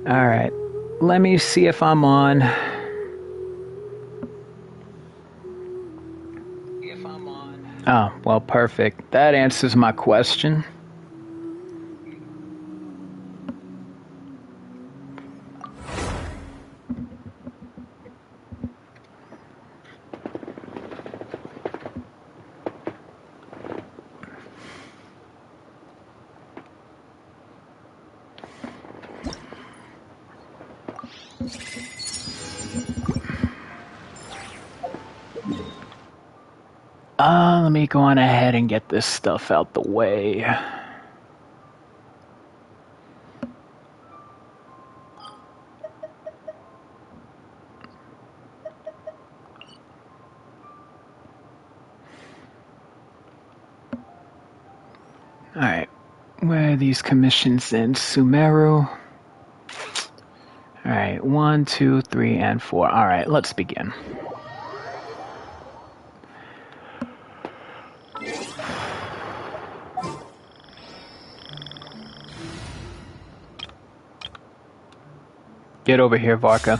Alright. Let me see if I'm on. Oh, well, perfect. That answers my question. Let me go on ahead and get this stuff out the way. Alright, where are these commissions in? Sumeru. Alright, 1, 2, 3, and 4. Alright, let's begin. Get over here, Varka.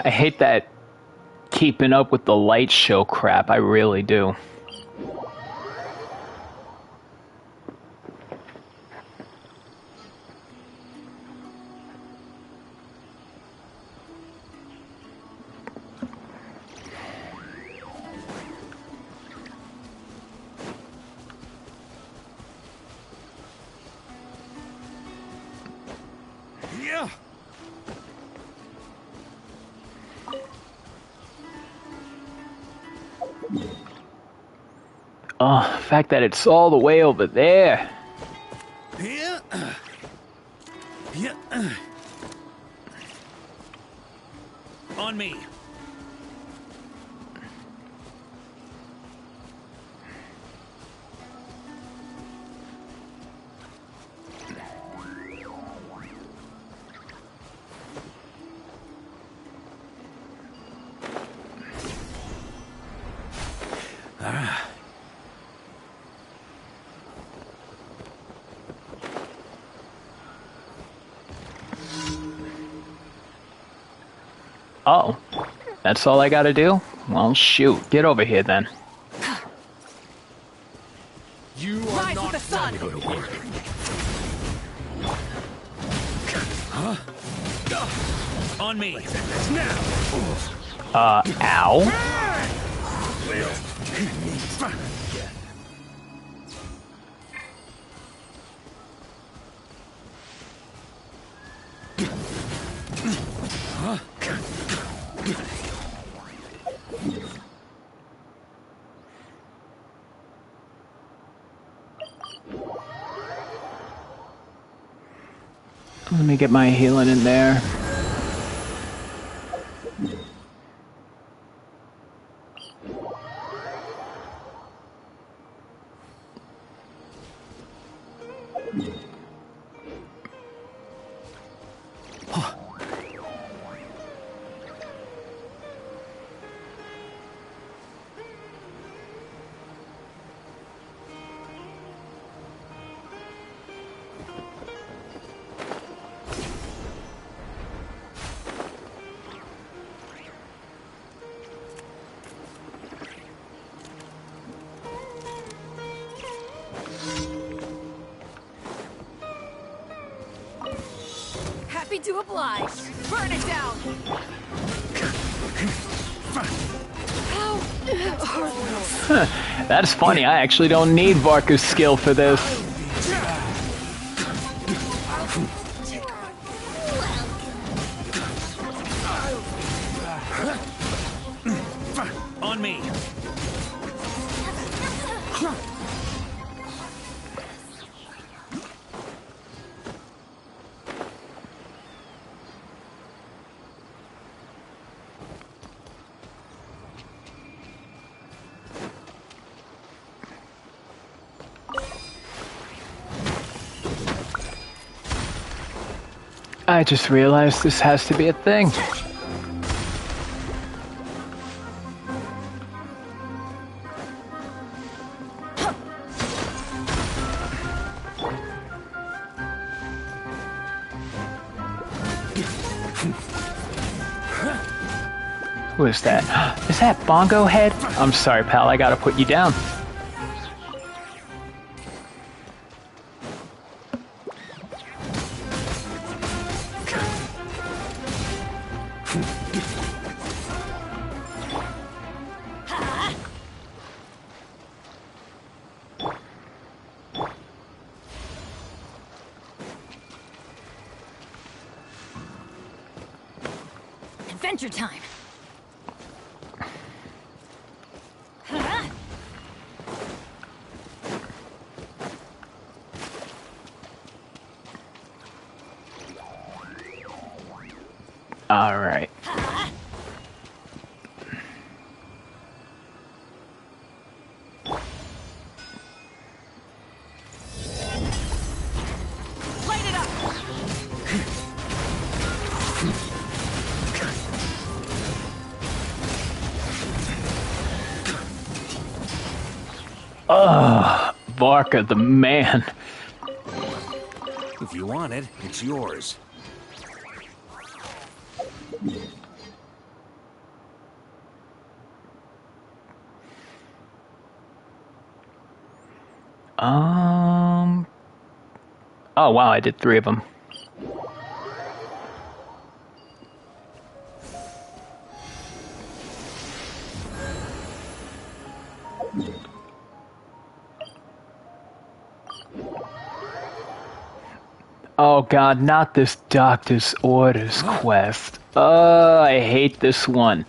I hate that keeping up with the light show crap. I really do. Oh, the fact that it's all the way over there. On me. Oh, that's all I gotta do? Well, shoot. Get over here, then. You are not the sun. go to work. On me. Ow. Let me get my healing in there. Happy to oblige. Burn it down. That's funny. I actually don't need Varka's skill for this. On me. I just realized this has to be a thing. Who is that? Is that Bongo Head? I'm sorry, pal. I gotta put you down. Adventure time. All right. Light it up. Barker the man. If you want it, it's yours. Oh wow, I did 3 of them. Oh god, not this doctor's orders quest. I hate this one.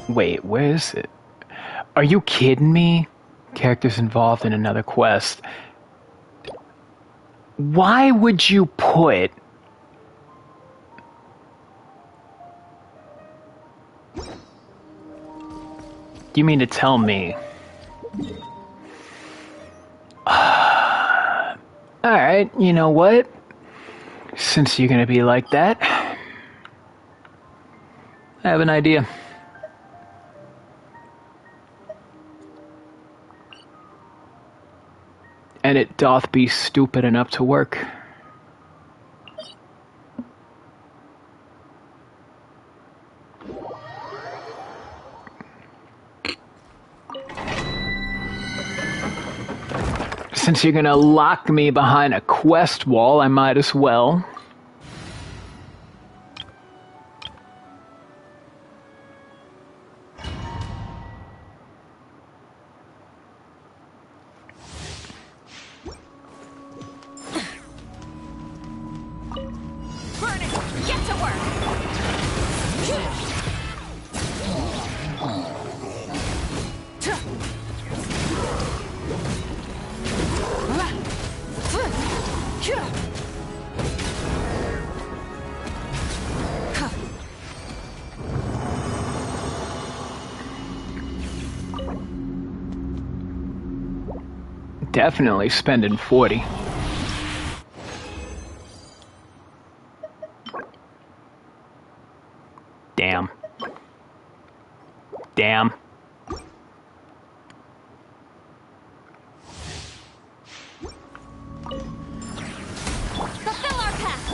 Wait, where is it? Are you kidding me? Characters involved in another quest. Why would you put... You mean to tell me... Alright, you know what? Since you're gonna be like that, I have an idea. And it doth be stupid enough to work. Since you're gonna lock me behind a quest wall, I might as well. Burn it. Get to work. Definitely spending 40. Damn. Damn. Fulfill our path.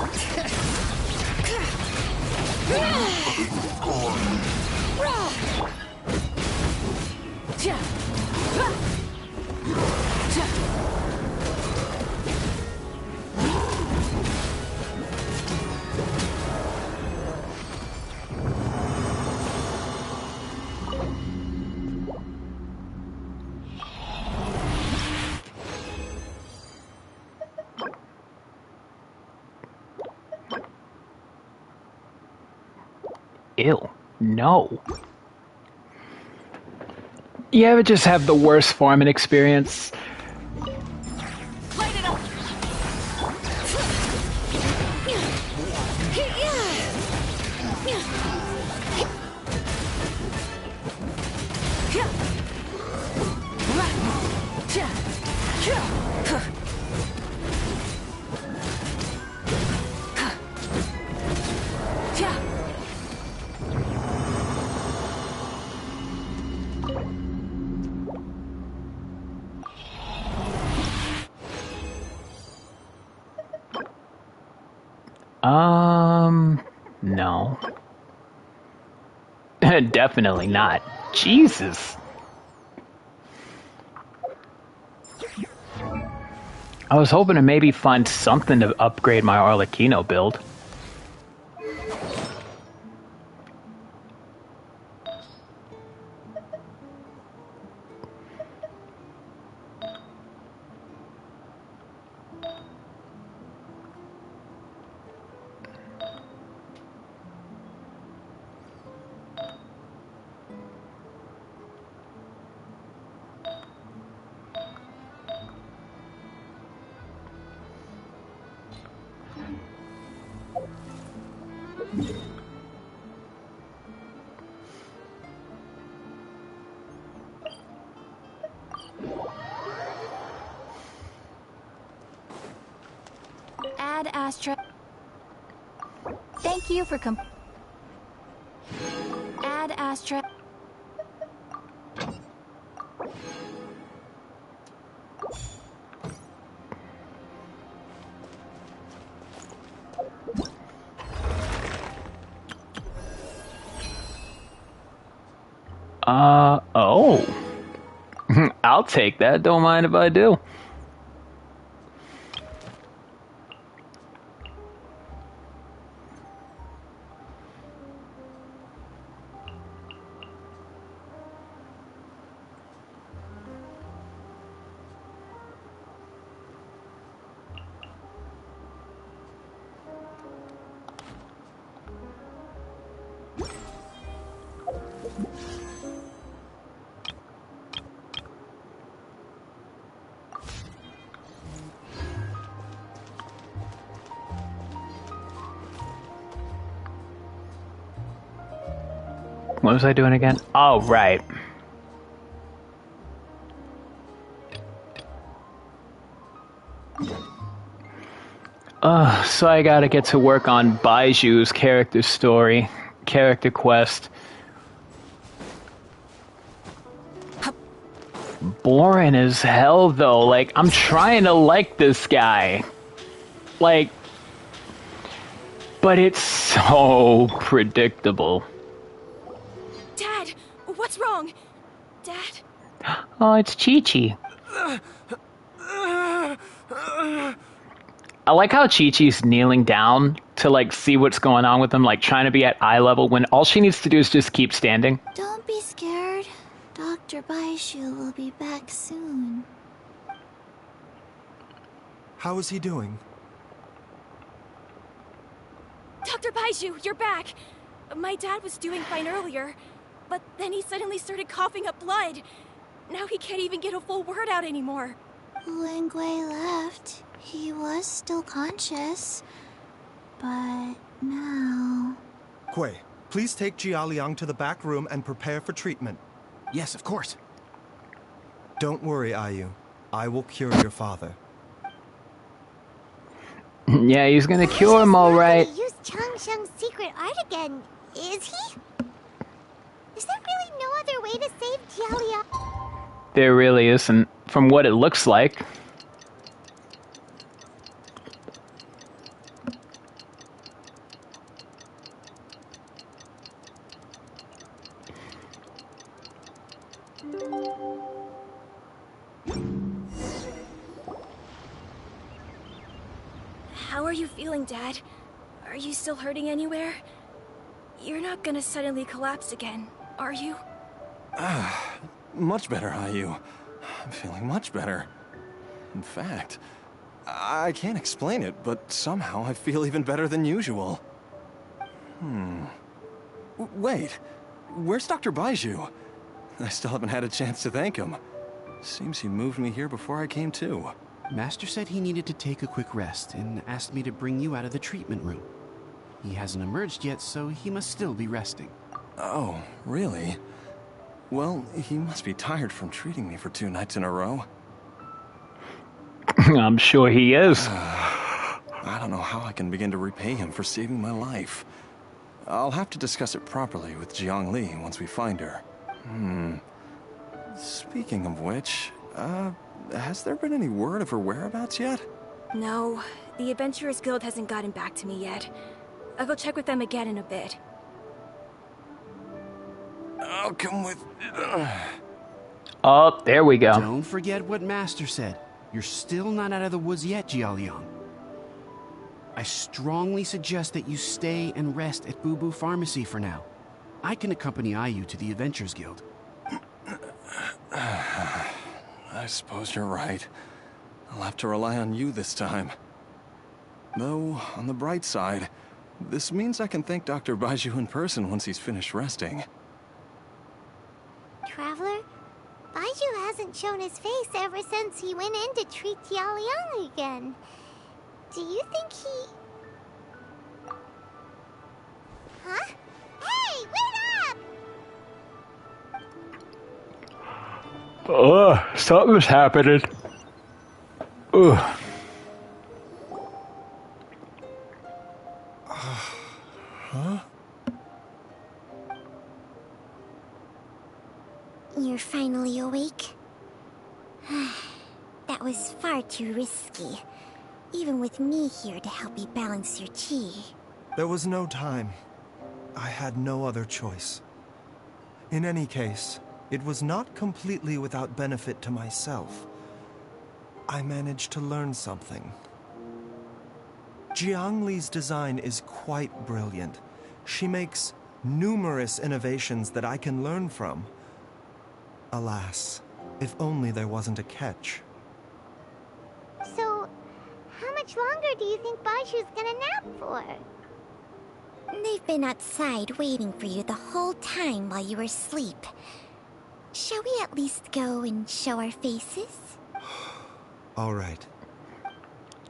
Ew. No. You ever just have the worst farming experience? Light it up. No. Definitely not. Jesus. I was hoping to maybe find something to upgrade my Arlecchino build. Add Astra. Thank you for Add Astra. Oh. I'll take that. Don't mind if I do. What was I doing again? Oh, right. So I gotta get to work on Baiju's character story, character quest. Boring as hell, though. Like, I'm trying to like this guy. Like, but it's so predictable. Dad, what's wrong? Dad? Oh, it's Chi-Chi. I like how Chi-Chi's kneeling down to, like, see what's going on with him, like, trying to be at eye level when all she needs to do is just keep standing. Don't be scared. Dr. Baishu will be back soon. How is he doing? Dr. Baiju, you're back! My dad was doing fine earlier, but then he suddenly started coughing up blood. Now he can't even get a full word out anymore. When Gui left, he was still conscious. But now... Kui, please take Jia Liang to the back room and prepare for treatment. Yes, of course. Don't worry, Ayu. I will cure your father. Yeah, he's gonna cure him all right. Use Changsheng's secret art again, is he? Is there really no other way to save Jialia? There really isn't, from what it looks like. How are you feeling, Dad? Are you still hurting anywhere? You're not gonna suddenly collapse again, are you? Much better, Ayu. I'm feeling much better. In fact, I can't explain it, but somehow I feel even better than usual. Wait, where's Dr. Baiju? I still haven't had a chance to thank him. Seems he moved me here before I came to. Master said he needed to take a quick rest and asked me to bring you out of the treatment room. He hasn't emerged yet, so he must still be resting. Oh, really? Well, he must be tired from treating me for 2 nights in a row. I'm sure he is. I don't know how I can begin to repay him for saving my life. I'll have to discuss it properly with Jiang Li once we find her. Speaking of which, has there been any word of her whereabouts yet? No, the Adventurers Guild hasn't gotten back to me yet. I'll go check with them again in a bit. I'll come with... Oh, there we go. Don't forget what Master said. You're still not out of the woods yet, Jialiang. I strongly suggest that you stay and rest at Boo Boo Pharmacy for now. I can accompany Ayu to the Adventurers Guild. I suppose you're right. I'll have to rely on you this time. Though, on the bright side, this means I can thank Dr. Baiju in person once he's finished resting. Traveler, Baiju hasn't shown his face ever since he went in to treat Jialiang again. Do you think he... Huh? Hey, wait up! Something's happening. Ugh. You're finally awake? That was far too risky. Even with me here to help you balance your chi. There was no time. I had no other choice. In any case, it was not completely without benefit to myself. I managed to learn something. Jiang Li's design is quite brilliant. She makes numerous innovations that I can learn from. Alas, if only there wasn't a catch. So, how much longer do you think Baiju's gonna nap for? They've been outside waiting for you the whole time while you were asleep. Shall we at least go and show our faces? All right.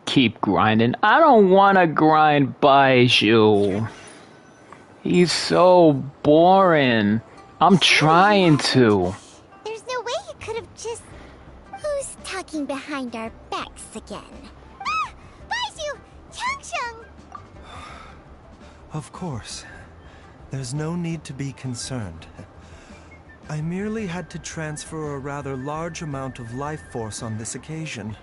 Keep grinding. I don't want to grind Baiju. He's so boring. I'm trying to. There's no way you could have just... Who's talking behind our backs again? Ah! Baiju! Changsheng! Of course. There's no need to be concerned. I merely had to transfer a rather large amount of life force on this occasion.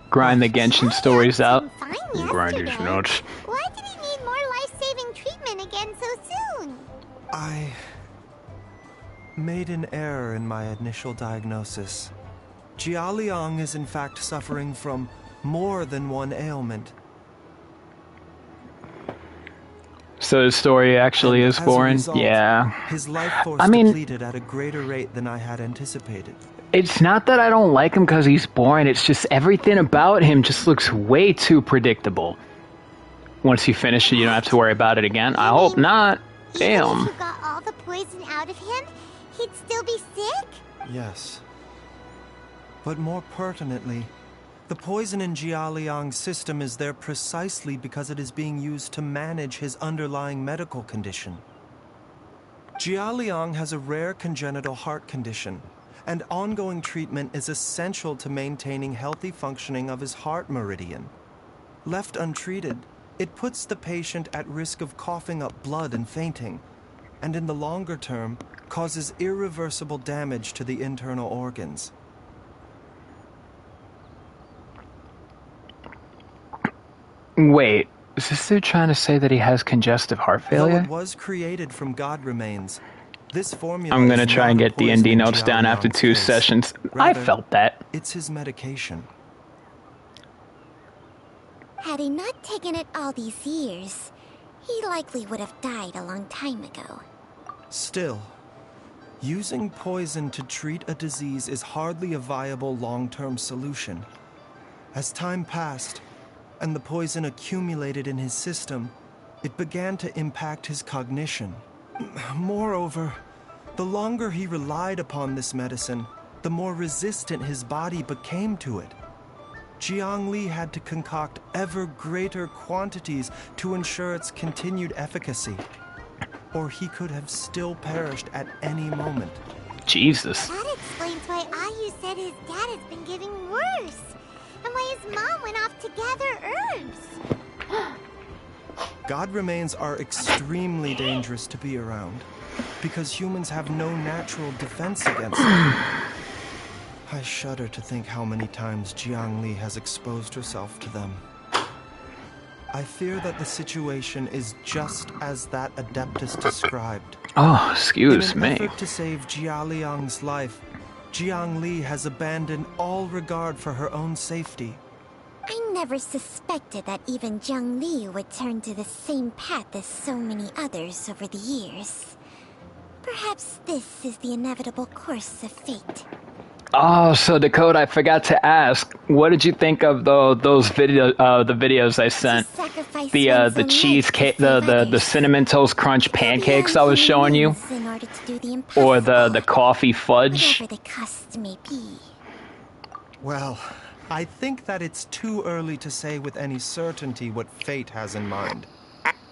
Grind the Genshin stories out. Fine Grind yesterday. his nuts. Why did he need more life-saving treatment again so soon? I made an error in my initial diagnosis. Jialiang is in fact suffering from more than one ailment. So the story actually is As a boring? result, Yeah. His life force I mean- depleted at a greater rate than I had anticipated. It's not that I don't like him because he's boring, it's just everything about him just looks way too predictable. Once you finish it, you don't have to worry about it again. I hope not. Even Damn. if you got all the poison out of him, he'd still be sick? Yes. But more pertinently, the poison in Jialiang's system is there precisely because it is being used to manage his underlying medical condition. Jialiang has a rare congenital heart condition, and ongoing treatment is essential to maintaining healthy functioning of his heart meridian. Left untreated, it puts the patient at risk of coughing up blood and fainting, and in the longer term, causes irreversible damage to the internal organs. Wait, is this dude trying to say that he has congestive heart Though failure? it was created from God remains, this formula I'm gonna is try not and a get the poison ND in notes down after Jialiang's 2 case. sessions. I Rather, felt that. It's his medication. Had he not taken it all these years, he likely would have died a long time ago. Still, using poison to treat a disease is hardly a viable long-term solution. As time passed, and the poison accumulated in his system, it began to impact his cognition, Moreover, the longer he relied upon this medicine, the more resistant his body became to it. Jiang Li had to concoct ever greater quantities to ensure its continued efficacy, or he could have still perished at any moment. Jesus. That explains why Ayu said his dad has been getting worse, and why his mom went off to gather herbs. God remains are extremely dangerous to be around, because humans have no natural defense against them. I shudder to think how many times Jiang Li has exposed herself to them. I fear that the situation is just as that Adeptus described. Oh, excuse In me. an effort to save Jia Liang's life, Jiang Li has abandoned all regard for her own safety. I never suspected that even Jiang Li would turn to the same path as so many others over the years. Perhaps this is the inevitable course of fate. Oh, so Dakota, I forgot to ask. What did you think of those videos I sent? The cheesecake, the cinnamon toast crunch pancakes I was showing you, or the coffee fudge. Whatever the cost may be. Well, I think that it's too early to say with any certainty what fate has in mind.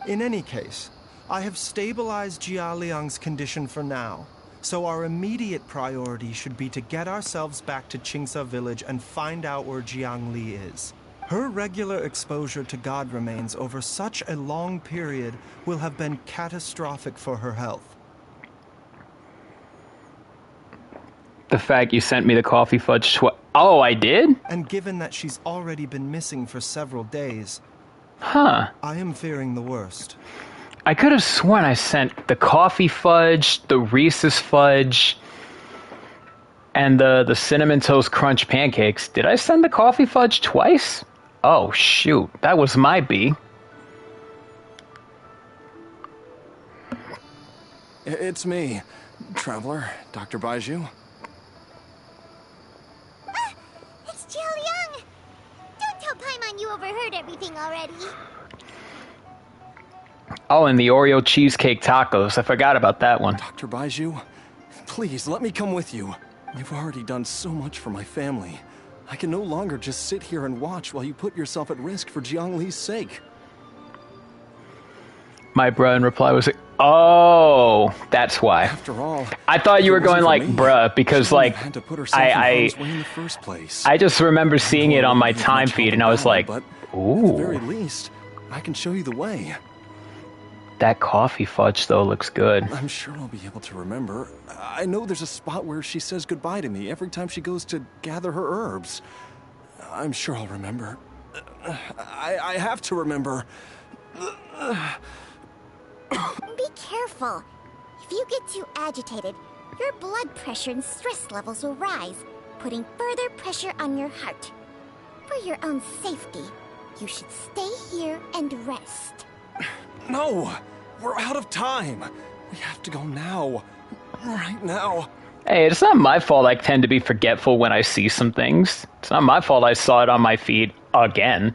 In any case, I have stabilized Jia Liang's condition for now, so our immediate priority should be to get ourselves back to Qingsa village and find out where Jiang Li is. Her regular exposure to God remains over such a long period will have been catastrophic for her health. The fact you sent me the coffee fudge Oh, I did? And given that she's already been missing for several days, Huh. I am fearing the worst. I could have sworn I sent the coffee fudge, the Reese's fudge, and the cinnamon toast crunch pancakes. Did I send the coffee fudge twice? Oh, shoot. That was my B. It's me, Traveler, Dr. Baiju. Ah! It's Jiao Liang! Don't tell Paimon you overheard everything already. Oh, and the Oreo cheesecake tacos. I forgot about that one. Dr. Baiju, please let me come with you. You've already done so much for my family. I can no longer just sit here and watch while you put yourself at risk for Jiang Li's sake. My bruh in reply was like, oh, that's why. After all, I thought you were going like, bruh, because like, had to put herself in harm's way in the first place. I just remember seeing it on my time feed and I was like, but ooh. at the very least, I can show you the way. That coffee fudge, though, looks good. I'm sure I'll be able to remember. I know there's a spot where she says goodbye to me every time she goes to gather her herbs. I'm sure I'll remember. I have to remember. Be careful. If you get too agitated, your blood pressure and stress levels will rise, putting further pressure on your heart. For your own safety, you should stay here and rest. No! We're out of time! We have to go now. Right now. Hey, it's not my fault I tend to be forgetful when I see some things. It's not my fault I saw it on my feed again.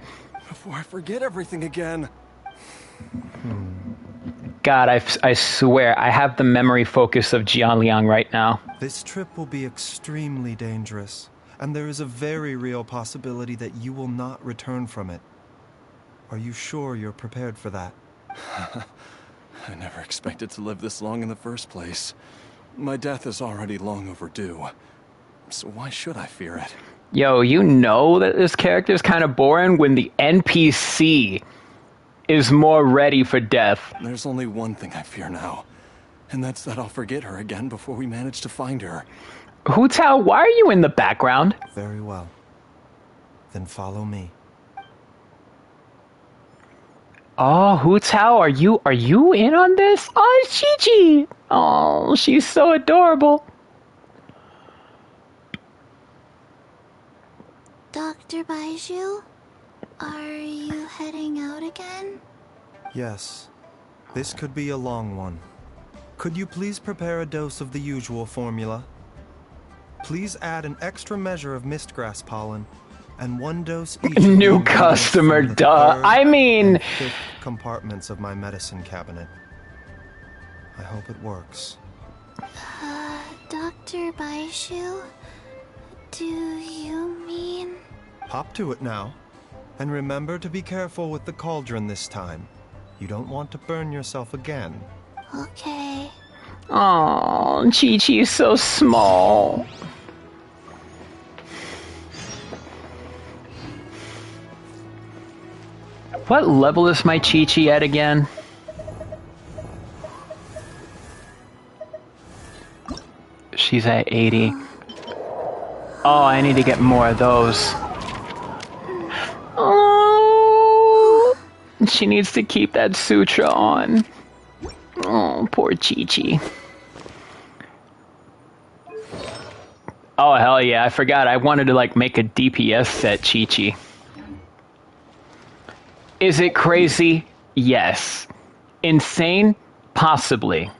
Before I forget everything again. God, I swear, I have the memory focus of Jian Liang right now. This trip will be extremely dangerous, and there is a very real possibility that you will not return from it. Are you sure you're prepared for that? I never expected to live this long in the first place. My death is already long overdue. So why should I fear it? Yo, you know that this character's kind of boring when the NPC is more ready for death. There's only one thing I fear now, and that's that I'll forget her again before we manage to find her. Hu Tao, why are you in the background? Very well. Then follow me. Oh, Hu Tao, are you in on this? Oh, Chi-Chi! Oh, she's so adorable. Dr. Baiju, are you heading out again? Yes. This could be a long one. Could you please prepare a dose of the usual formula? Please add an extra measure of mistgrass pollen and 1 dose each. New customer, duh. I mean, fifth compartments of my medicine cabinet. I hope it works. Dr. Baishu? Do you mean... Hop to it now. And remember to be careful with the cauldron this time. You don't want to burn yourself again. Okay. Oh, Chi-Chi is so small. What level is my Chi-Chi at again? She's at 80. Oh, I need to get more of those. Oh, she needs to keep that sutra on. Oh, poor Chi-Chi. Oh, hell yeah, I forgot. I wanted to, like, make a DPS set Chi-Chi. Is it crazy? Yes. Insane? Possibly.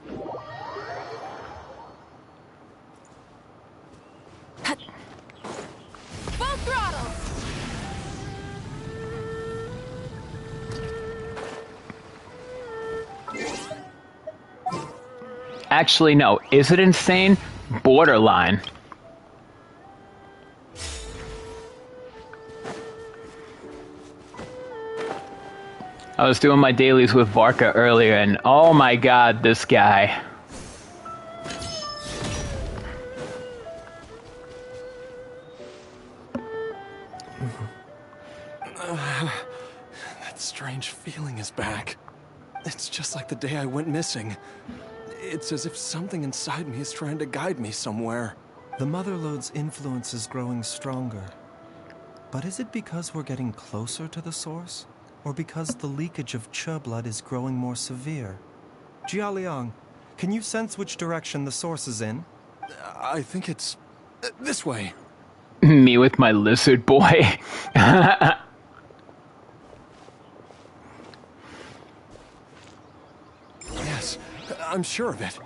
Full throttle! Actually, no. Is it insane? Borderline. I was doing my dailies with Varka earlier, and oh my god, this guy. That strange feeling is back. It's just like the day I went missing. It's as if something inside me is trying to guide me somewhere. The Motherlode's influence is growing stronger. But is it because we're getting closer to the source? Or because the leakage of Che blood is growing more severe? Jialiang, can you sense which direction the source is in? I think it's this way. Me with my lizard boy. Yes, I'm sure of it.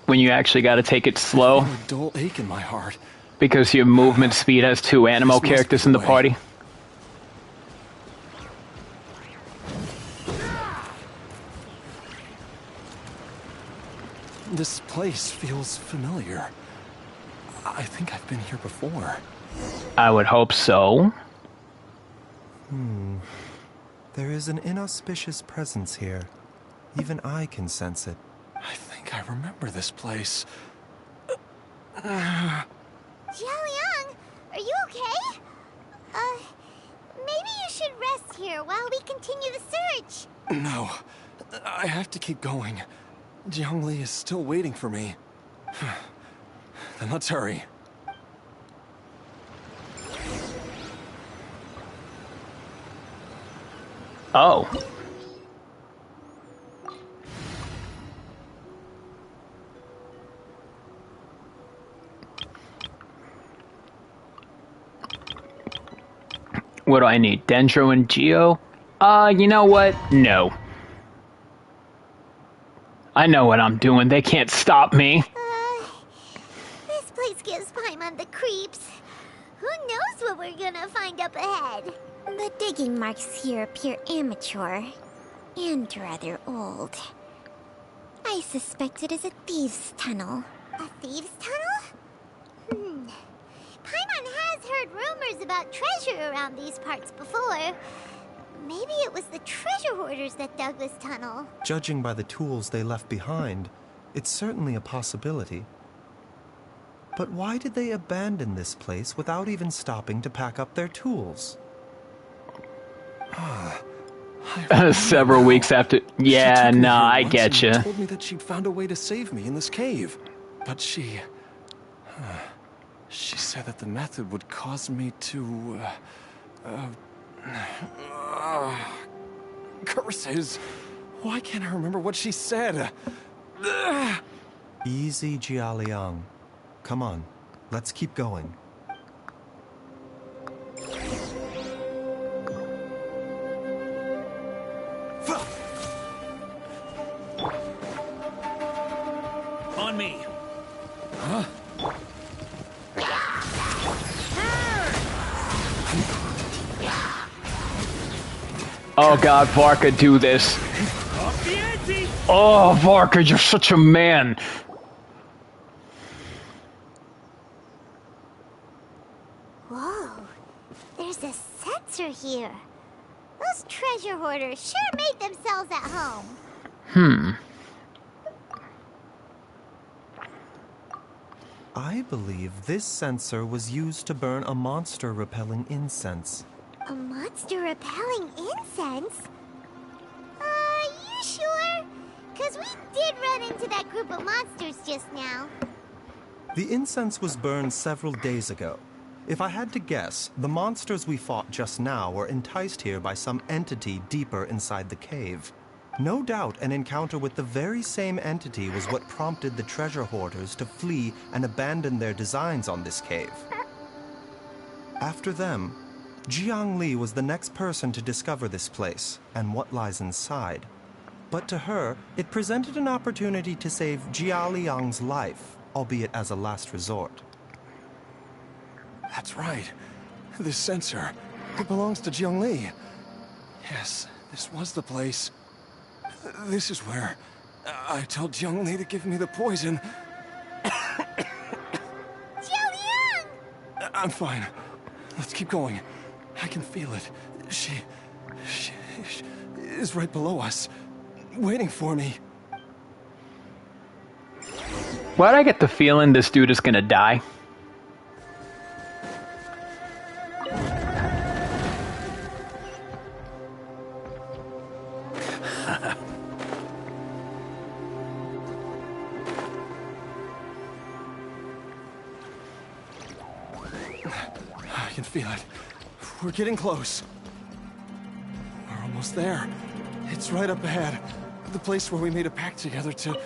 When you actually gotta take it slow. I feel a dull ache in my heart. Because your movement speed has 2 Animo characters in the party. This place feels familiar. I think I've been here before. I would hope so. There is an inauspicious presence here. Even I can sense it. I think I remember this place. Jialiang, are you okay? Maybe you should rest here while we continue the search. No, I have to keep going. Jiangli is still waiting for me. Then let's hurry. Oh. What do I need? Dendro and Geo? You know what? No. I know what I'm doing. They can't stop me. This place gives Paimon the creeps. Who knows what we're gonna find up ahead? The digging marks here appear amateur and rather old. I suspect it is a thieves' tunnel. A thieves' tunnel? Paimon has heard rumors about treasure around these parts before. Maybe it was the treasure hoarders that dug this tunnel. Judging by the tools they left behind, it's certainly a possibility. But why did they abandon this place without even stopping to pack up their tools? Several weeks after. Yeah, She took me nah, here I once get and you. told me that she'd found a way to save me in this cave. But she said that the method would cause me to... curses! Why can't I remember what she said? Easy, Jialiang. Come on, let's keep going. On me. Oh god, Varka, do this. Off the ante! Oh, Varka, you're such a man. Whoa, there's a sensor here. Those treasure hoarders sure made themselves at home. I believe this sensor was used to burn a monster-repelling incense. A monster repelling incense? Are you sure? 'Cause we did run into that group of monsters just now. The incense was burned several days ago. If I had to guess, the monsters we fought just now were enticed here by some entity deeper inside the cave. No doubt an encounter with the very same entity was what prompted the treasure hoarders to flee and abandon their designs on this cave. After them, Jiang Li was the next person to discover this place and what lies inside. But to her, it presented an opportunity to save Jia Liang's life, albeit as a last resort. That's right. This sensor, it belongs to Jiang Li. Yes, this was the place. This is where I told Jiang Li to give me the poison. Jiang! I'm fine. Let's keep going. I can feel it. She is right below us, waiting for me. Why'd I get the feeling this dude is gonna die? I can feel it. We're getting close. We're almost there. It's right up ahead. The place where we made a pact together to...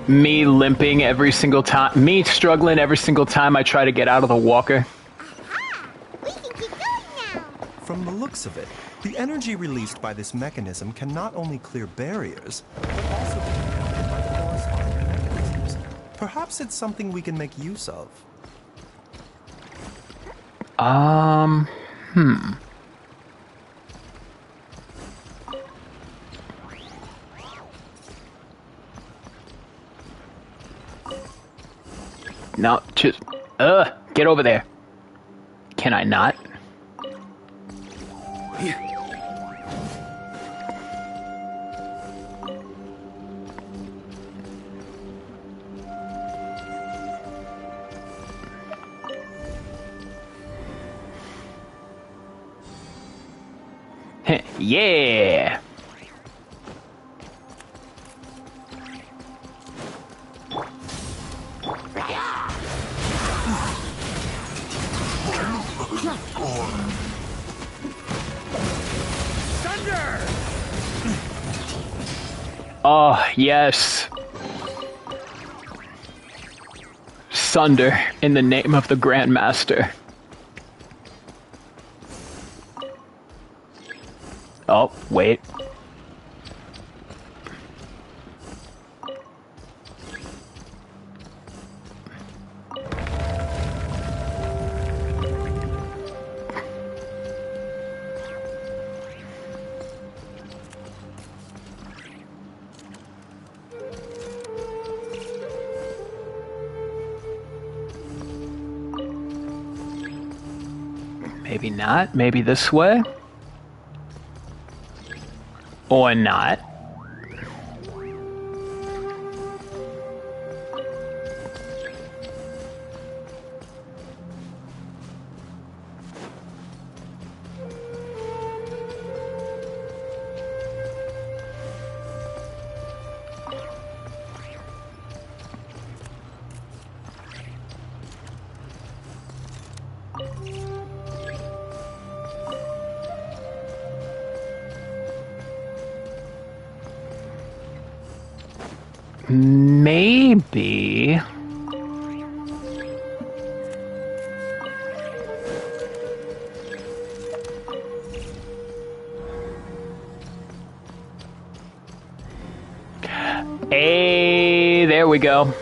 Me limping every single time. Me struggling every single time I try to get out of the walker. Aha! We can keep going now. From the looks of it, the energy released by this mechanism can not only clear barriers, but also be controlled by the corresponding mechanisms. Perhaps it's something we can make use of. No, just, get over there. Can I not? Yeah. Thunder! Oh, yes. Sunder, in the name of the Grandmaster. Oh, wait. Maybe not. Maybe this way. Or not. Maybe. Hey, there we go.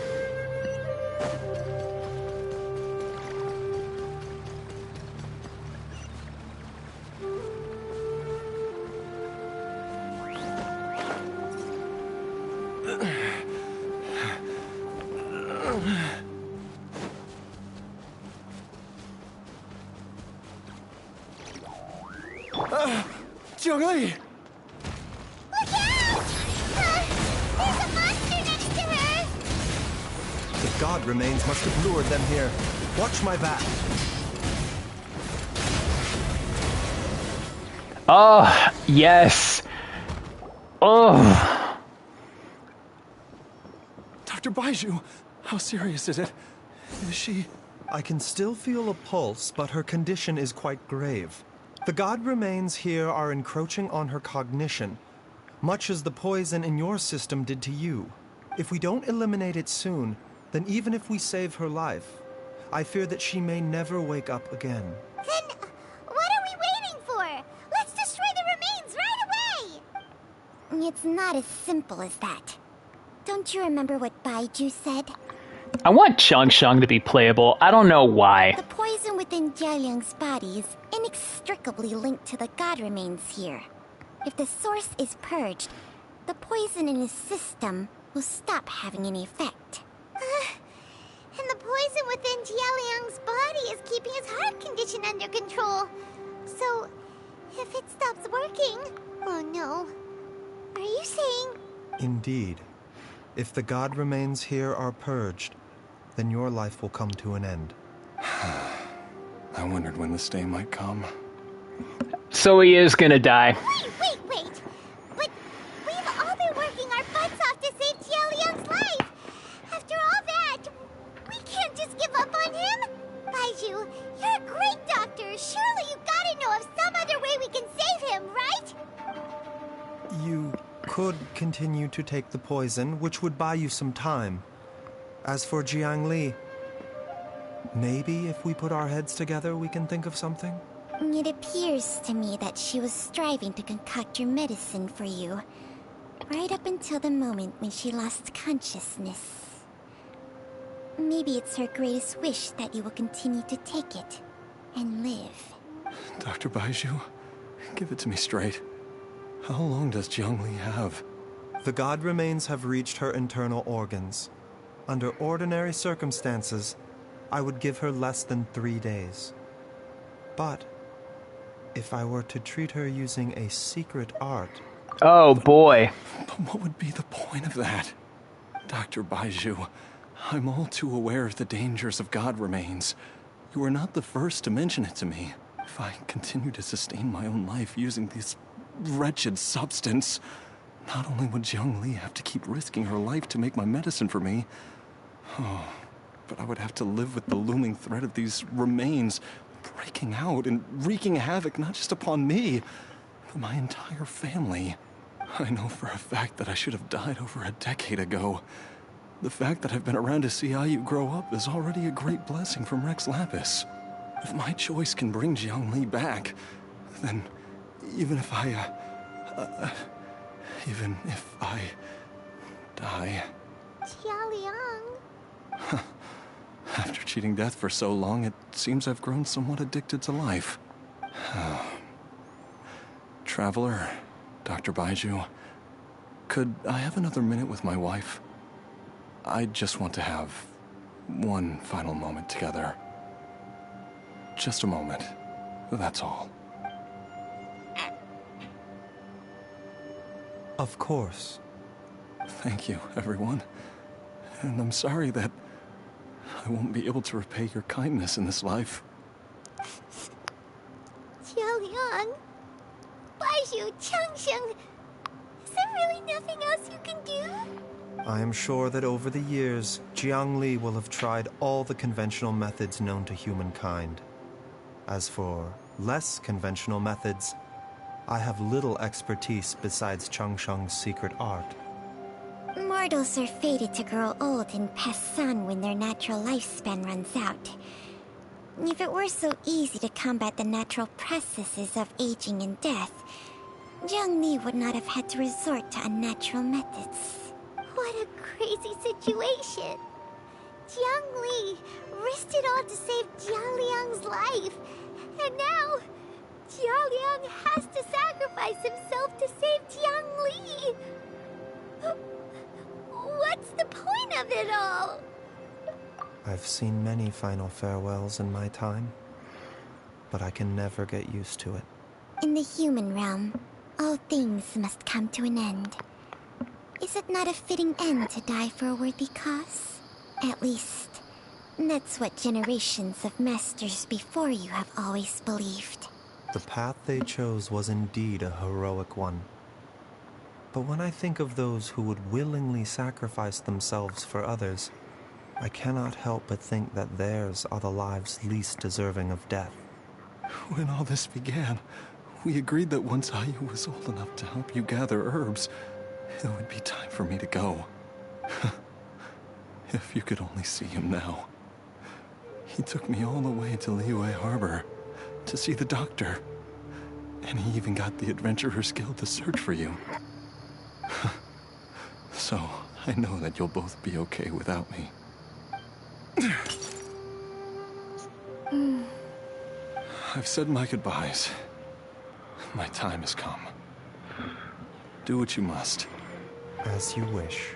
Jiangli! Look out! There's a monster next to her! The god remains must have lured them here. Watch my back. Oh, yes. Oh. Dr. Baiju, how serious is it? Is she... I can still feel a pulse, but her condition is quite grave. The god remains here are encroaching on her cognition, much as the poison in your system did to you. If we don't eliminate it soon, then even if we save her life, I fear that she may never wake up again. Then, what are we waiting for? Let's destroy the remains right away! It's not as simple as that. Don't you remember what Baiju said? I want Chung Shung to be playable. I don't know why. The poison within Jialiang's body is inextricably linked to the god remains here. If the source is purged, the poison in his system will stop having any effect. And the poison within Jialiang's body is keeping his heart condition under control. So, if it stops working... Oh no. Are you saying... Indeed. If the god remains here are purged, then your life will come to an end. I wondered when this day might come. So he is gonna die. Wait! But we've all been working our butts off to save Jialiang's life! After all that, we can't just give up on him! Baiju, you're a great doctor! Surely you gotta know of some other way we can save him, right? You could continue to take the poison, which would buy you some time. As for Jiangli, maybe if we put our heads together, we can think of something? It appears to me that she was striving to concoct your medicine for you, right up until the moment when she lost consciousness. Maybe it's her greatest wish that you will continue to take it and live. Dr. Baiju, give it to me straight. How long does Jiangli have? The god remains have reached her internal organs. Under ordinary circumstances, I would give her less than 3 days. But if I were to treat her using a secret art... Oh boy. But what would be the point of that? Dr. Baiju, I'm all too aware of the dangers of god remains. You are not the first to mention it to me. If I continue to sustain my own life using this wretched substance, not only would Jiangli have to keep risking her life to make my medicine for me, but I would have to live with the looming threat of these remains breaking out and wreaking havoc not just upon me, but my entire family. I know for a fact that I should have died over a decade ago. The fact that I've been around to see Ayu grow up is already a great blessing from Rex Lapis. If my choice can bring Jiangli back, then even if I die... Jialiang... After cheating death for so long, it seems I've grown somewhat addicted to life. Traveler, Dr. Baiju, could I have another minute with my wife? I just want to have one final moment together. Just a moment, that's all. Of course. Thank you, everyone. And I'm sorry that I won't be able to repay your kindness in this life. Jialiang... Baiju, Changsheng... Is there really nothing else you can do? I am sure that over the years, Jiangli will have tried all the conventional methods known to humankind. As for less conventional methods, I have little expertise besides Changsheng's secret art. Mortals are fated to grow old and pass on when their natural lifespan runs out. If it were so easy to combat the natural processes of aging and death, Jiangli would not have had to resort to unnatural methods. What a crazy situation! Jiangli risked it all to save Jialiang's life, and now Jialiang has to sacrifice himself to save Jiangli! What's the point of it all? I've seen many final farewells in my time, but I can never get used to it. In the human realm, All things must come to an end. Is it not a fitting end to die for a worthy cause? At least, that's what generations of masters before you have always believed. The path they chose was indeed a heroic one. But when I think of those who would willingly sacrifice themselves for others, I cannot help but think that theirs are the lives least deserving of death. When all this began, we agreed that once Ayu was old enough to help you gather herbs, it would be time for me to go. If you could only see him now. He took me all the way to Liyue Harbor to see the doctor. And he even got the Adventurers Guild to search for you. So, I know that you'll both be okay without me. I've said my goodbyes. My time has come. Do what you must. As you wish.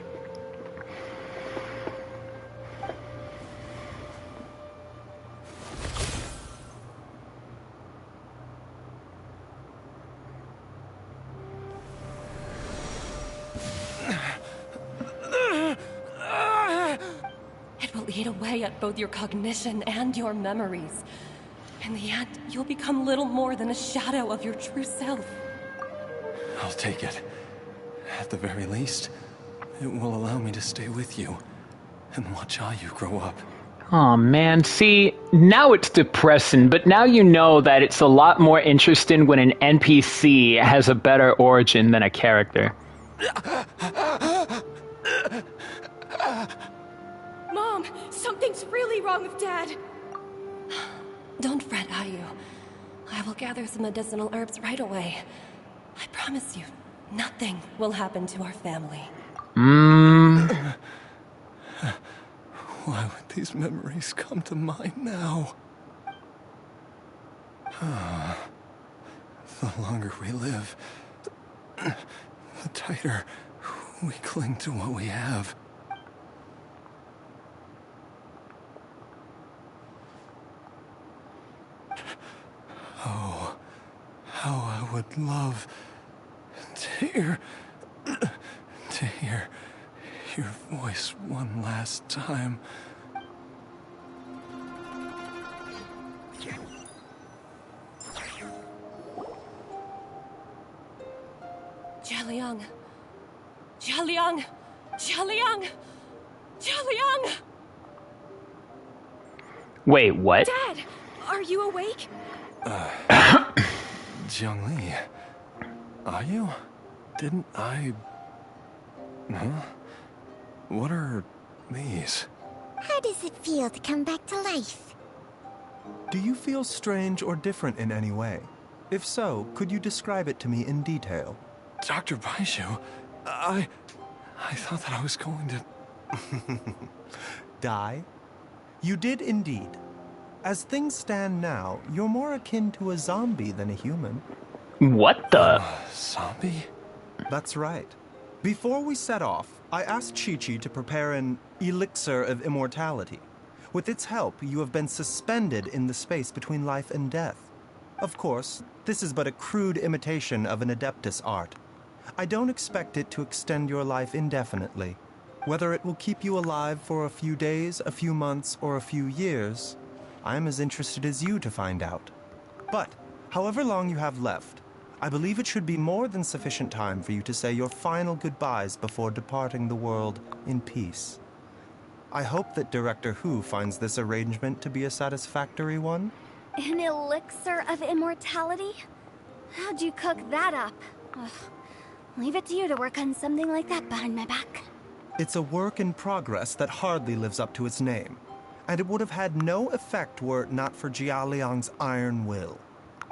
It will eat away at both your cognition and your memories. In the end, you'll become little more than a shadow of your true self. I'll take it. At the very least, it will allow me to stay with you and watch Ayu grow up. Oh man, see, now it's depressing, but now you know that it's a lot more interesting when an NPC has a better origin than a character. Mom, something's really wrong with Dad. Don't fret, Ayu. I will gather some medicinal herbs right away. I promise you, nothing will happen to our family. Why would these memories come to mind now? The longer we live, the tighter we cling to what we have. Oh, how I would love to hear your voice one last time. Jialiang! Jialiang! Jialiang! Jialiang! Wait, what? Dad, are you awake? Jiangli, are you? Didn't I... Huh? What are these? How does it feel to come back to life? Do you feel strange or different in any way? If so, could you describe it to me in detail? Dr. Baishu, I thought that I was going to... Die? You did indeed. As things stand now, you're more akin to a zombie than a human. What the? Zombie? That's right. Before we set off, I asked Chi-Chi to prepare an elixir of immortality. With its help, you have been suspended in the space between life and death. Of course, this is but a crude imitation of an Adeptus art. I don't expect it to extend your life indefinitely. Whether it will keep you alive for a few days, a few months, or a few years, I am as interested as you to find out. But, however long you have left, I believe it should be more than sufficient time for you to say your final goodbyes before departing the world in peace. I hope that Director Hu finds this arrangement to be a satisfactory one. An elixir of immortality? How'd you cook that up? Ugh. Leave it to you to work on something like that behind my back. It's a work in progress that hardly lives up to its name, and it would have had no effect were it not for Jia Liang's iron will.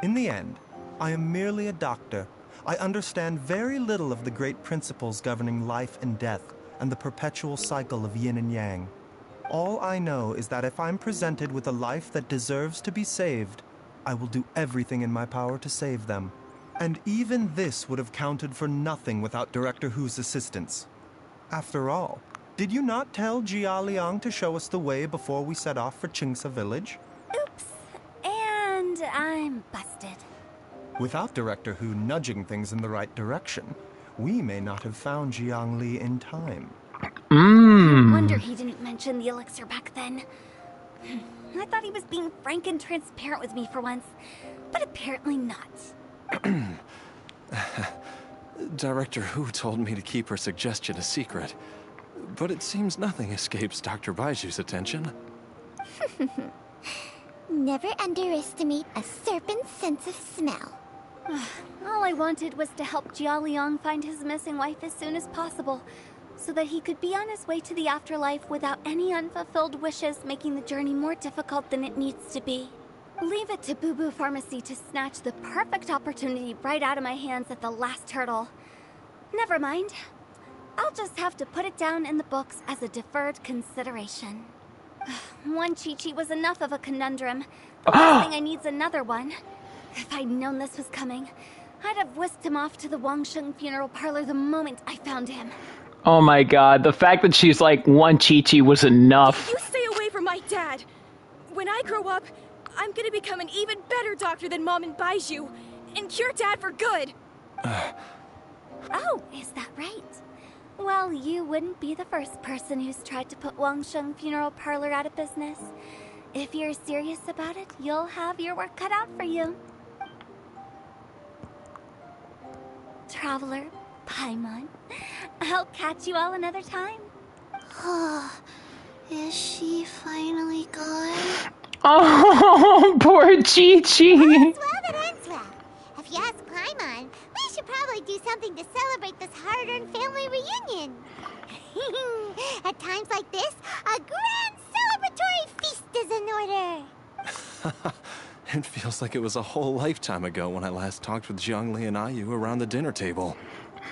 In the end, I am merely a doctor. I understand very little of the great principles governing life and death and the perpetual cycle of yin and yang. All I know is that if I'm presented with a life that deserves to be saved, I will do everything in my power to save them. And even this would have counted for nothing without Director Hu's assistance. After all, did you not tell Jia Liang to show us the way before we set off for Qingce village? Oops. And I'm busted. Without Director Hu nudging things in the right direction, we may not have found Jiangli in time. No wonder he didn't mention the elixir back then. I thought he was being frank and transparent with me for once, but apparently not. Director Hu told me to keep her suggestion a secret, but it seems nothing escapes Dr. Baiju's attention. Never underestimate a serpent's sense of smell. All I wanted was to help Jialiang find his missing wife as soon as possible, so that he could be on his way to the afterlife without any unfulfilled wishes making the journey more difficult than it needs to be. Leave it to Boo Boo Pharmacy to snatch the perfect opportunity right out of my hands at the last hurdle. Never mind. I'll just have to put it down in the books as a deferred consideration. One Chi-Chi was enough of a conundrum. The last thing I need's another one. If I'd known this was coming, I'd have whisked him off to the Wangsheng funeral parlor the moment I found him. Oh my god, the fact that she's like, one Chi-Chi was enough. You stay away from my dad. When I grow up, I'm gonna become an even better doctor than Mom and Baizhu, and cure Dad for good. Oh, is that right? Well, you wouldn't be the first person who's tried to put Wangsheng funeral parlor out of business. If you're serious about it, you'll have your work cut out for you. Traveler, Paimon, I'll catch you all another time. Is she finally gone? Oh, poor Chi-Chi. All's well that ends well. If you ask Paimon, we should probably do something to celebrate this hard-earned family reunion. At times like this, a grand celebratory feast is in order. It feels like it was a whole lifetime ago when I last talked with Zhongli and Ayu around the dinner table.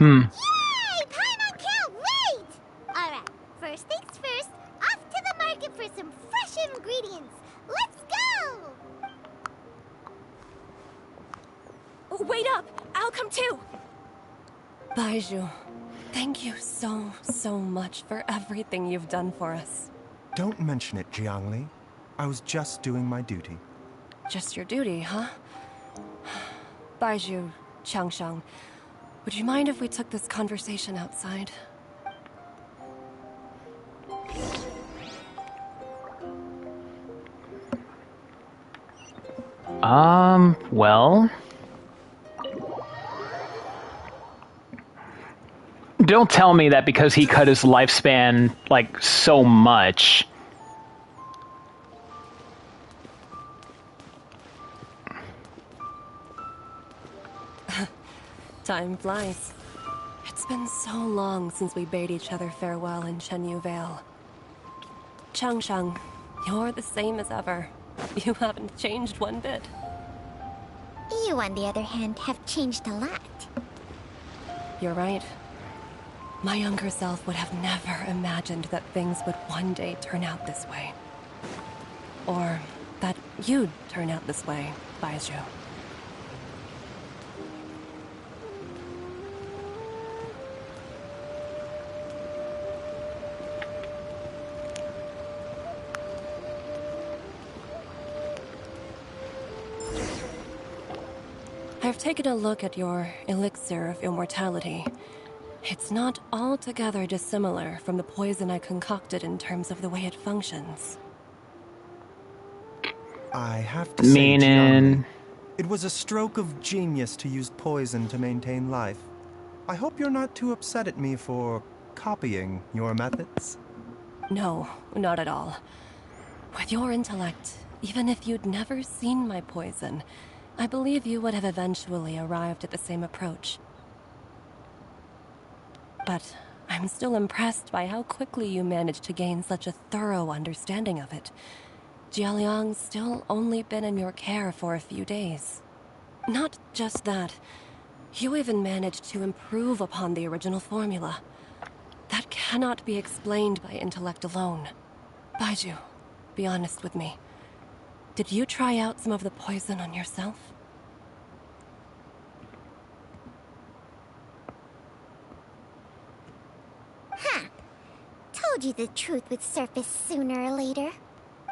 Yay! Paimon can't wait! Alright, first things first, off to the market for some fresh ingredients. Let's go! Wait up! I'll come too! Baizhu, thank you so much for everything you've done for us. Don't mention it, Jiangli. I was just doing my duty. Just your duty, huh? Baizhu, Changshang, would you mind if we took this conversation outside? Well... Don't tell me that because he cut his lifespan, like, so much. Time flies. It's been so long since we bade each other farewell in Chenyu Vale. Changshang, you're the same as ever. You haven't changed one bit. You, on the other hand, have changed a lot. You're right. My younger self would have never imagined that things would one day turn out this way. Or that you'd turn out this way, Baizhu. I've taken a look at your elixir of immortality. It's not altogether dissimilar from the poison I concocted in terms of the way it functions. I have to say, Meaning... Jiangli, it was a stroke of genius to use poison to maintain life. I hope you're not too upset at me for copying your methods. No, not at all. With your intellect, even if you'd never seen my poison, I believe you would have eventually arrived at the same approach. But I'm still impressed by how quickly you managed to gain such a thorough understanding of it. Jialiang's still only been in your care for a few days. Not just that, you even managed to improve upon the original formula. That cannot be explained by intellect alone. Baizhu, be honest with me. Did you try out some of the poison on yourself? Told you the truth would surface sooner or later.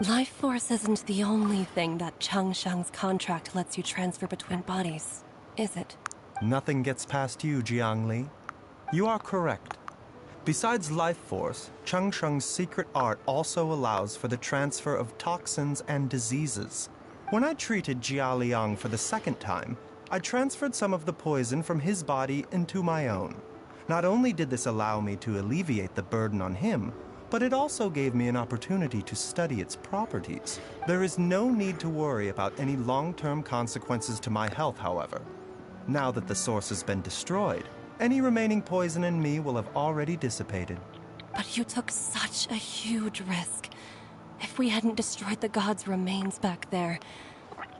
Life force isn't the only thing that Changshang's contract lets you transfer between bodies. is it? Nothing gets past you, Jiangli. You are correct. Besides life force, Changsheng's secret art also allows for the transfer of toxins and diseases. When I treated Jia Liang for the second time, I transferred some of the poison from his body into my own. Not only did this allow me to alleviate the burden on him, but it also gave me an opportunity to study its properties. There is no need to worry about any long-term consequences to my health, however. Now that the source has been destroyed, any remaining poison in me will have already dissipated. But you took such a huge risk. If we hadn't destroyed the god's remains back there,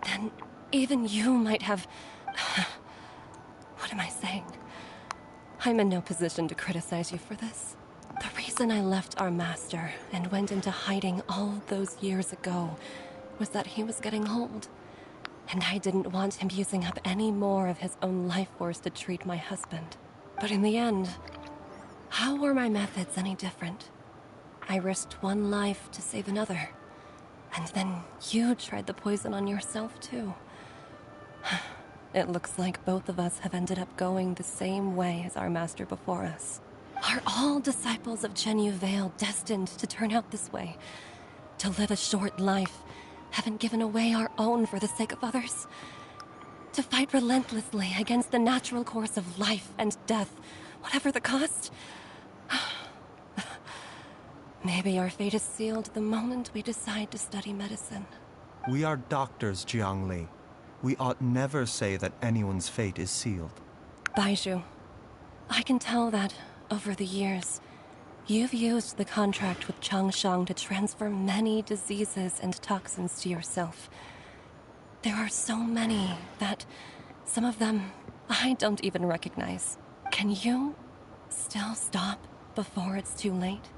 then even you might have... What am I saying? I'm in no position to criticize you for this. The reason I left our master and went into hiding all those years ago was that he was getting old. And I didn't want him using up any more of his own life force to treat my husband. But in the end, how were my methods any different? I risked one life to save another. And then you tried the poison on yourself too. It looks like both of us have ended up going the same way as our master before us. Are all disciples of Chenyu Vale destined to turn out this way? To live a short life, having given away our own for the sake of others? To fight relentlessly against the natural course of life and death, whatever the cost? Maybe our fate is sealed the moment we decide to study medicine. We are doctors, Jiangli. We ought never say that anyone's fate is sealed. Baizhu, I can tell that, over the years, you've used the contract with Changsheng to transfer many diseases and toxins to yourself. There are so many that, some of them, I don't even recognize. Can you still stop before it's too late?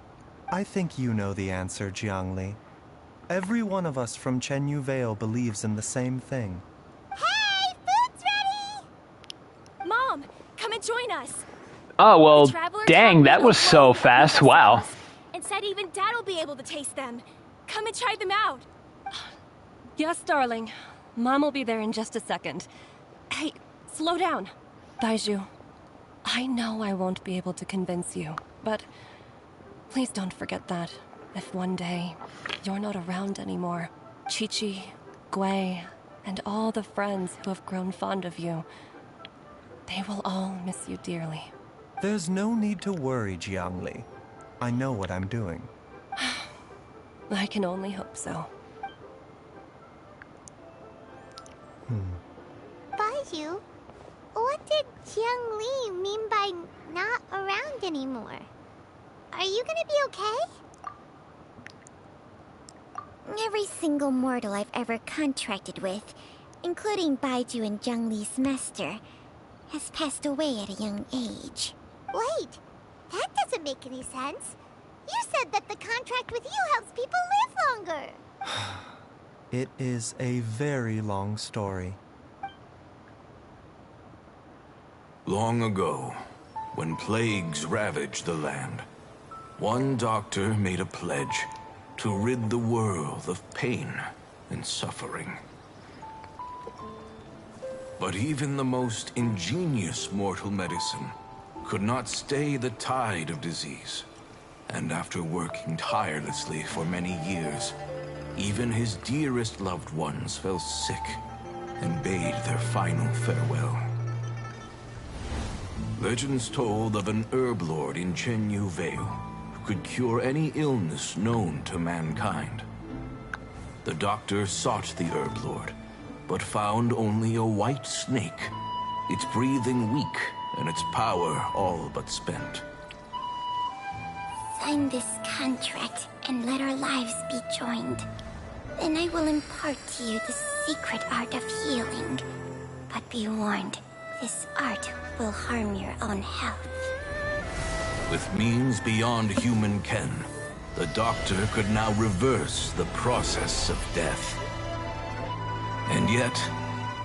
I think you know the answer, Jiangli. Every one of us from Chenyu Vale believes in the same thing. Hey, food's ready! Mom, come and join us. Oh, well, The traveler dang, told me that about was so wild fast. fruit Wow. vegetables, and said even Dad will be able to taste them. Come and try them out. Yes, darling. Mom will be there in just a second. Hey, slow down. Baizhu, I know I won't be able to convince you, but please don't forget that if one day you're not around anymore, Chi-Chi, Gui, and all the friends who have grown fond of you, they will all miss you dearly. There's no need to worry, Jiangli. I know what I'm doing. I can only hope so. Baizhu, what did Jiang Li mean by not around anymore? Are you gonna be okay? Every single mortal I've ever contracted with, including Baizhu and Zhang Li's master, has passed away at a young age. Wait, that doesn't make any sense. You said that the contract with you helps people live longer. It is a very long story. Long ago, when plagues ravaged the land, one doctor made a pledge to rid the world of pain and suffering. But even the most ingenious mortal medicine could not stay the tide of disease. And after working tirelessly for many years, even his dearest loved ones fell sick and bade their final farewell. Legends told of an herb lord in Chenyu Vale who could cure any illness known to mankind. The doctor sought the herb lord, but found only a white snake, its breathing weak and its power all but spent. Sign this contract and let our lives be joined. Then I will impart to you the secret art of healing. But be warned, this art will harm your own health. With means beyond human ken, the doctor could now reverse the process of death. And yet,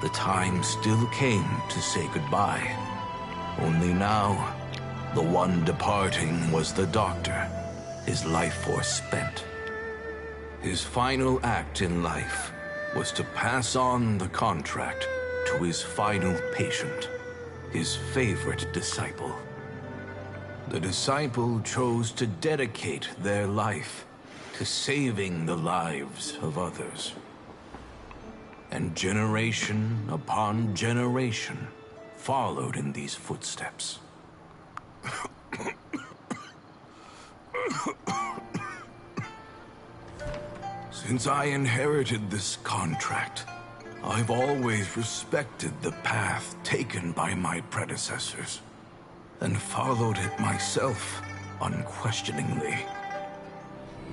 the time still came to say goodbye. Only now, the one departing was the doctor, his life force spent. His final act in life was to pass on the contract to his final patient, his favorite disciple. The disciple chose to dedicate their life to saving the lives of others. And generation upon generation followed in these footsteps. Since I inherited this contract, I've always respected the path taken by my predecessors, and followed it myself unquestioningly.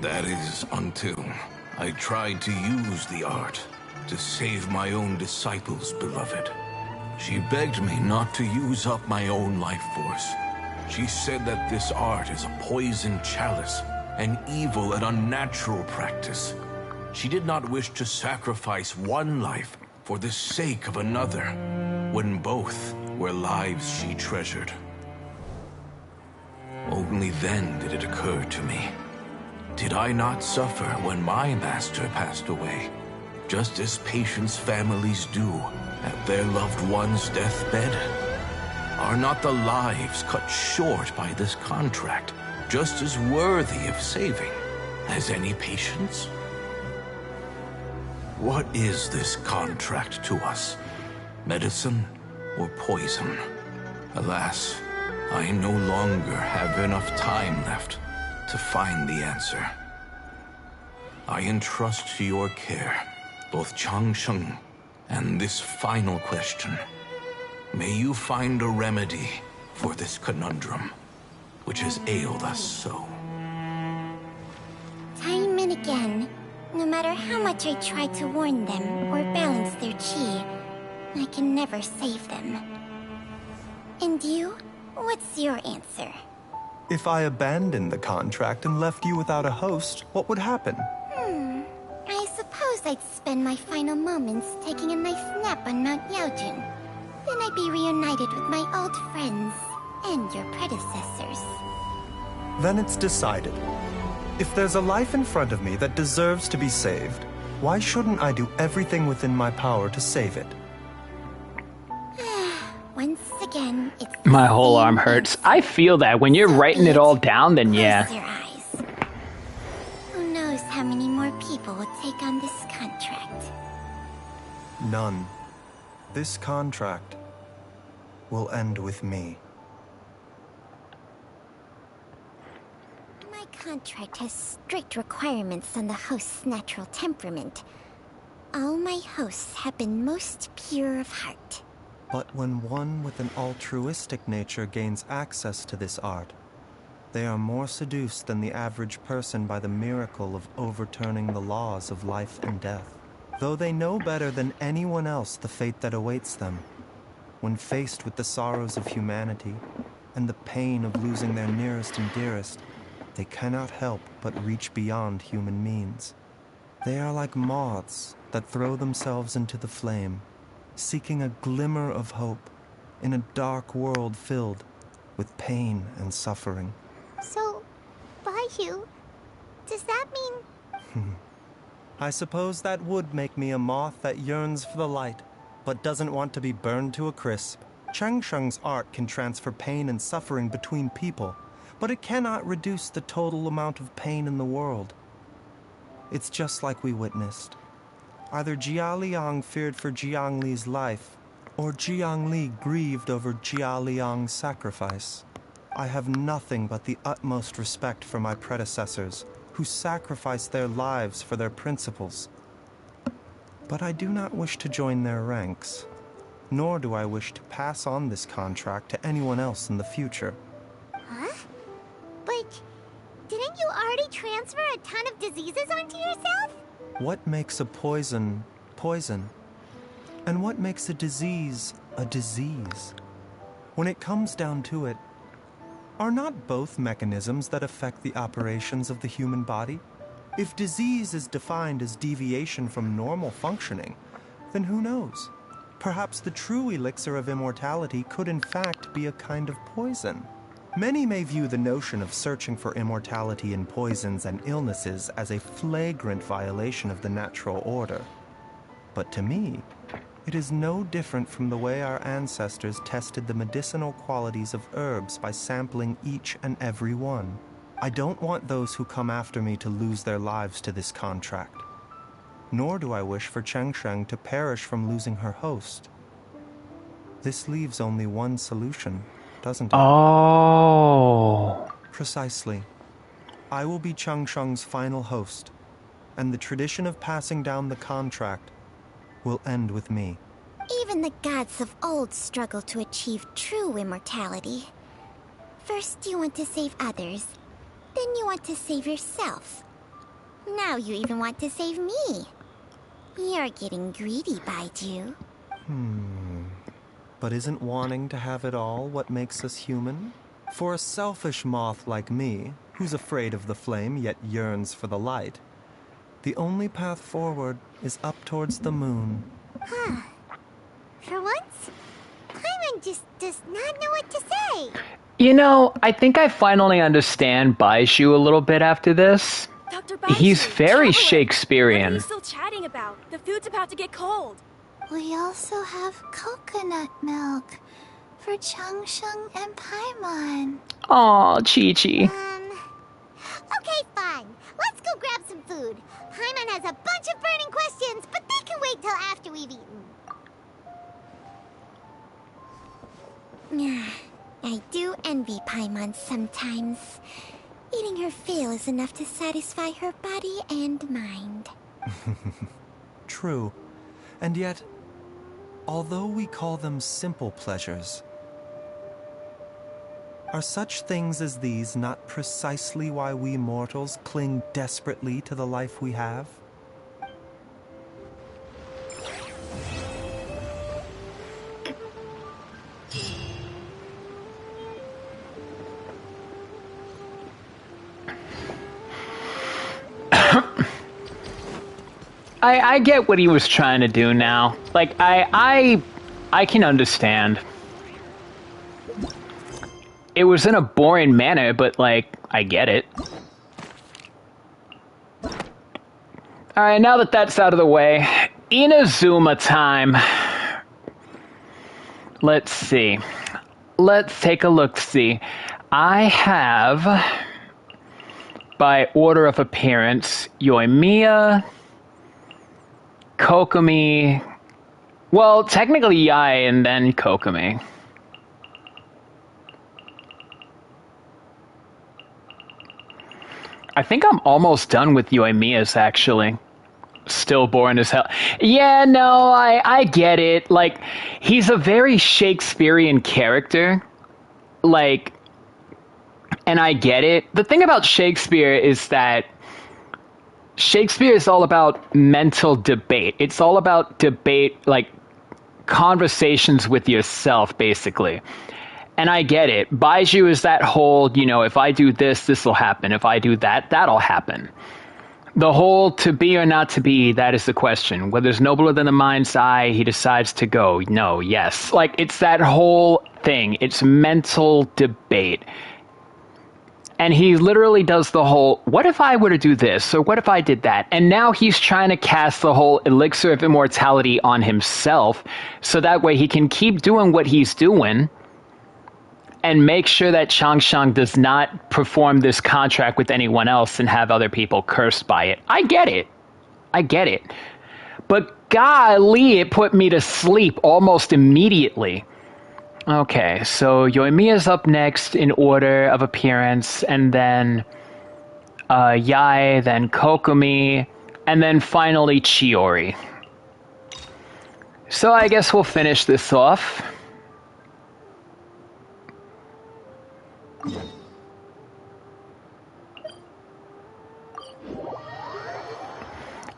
That is until I tried to use the art to save my own disciple's beloved. She begged me not to use up my own life force. She said that this art is a poison chalice, an evil and unnatural practice. She did not wish to sacrifice one life for the sake of another, when both were lives she treasured. Only then did it occur to me. Did I not suffer when my master passed away, just as patients' families do at their loved one's deathbed? Are not the lives cut short by this contract just as worthy of saving as any patients? What is this contract to us? Medicine or poison? Alas, I no longer have enough time left to find the answer. I entrust to your care both Changsheng and this final question. May you find a remedy for this conundrum, which has ailed us so. Time and again, no matter how much I try to warn them or balance their chi, I can never save them. And you? What's your answer? If I abandoned the contract and left you without a host, what would happen? I suppose I'd spend my final moments taking a nice nap on Mount Yaojun. Then I'd be reunited with my old friends and your predecessors. Then it's decided. If there's a life in front of me that deserves to be saved, why shouldn't I do everything within my power to save it? Once again, it's My whole arm hurts. I feel that. When you're writing it all down, then yeah. Close your eyes. Who knows how many more people will take on this contract? None. This contract will end with me. My contract has strict requirements on the host's natural temperament. All my hosts have been most pure of heart. But when one with an altruistic nature gains access to this art, they are more seduced than the average person by the miracle of overturning the laws of life and death. Though they know better than anyone else the fate that awaits them, when faced with the sorrows of humanity and the pain of losing their nearest and dearest, they cannot help but reach beyond human means. They are like moths that throw themselves into the flame, seeking a glimmer of hope in a dark world filled with pain and suffering. So, Baiju, does that mean... I suppose that would make me a moth that yearns for the light, but doesn't want to be burned to a crisp. Changsheng's art can transfer pain and suffering between people, but it cannot reduce the total amount of pain in the world. It's just like we witnessed. Either Jia Liang feared for Jiang Li's life, or Jiang Li grieved over Jia Liang's sacrifice. I have nothing but the utmost respect for my predecessors, who sacrificed their lives for their principles. But I do not wish to join their ranks, nor do I wish to pass on this contract to anyone else in the future. Huh? But didn't you already transfer a ton of diseases onto yourself? What makes a poison poison? And what makes a disease a disease? When it comes down to it, are not both mechanisms that affect the operations of the human body? If disease is defined as deviation from normal functioning, then who knows? Perhaps the true elixir of immortality could in fact be a kind of poison. Many may view the notion of searching for immortality in poisons and illnesses as a flagrant violation of the natural order. But to me, It is no different from the way our ancestors tested the medicinal qualities of herbs by sampling each and every one. I don't want those who come after me to lose their lives to this contract. Nor do I wish for Chengsheng to perish from losing her host. This leaves only one solution, doesn't it? Oh. Precisely. I will be Chengsheng's final host, and the tradition of passing down the contract will end with me. Even the gods of old struggle to achieve true immortality. First you want to save others, then you want to save yourself. Now you even want to save me. You're getting greedy, Baiju. But isn't wanting to have it all what makes us human? For a selfish moth like me, who's afraid of the flame yet yearns for the light, the only path forward is up towards the moon. For once, Paimon just does not know what to say. You know, I think I finally understand Baiju a little bit after this. Dr. Baiju, He's very traveler, Shakespearean. What are you still chatting about? The food's about to get cold. We also have coconut milk for Changsheng and Paimon. Aw, Chi-Chi. Okay, fine. Let's go grab some food. Paimon has a bunch of burning questions, but they can wait till after we've eaten. I do envy Paimon sometimes. Eating her fill is enough to satisfy her body and mind. True. And yet, although we call them simple pleasures, are such things as these not precisely why we mortals cling desperately to the life we have? I get what he was trying to do now. Like, I can understand. It was in a boring manner, but, like, I get it. Alright, now that that's out of the way, Inazuma time. Let's see. Let's take a look-see. I have, by order of appearance, Yoimiya, Kokomi, well, technically Yai and then Kokomi. I think I'm almost done with Yoimiya's, actually. Still boring as hell. Yeah, no, I get it. Like, he's a very Shakespearean character. Like, and I get it. The thing about Shakespeare is that Shakespeare is all about mental debate. It's all about debate, like conversations with yourself, basically. And I get it. Baiju is that whole, you know, if I do this, this will happen. If I do that, that'll happen. The whole to be or not to be, that is the question. Whether it's nobler than the mind's eye, he decides to go. No, yes. Like, it's that whole thing. It's mental debate. And he literally does the whole, what if I were to do this? Or what if I did that? And now he's trying to cast the whole elixir of immortality on himself, so that way he can keep doing what he's doing and make sure that Changsheng does not perform this contract with anyone else and have other people cursed by it. I get it. I get it. But golly, it put me to sleep almost immediately. Okay, so Yoimiya's up next in order of appearance, and then Yai, then Kokomi, and then finally Chiori. So I guess we'll finish this off.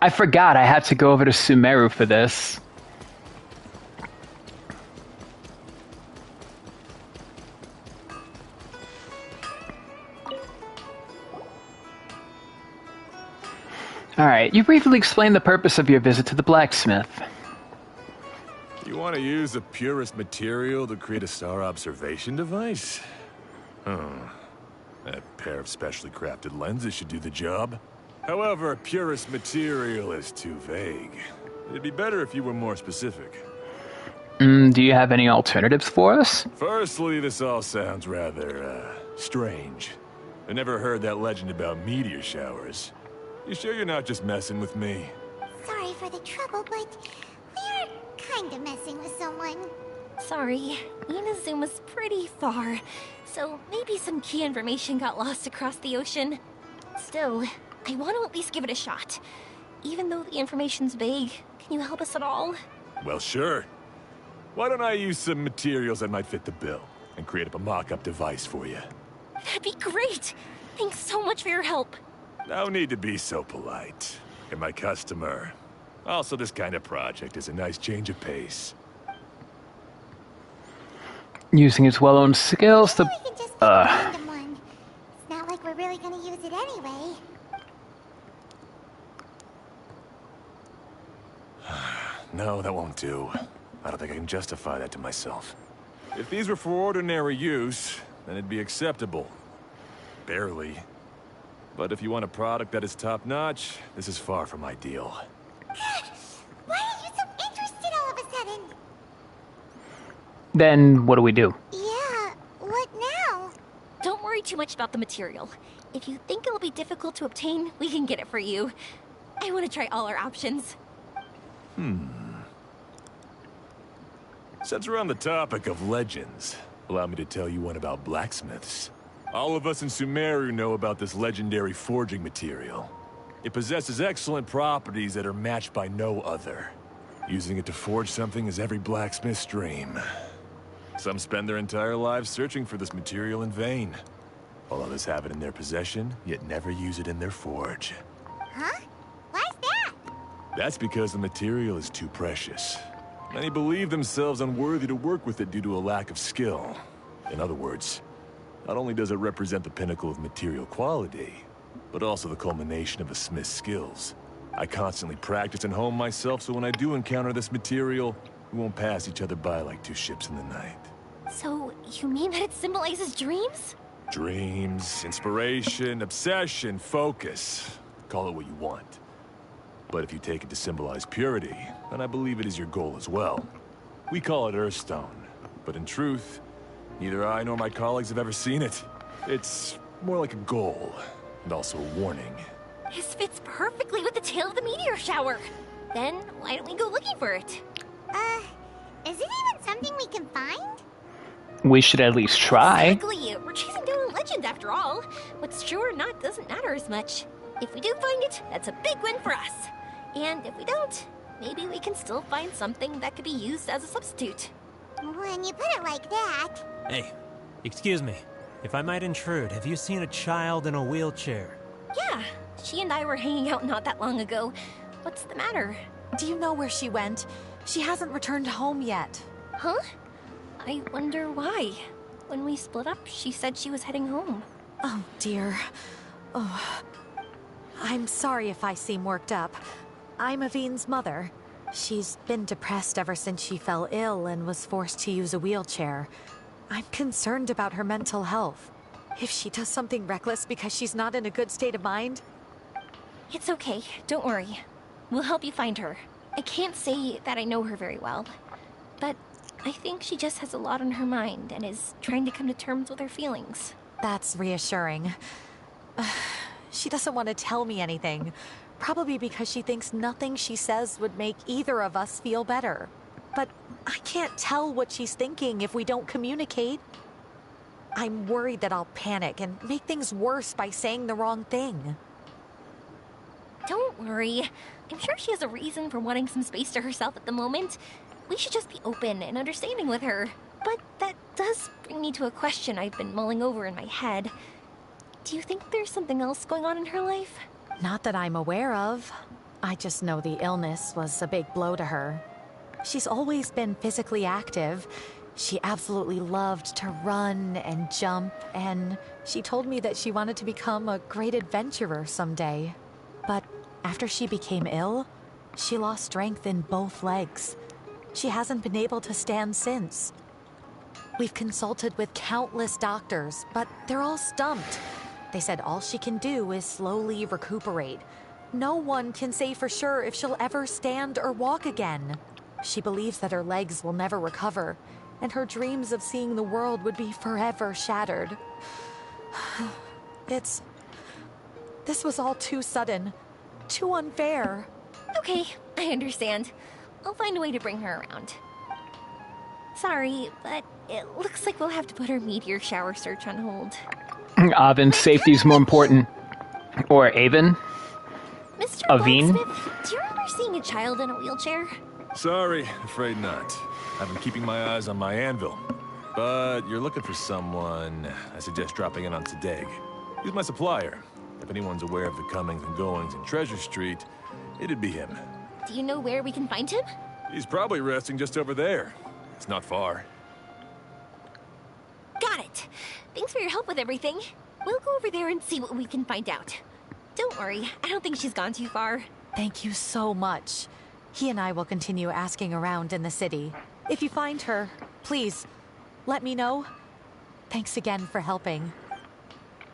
I forgot I had to go over to Sumeru for this. Alright, you briefly explained the purpose of your visit to the blacksmith. You want to use the purest material to create a star observation device? That pair of specially crafted lenses should do the job. However, purest material is too vague. It'd be better if you were more specific. Do you have any alternatives for us? Firstly, this all sounds rather, strange. I never heard that legend about meteor showers. You sure you're not just messing with me? Sorry for the trouble, but we are kinda messing with someone. Sorry, Inazoom was pretty far, so maybe some key information got lost across the ocean. Still, I want to at least give it a shot. Even though the information's vague, can you help us at all? Well, sure. Why don't I use some materials that might fit the bill and create up a mock-up device for you? That'd be great! Thanks so much for your help. No need to be so polite. You're my customer. Also, this kind of project is a nice change of pace. Using his well-known skills to... We can just get a random one. It's not like we're really gonna use it anyway. No, that won't do. I don't think I can justify that to myself. If these were for ordinary use, then it'd be acceptable. Barely. But if you want a product that is top-notch, this is far from ideal. Why are you so interested all of a sudden? Then what do we do? Yeah, what now? Don't worry too much about the material. If you think it'll be difficult to obtain, we can get it for you. I want to try all our options. Since we're on the topic of legends, allow me to tell you one about blacksmiths. All of us in Sumeru know about this legendary forging material. It possesses excellent properties that are matched by no other. Using it to forge something is every blacksmith's dream. Some spend their entire lives searching for this material in vain, while others have it in their possession, yet never use it in their forge. Huh? Why's that? That's because the material is too precious. Many believe themselves unworthy to work with it due to a lack of skill. In other words, not only does it represent the pinnacle of material quality, but also the culmination of a smith's skills. I constantly practice and hone myself, so when I do encounter this material, we won't pass each other by like two ships in the night. So, you mean that it symbolizes dreams? Dreams, inspiration, obsession, focus. Call it what you want. But if you take it to symbolize purity, then I believe it is your goal as well. We call it Earthstone, but in truth, neither I nor my colleagues have ever seen it. It's more like a goal, and also a warning. This fits perfectly with the tale of the meteor shower. Then, why don't we go looking for it? Is it even something we can find? We should at least try. Exactly. We're chasing down a legend after all. What's true or not doesn't matter as much. If we do find it, that's a big win for us. And if we don't, maybe we can still find something that could be used as a substitute. When you put it like that... Hey, excuse me. If I might intrude, have you seen a child in a wheelchair? Yeah, she and I were hanging out not that long ago. What's the matter? Do you know where she went? She hasn't returned home yet. Huh? I wonder why. When we split up, she said she was heading home. Oh, dear. Oh. I'm sorry if I seem worked up. I'm Avine's mother. She's been depressed ever since she fell ill and was forced to use a wheelchair. I'm concerned about her mental health. If she does something reckless because she's not in a good state of mind... It's okay, don't worry. We'll help you find her. I can't say that I know her very well, but I think she just has a lot on her mind and is trying to come to terms with her feelings. That's reassuring. She doesn't want to tell me anything, probably because she thinks nothing she says would make either of us feel better. But I can't tell what she's thinking if we don't communicate. I'm worried that I'll panic and make things worse by saying the wrong thing. Don't worry. I'm sure she has a reason for wanting some space to herself at the moment. We should just be open and understanding with her. But that does bring me to a question I've been mulling over in my head. Do you think there's something else going on in her life? Not that I'm aware of. I just know the illness was a big blow to her. She's always been physically active. She absolutely loved to run and jump, and she told me that she wanted to become a great adventurer someday. But after she became ill, she lost strength in both legs. She hasn't been able to stand since. We've consulted with countless doctors, but they're all stumped. They said all she can do is slowly recuperate. No one can say for sure if she'll ever stand or walk again. She believes that her legs will never recover, and her dreams of seeing the world would be forever shattered. This was all too sudden, too unfair. Okay, I understand. I'll find a way to bring her around. Sorry, but it looks like we'll have to put our meteor shower search on hold. Avin's safety's more important. Or Avon? Mr. Aveen? Blacksmith, do you remember seeing a child in a wheelchair? Sorry, afraid not. I've been keeping my eyes on my anvil. But you're looking for someone, I suggest dropping in on Tadeg. He's my supplier. If anyone's aware of the comings and goings in Treasure Street, it'd be him. Do you know where we can find him? He's probably resting just over there. It's not far. Got it. Thanks for your help with everything. We'll go over there and see what we can find out. Don't worry, I don't think she's gone too far. Thank you so much. He and I will continue asking around in the city. If you find her, please, let me know. Thanks again for helping.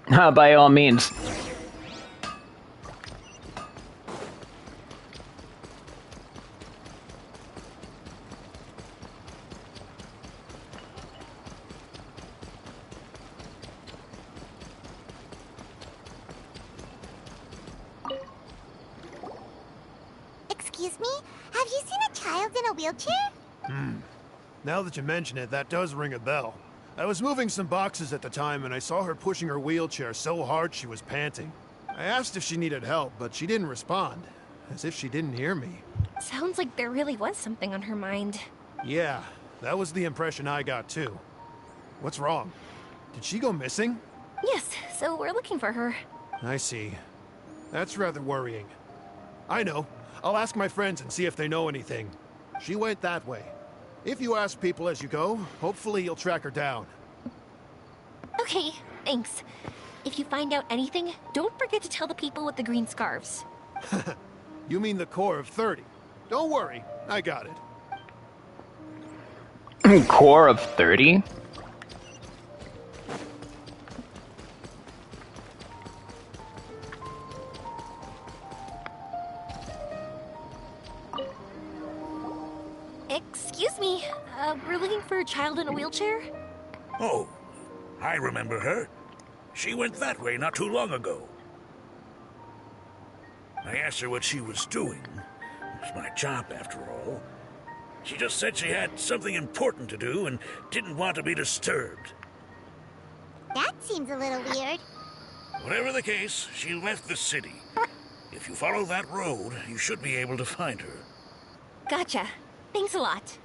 By all means. Excuse me? Have you seen a child in a wheelchair? Now that you mention it, that does ring a bell. I was moving some boxes at the time and I saw her pushing her wheelchair so hard she was panting. I asked if she needed help, but she didn't respond. As if she didn't hear me. Sounds like there really was something on her mind. Yeah, that was the impression I got too. What's wrong? Did she go missing? Yes, so we're looking for her. I see. That's rather worrying. I know. I'll ask my friends and see if they know anything. She went that way. If you ask people as you go, hopefully you'll track her down. Okay, thanks. If you find out anything, don't forget to tell the people with the green scarves. You mean the core of 30. Don't worry, I got it. Core of 30? Excuse me, we're looking for a child in a wheelchair? Oh, I remember her. She went that way not too long ago. I asked her what she was doing. It's my job, after all. She just said she had something important to do and didn't want to be disturbed. That seems a little weird. Whatever the case, she left the city. If you follow that road, you should be able to find her. Gotcha. Thanks a lot.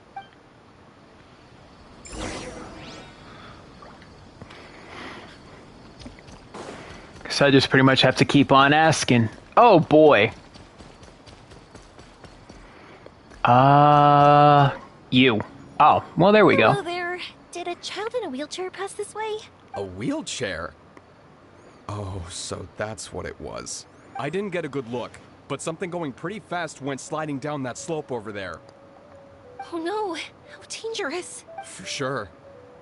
So I just pretty much have to keep on asking. Oh boy. You. Oh, well there we Hello go. there. Did a child in a wheelchair pass this way? A wheelchair? Oh, so that's what it was. I didn't get a good look, but something going pretty fast went sliding down that slope over there. Oh no, how dangerous. For sure.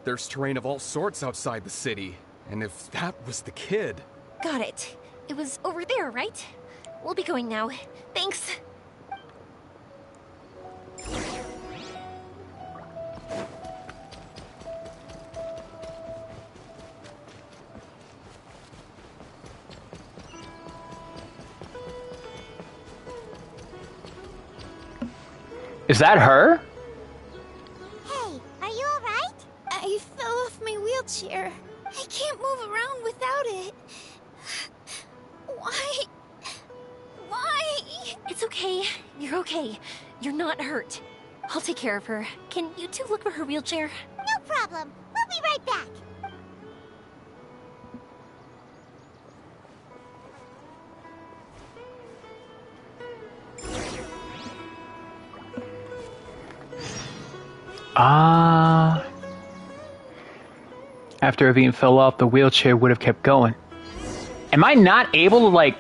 There's terrain of all sorts outside the city, and if that was the kid... Got it. It was over there, right? We'll be going now. Thanks. Is that her? Hey, are you alright? I fell off my wheelchair. I can't move around without it. Why? Why? It's okay. You're okay. You're not hurt. I'll take care of her. Can you two look for her wheelchair? No problem. We'll be right back. After Aveen fell off, the wheelchair would have kept going. Am I not able to, like...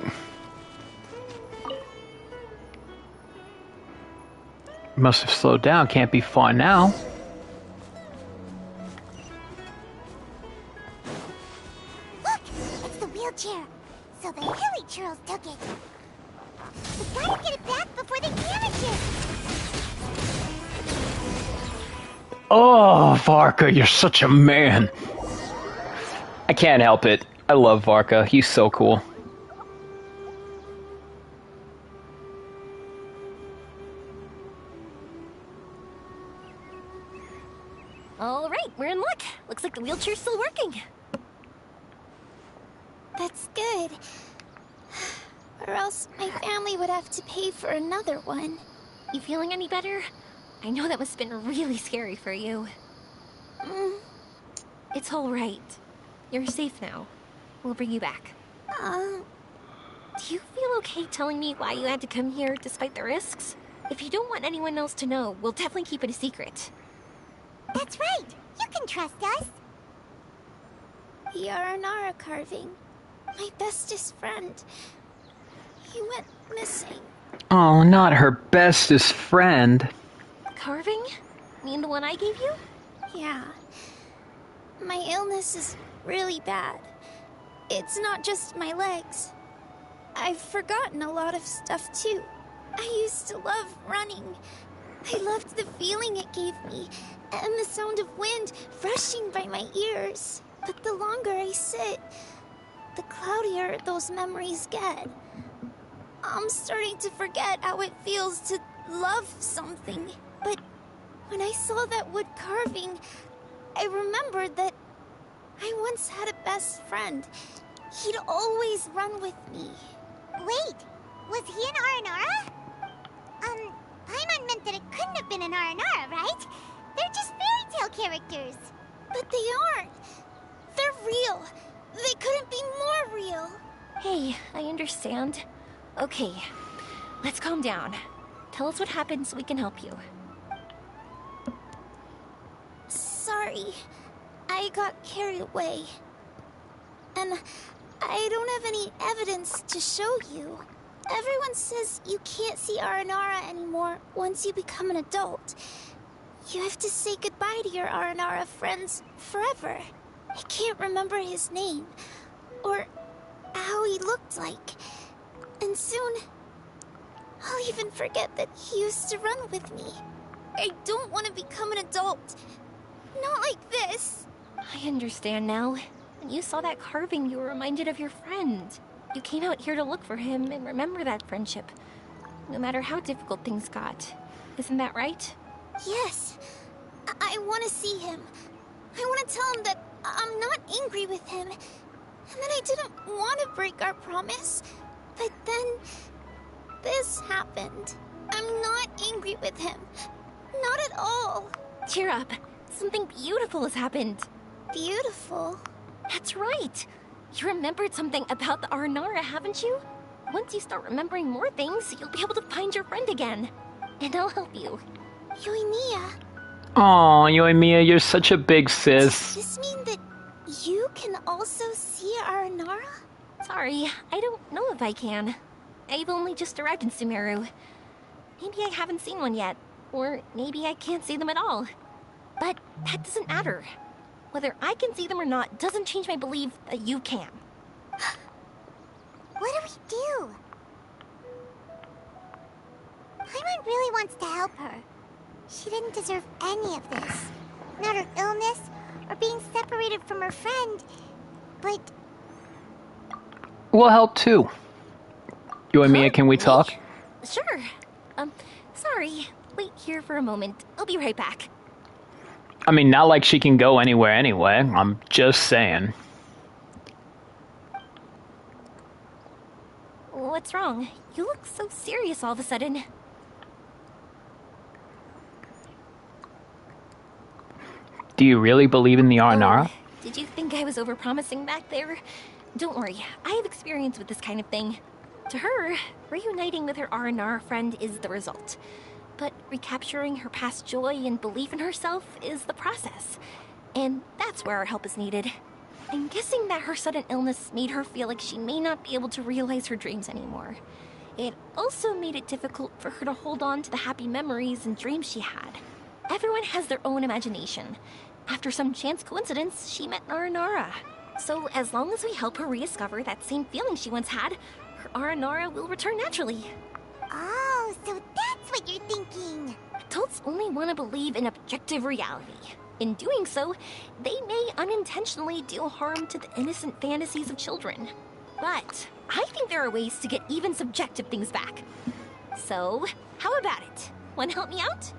Must have slowed down. Can't be far now. Look! It's the wheelchair. So the hilly churls took it. We gotta get it back before they damage it. Oh, Varka, you're such a man. I can't help it. I love Varka. He's so cool. All right, we're in luck. Looks like the wheelchair's still working. That's good. Or else my family would have to pay for another one. You feeling any better? I know that must have been really scary for you. It's all right. You're safe now. We'll bring you back. Do you feel okay telling me why you had to come here despite the risks? If you don't want anyone else to know, we'll definitely keep it a secret. That's right. You can trust us. The Aranara carving. My bestest friend. He went missing. Oh, not her bestest friend. Carving? Mean the one I gave you? Yeah. My illness is really bad. It's not just my legs. I've forgotten a lot of stuff too. I used to love running. I loved the feeling it gave me, and the sound of wind rushing by my ears. But the longer I sit, the cloudier those memories get. I'm starting to forget how it feels to love something. But when I saw that wood carving, I remembered that I once had a best friend. He'd always run with me. Wait, was he an Aranara? Paimon meant that it couldn't have been an Aranara, right? They're just fairy tale characters. But they aren't. They're real. They couldn't be more real. Hey, I understand. Okay, let's calm down. Tell us what happened so we can help you. Sorry. I got carried away. And I don't have any evidence to show you. Everyone says you can't see Aranara anymore once you become an adult. You have to say goodbye to your Aranara friends forever. I can't remember his name, or how he looked like. And soon, I'll even forget that he used to run with me. I don't want to become an adult. Not like this. I understand now. When you saw that carving, you were reminded of your friend. You came out here to look for him and remember that friendship, no matter how difficult things got. Isn't that right? Yes. I want to see him. I want to tell him that I'm not angry with him, and that I didn't want to break our promise. But then, this happened. I'm not angry with him. Not at all. Cheer up. Something beautiful has happened. Beautiful? That's right. You remembered something about the Aranara, haven't you? Once you start remembering more things, you'll be able to find your friend again. And I'll help you. Yoimiya. Aw, Yoimiya, you're such a big sis. Does this mean that you can also see Aranara? Sorry, I don't know if I can. I've only just arrived in Sumeru. Maybe I haven't seen one yet, or maybe I can't see them at all. But that doesn't matter. Whether I can see them or not doesn't change my belief that you can. What do we do? Paimon really wants to help her. She didn't deserve any of this. Not her illness, or being separated from her friend. But... We'll help too. Yoimiya, can we talk? Sure. Sorry. Wait here for a moment. I'll be right back. I mean, not like she can go anywhere anyway. I'm just saying. What's wrong? You look so serious all of a sudden. Do you really believe in the Aranara? Oh, did you think I was overpromising back there? Don't worry, I have experience with this kind of thing. To her, reuniting with her Aranara friend is the result. But recapturing her past joy and belief in herself is the process. And that's where our help is needed. I'm guessing that her sudden illness made her feel like she may not be able to realize her dreams anymore. It also made it difficult for her to hold on to the happy memories and dreams she had. Everyone has their own imagination. After some chance coincidence, she met Aranara. So as long as we help her rediscover that same feeling she once had, her Aranara will return naturally. Oh, so that's what you're thinking. Adults adults only want to believe in objective reality. In doing so, they may unintentionally do harm to the innocent fantasies of children. But I think there are ways to get even subjective things back. So, how about it? Want to help me out?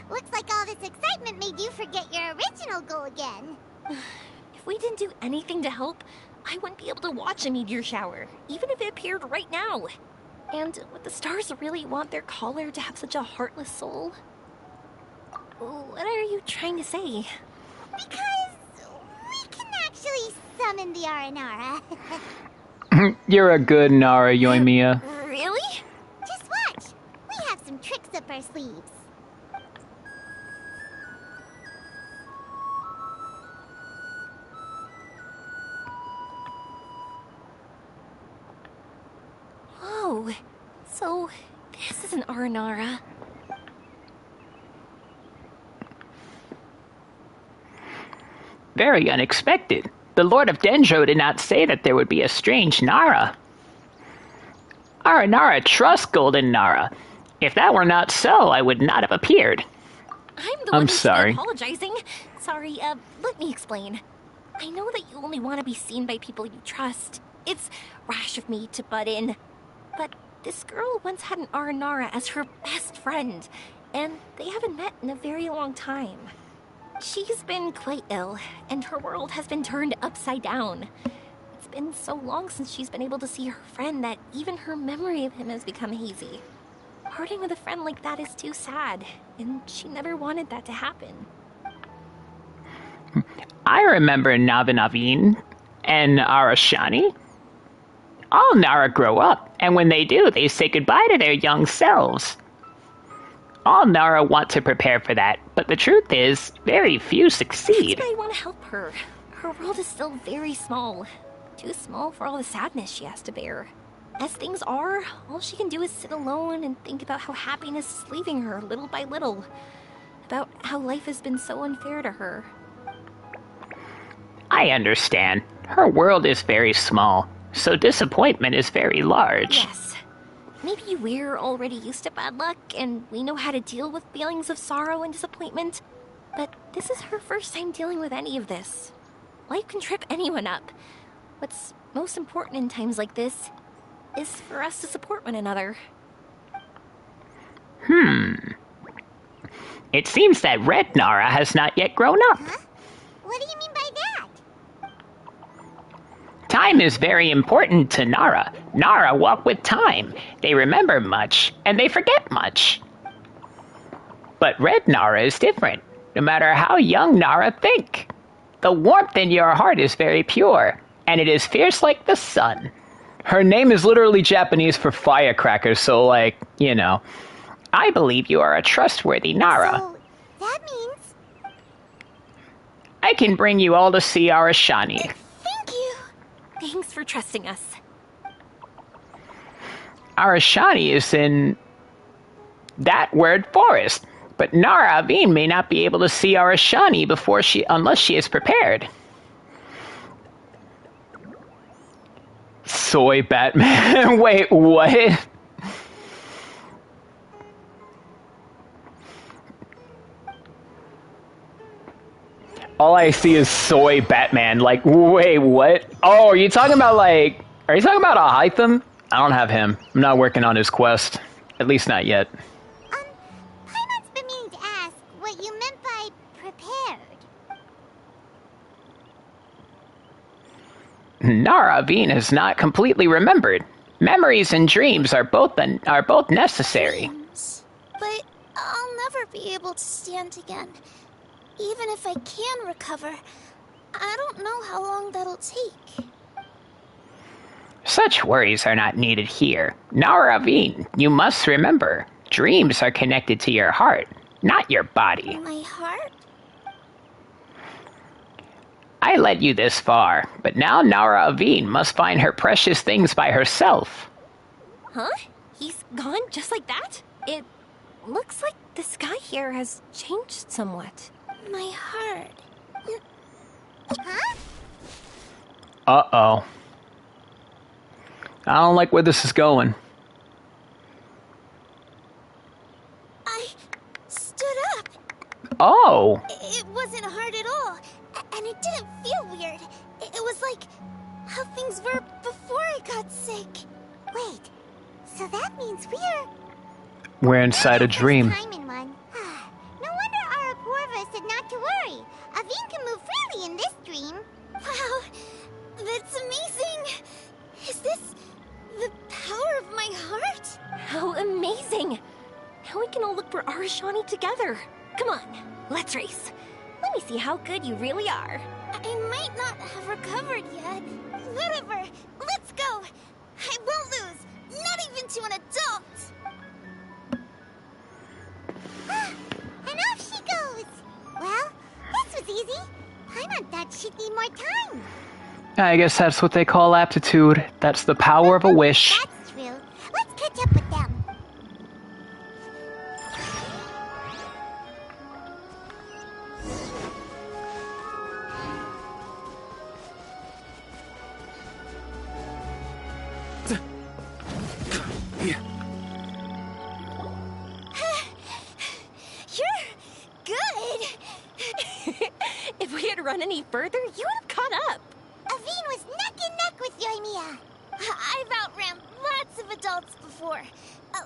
Looks like all this excitement made you forget your original goal again. If we didn't do anything to help, I wouldn't be able to watch a meteor shower, even if it appeared right now. And would the stars really want their caller to have such a heartless soul? What are you trying to say? Because we can actually summon the Aranara. You're a good Nara, Yoimiya. Really? Just watch. We have some tricks up our sleeves. Oh, so this is an Aranara. Very unexpected. The Lord of Dendro did not say that there would be a strange Nara. Aranara trusts Golden Nara. If that were not so, I would not have appeared. I'm sorry. Apologizing. Sorry, let me explain. I know that you only want to be seen by people you trust. It's rash of me to butt in. But this girl once had an Aranara as her best friend, and they haven't met in a very long time. She's been quite ill, and her world has been turned upside down. It's been so long since she's been able to see her friend that even her memory of him has become hazy. Parting with a friend like that is too sad, and she never wanted that to happen. I remember Navinaveen and Arashani. All Nara grow up, and when they do, they say goodbye to their young selves. All Nara want to prepare for that, but the truth is, very few succeed. That's why I want to help her. Her world is still very small. Too small for all the sadness she has to bear. As things are, all she can do is sit alone and think about how happiness is leaving her little by little. About how life has been so unfair to her. I understand. Her world is very small, so disappointment is very large. Yes. Maybe we're already used to bad luck, and we know how to deal with feelings of sorrow and disappointment. But this is her first time dealing with any of this. Life can trip anyone up. What's most important in times like this is for us to support one another. It seems that Red Nara has not yet grown up. Huh? What do you mean by that? Time is very important to Nara. Nara walk with time. They remember much, and they forget much. But Red Nara is different, no matter how young Nara think. The warmth in your heart is very pure, and it is fierce like the sun. Her name is literally Japanese for firecracker, so I believe you are a trustworthy Nara. So, that means... I can bring you all to see Arashani. Thank you! Thanks for trusting us. Arashani is in that word forest, but Nara Aveen may not be able to see Arashani unless she is prepared. Soy Batman. Wait, what? All I see is soy Batman. Like, wait, what? Oh, are you talking about a Hytham? I don't have him. I'm not working on his quest. At least not yet. Paimon's been meaning to ask what you meant by prepared. Nara Aveen has not completely remembered. Memories and dreams are both necessary. Dreams. But I'll never be able to stand again. Even if I can recover, I don't know how long that'll take. Such worries are not needed here. Nara Aveen, you must remember, dreams are connected to your heart, not your body. My heart? I led you this far, but now Nara Aveen must find her precious things by herself. Huh? He's gone just like that? It looks like the sky here has changed somewhat. My heart. Huh? Uh-oh. I don't like where this is going. I stood up. Oh. It wasn't hard at all, and it didn't feel weird. It was like how things were before I got sick. Wait, so that means We're inside a dream. time in one. No wonder Araporva said not to worry. Aveen can move freely in this dream. Wow, that's amazing. Is this the power of my heart? How amazing! Now we can all look for Arashani together. Come on, let's race. Let me see how good you really are. I might not have recovered yet. Whatever, let's go. I won't lose, not even to an adult. And off she goes. Well, this was easy. Paimon thought she'd need more time. I guess that's what they call aptitude. That's the power of a wish. That's true. Let's catch up with them. You're good! If we had run any further, you would have caught up. Aveen was neck and neck with Yoimiya. I've outran lots of adults before.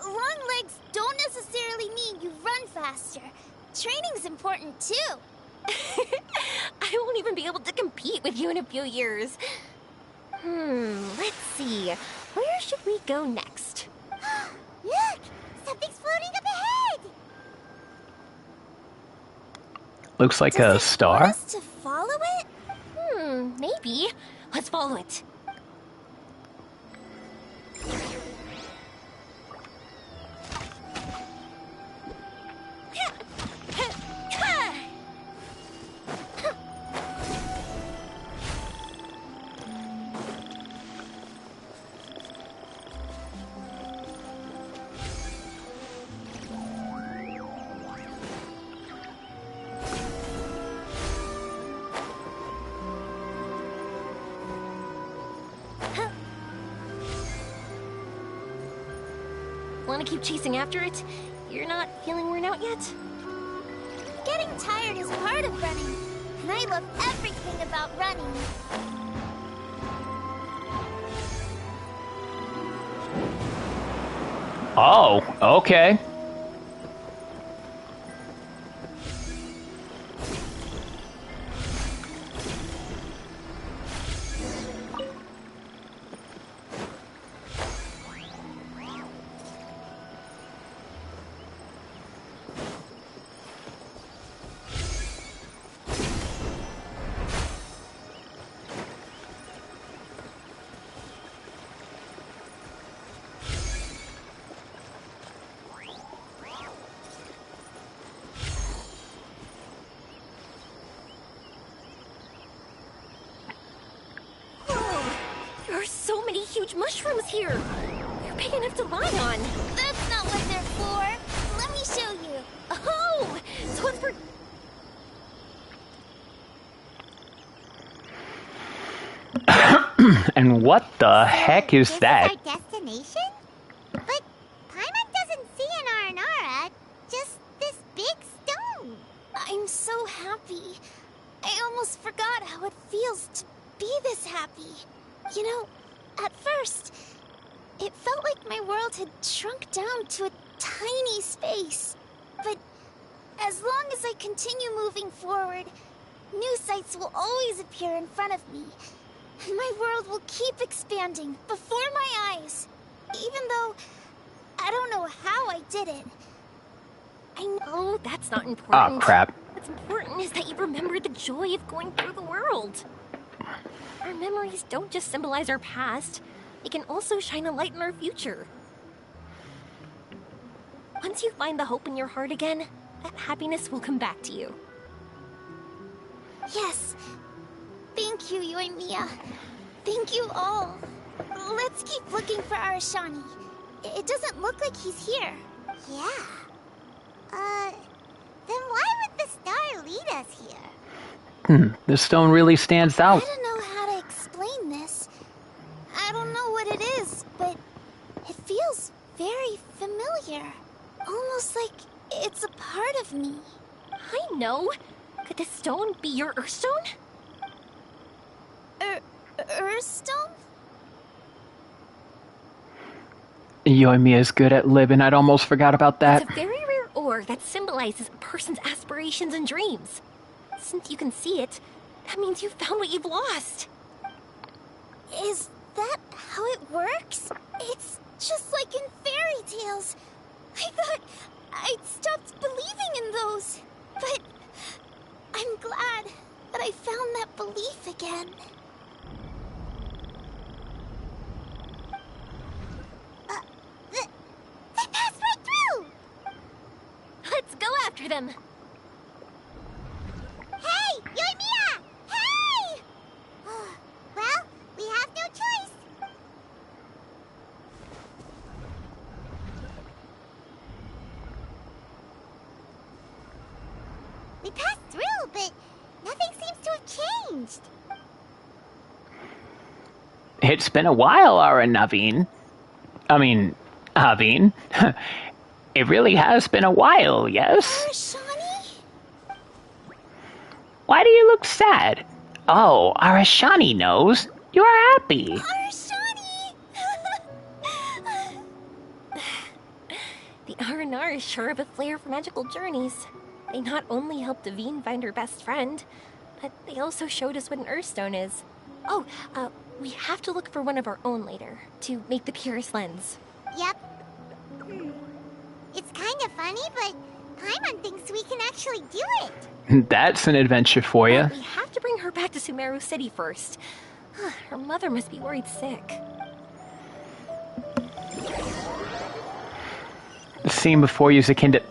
Long legs don't necessarily mean you run faster. Training's important too. I won't even be able to compete with you in a few years. Let's see. Where should we go next? Look! Something's floating up ahead! Looks like a star. Want us to follow it? Maybe. Let's follow it. Want to keep chasing after it? You're not feeling worn out yet? Getting tired is part of running, and I love everything about running. Oh, okay. There are so many huge mushrooms here. They're big enough to lie on. That's not what they're for. Let me show you. Oh, so it's for... And what the heck is that? This is our destination? But Paimon doesn't see an Aranara, just this big stone. I'm so happy. I almost forgot how it feels to be this happy. You know, at first, it felt like my world had shrunk down to a tiny space. But as long as I continue moving forward, new sights will always appear in front of me. And my world will keep expanding before my eyes. Even though I don't know how I did it. I know that's not important. Oh, crap. What's important is that you remember the joy of going through the world. Our memories don't just symbolize our past, they can also shine a light in our future. Once you find the hope in your heart again, that happiness will come back to you. Yes. Thank you, Yoimiya. Thank you all. Let's keep looking for Arashani. It doesn't look like he's here. Yeah. Then why would the star lead us here? This stone really stands out. I don't know how to explain this. I don't know what it is, but it feels very familiar. Almost like it's a part part of me. I know. Could this stone be your Earthstone? Earthstone? Yoimiya is good at living. I'd almost forgot about that. It's a very rare ore that symbolizes a person's aspirations and dreams. Since you can see it, that means you found what you've lost. Is that how it works? It's just like in fairy tales. I thought I'd stopped believing in those. But I'm glad that I found that belief again. They passed right through! Let's go after them. Hey, Yoimiya! Hey! Well, we have no choice. We passed through, but nothing seems to have changed. It's been a while, Aveen. It really has been a while, yes? Why do you look sad? Oh, Arashani knows. You're happy. The R&R is sure of a flair for magical journeys. They not only helped Aveen find her best friend, but they also showed us what an Earthstone is. Oh, we have to look for one of our own later, to make the purest lens. Yep. It's kind of funny, but Paimon thinks we can actually do it. That's an adventure for you. We have to bring her back to Sumeru City first. Her mother must be worried sick. The scene before you is akin to...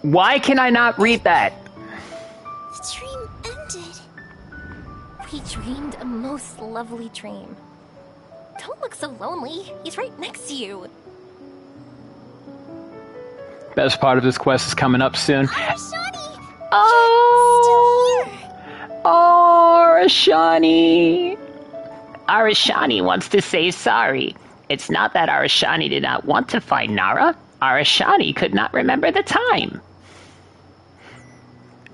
Why can I not read that? The dream ended. We dreamed a most lovely dream. Don't look so lonely. He's right next to you. Best part of this quest is coming up soon. Arashani! Oh! Still here! Oh, Arashani! Arashani wants to say sorry. It's not that Arashani did not want to find Nara. Arashani could not remember the time.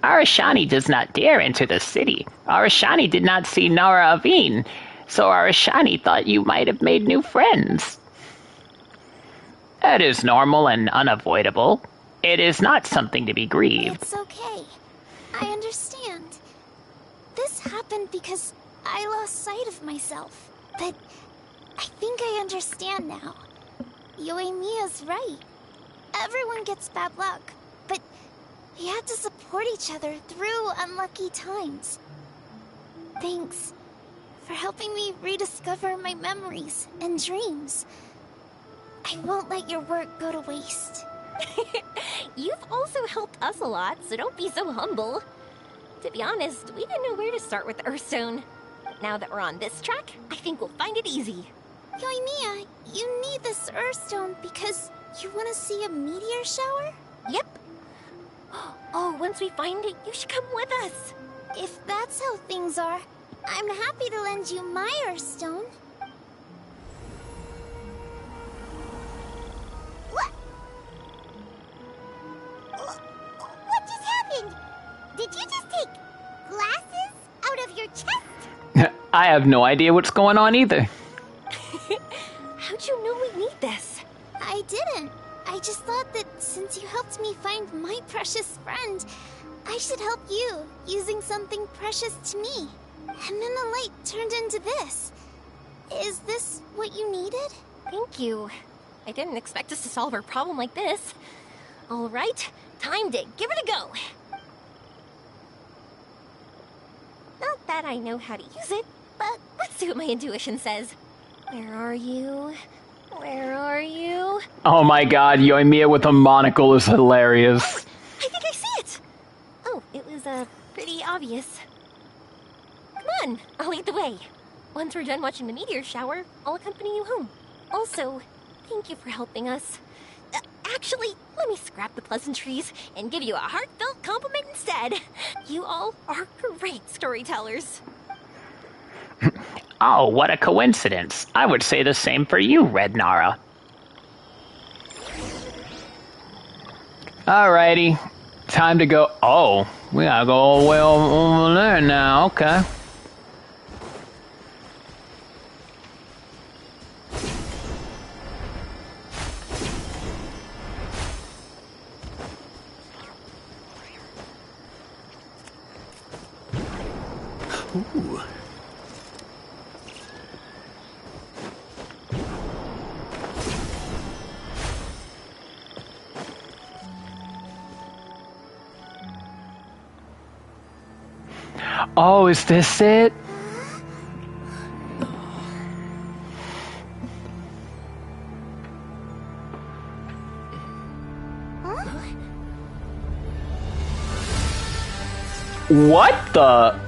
Arashani does not dare enter the city. Arashani did not see Nara Aveen, so Arashani thought you might have made new friends. That is normal and unavoidable. It is not something to be grieved. It's okay. I understand. This happened because I lost sight of myself. But I think I understand now. Yoimiya's right. Everyone gets bad luck, but we have to support each other through unlucky times. Thanks for helping me rediscover my memories and dreams. I won't let your work go to waste. You've also helped us a lot, so don't be so humble. To be honest, we didn't know where to start with Earthstone. But now that we're on this track, I think we'll find it easy. Yoimiya, you need this Earthstone because you want to see a meteor shower? Yep. Oh, once we find it, you should come with us. If that's how things are, I'm happy to lend you my Earthstone. What just happened? Did you just take glasses out of your chest? I have no idea what's going on either. How'd you know we need this? I didn't. I just thought that since you helped me find my precious friend, I should help you, using something precious to me. And then the light turned into this. Is this what you needed? Thank you. I didn't expect us to solve our problem like this. All right, time to give it a go. Not that I know how to use it, but let's see what my intuition says. Where are you? Where are you? Oh my god, Yoimiya with a monocle is hilarious. I think I see it! Oh, it was, pretty obvious. Come on, I'll lead the way. Once we're done watching the meteor shower, I'll accompany you home. Also, thank you for helping us. Actually, let me scrap the pleasantries and give you a heartfelt compliment instead. You all are great storytellers. Oh, what a coincidence. I would say the same for you, Red Nara. Alrighty. Time to go. Oh, we gotta go all the way over there now. Okay. Ooh. Oh, is this it? What the?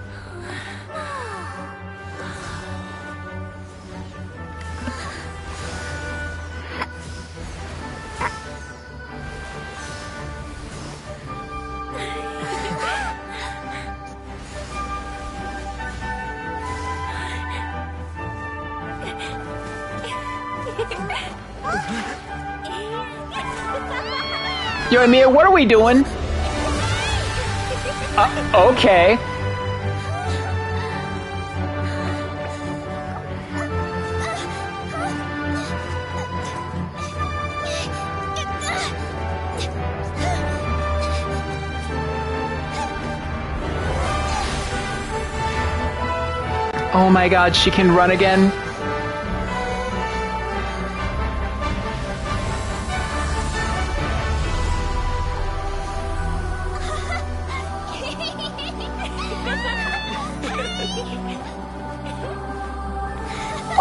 Yo, Mia, what are we doing? Okay. Oh my god, she can run again?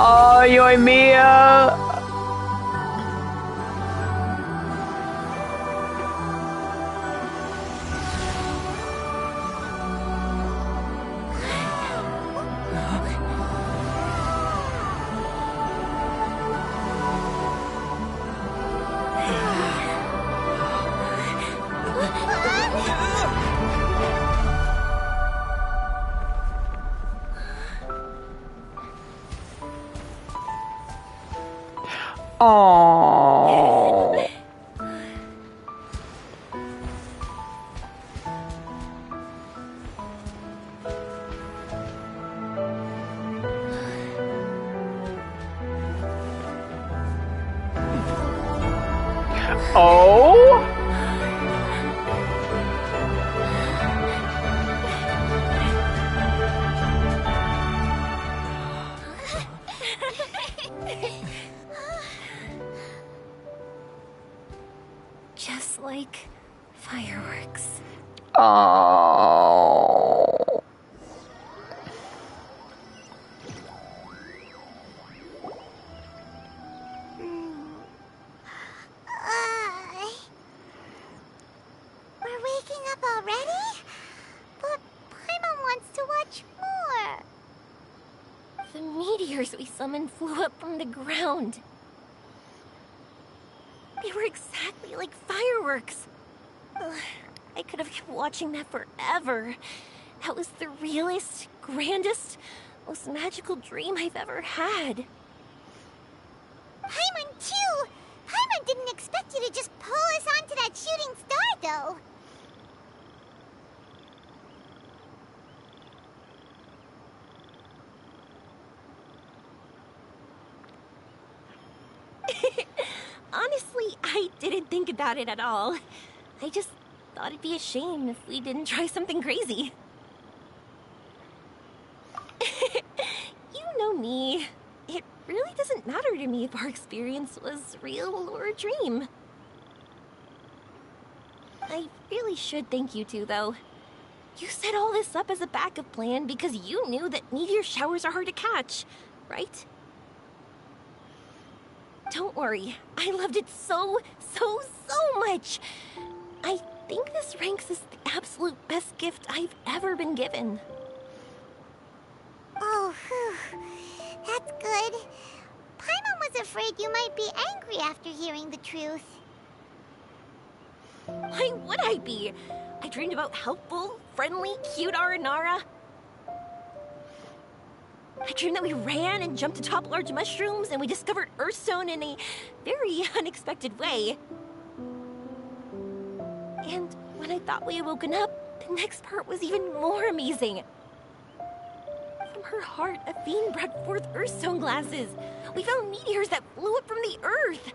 Oh, yo, Mia! Oh. Oh. Just like fireworks. Oh. We're waking up already? But Paimon wants to watch more. The meteors we summoned flew up from the ground. They were exactly like fireworks. Ugh, I could have kept watching that forever. That was the realest, grandest, most magical dream I've ever had. Paimon too! Paimon didn't expect you to just pull us onto that shooting star, though. Honestly, I didn't think about it at all. I just thought it'd be a shame if we didn't try something crazy. You know me. It really doesn't matter to me if our experience was real or a dream. I really should thank you two, though. You set all this up as a backup plan because you knew that meteor showers are hard to catch, right? Don't worry, I loved it so much. I think this ranks as the absolute best gift I've ever been given. Oh, whew. That's good. Paimon was afraid you might be angry after hearing the truth. Why would I be? I dreamed about helpful, friendly, cute Aranara. I dreamed that we ran and jumped atop large mushrooms and we discovered Earthstone in a very unexpected way. And when I thought we had woken up, the next part was even more amazing. From her heart, Athene brought forth Earthstone glasses. We found meteors that blew up from the Earth.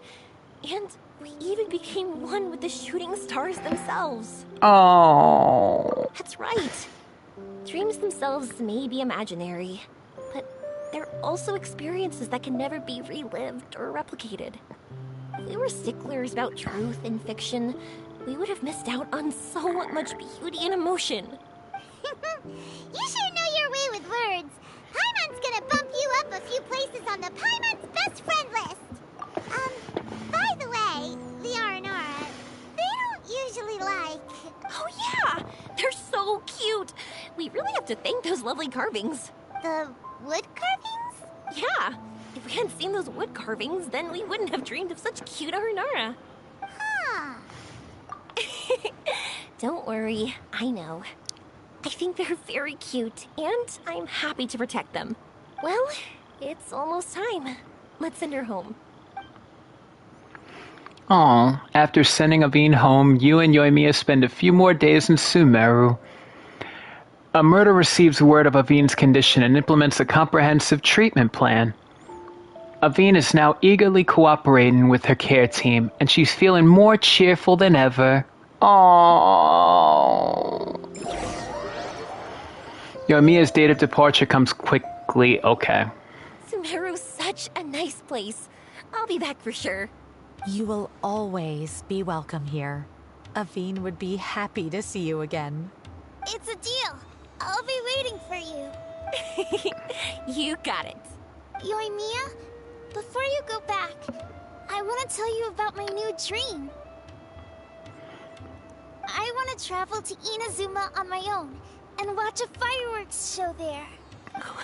And we even became one with the shooting stars themselves. Oh. That's right. Dreams themselves may be imaginary, but they're also experiences that can never be relived or replicated. If we were sticklers about truth in fiction, we would have missed out on so much beauty and emotion. You sure know your way with words. Paimon's gonna bump you up a few places on the Paimon's best friend list. By the way, the R&R, they don't usually like... Oh yeah! They're so cute! We really have to thank those lovely carvings. The wood carvings? Yeah! If we hadn't seen those wood carvings, then we wouldn't have dreamed of such cute R&R. Huh. Don't worry, I know. I think they're very cute, and I'm happy to protect them. Well, it's almost time. Let's send her home. Aw, after sending Aveen home, you and Yoimiya spend a few more days in Sumeru. A murder receives word of Aveen's condition and implements a comprehensive treatment plan. Aveen is now eagerly cooperating with her care team, and she's feeling more cheerful than ever. Aww. Yoimiya's date of departure comes quickly. Okay. Sumeru's such a nice place. I'll be back for sure. You will always be welcome here. Aveen would be happy to see you again. It's a deal. I'll be waiting for you. You got it. Yoimiya, before you go back, I want to tell you about my new dream. I want to travel to Inazuma on my own and watch a fireworks show there.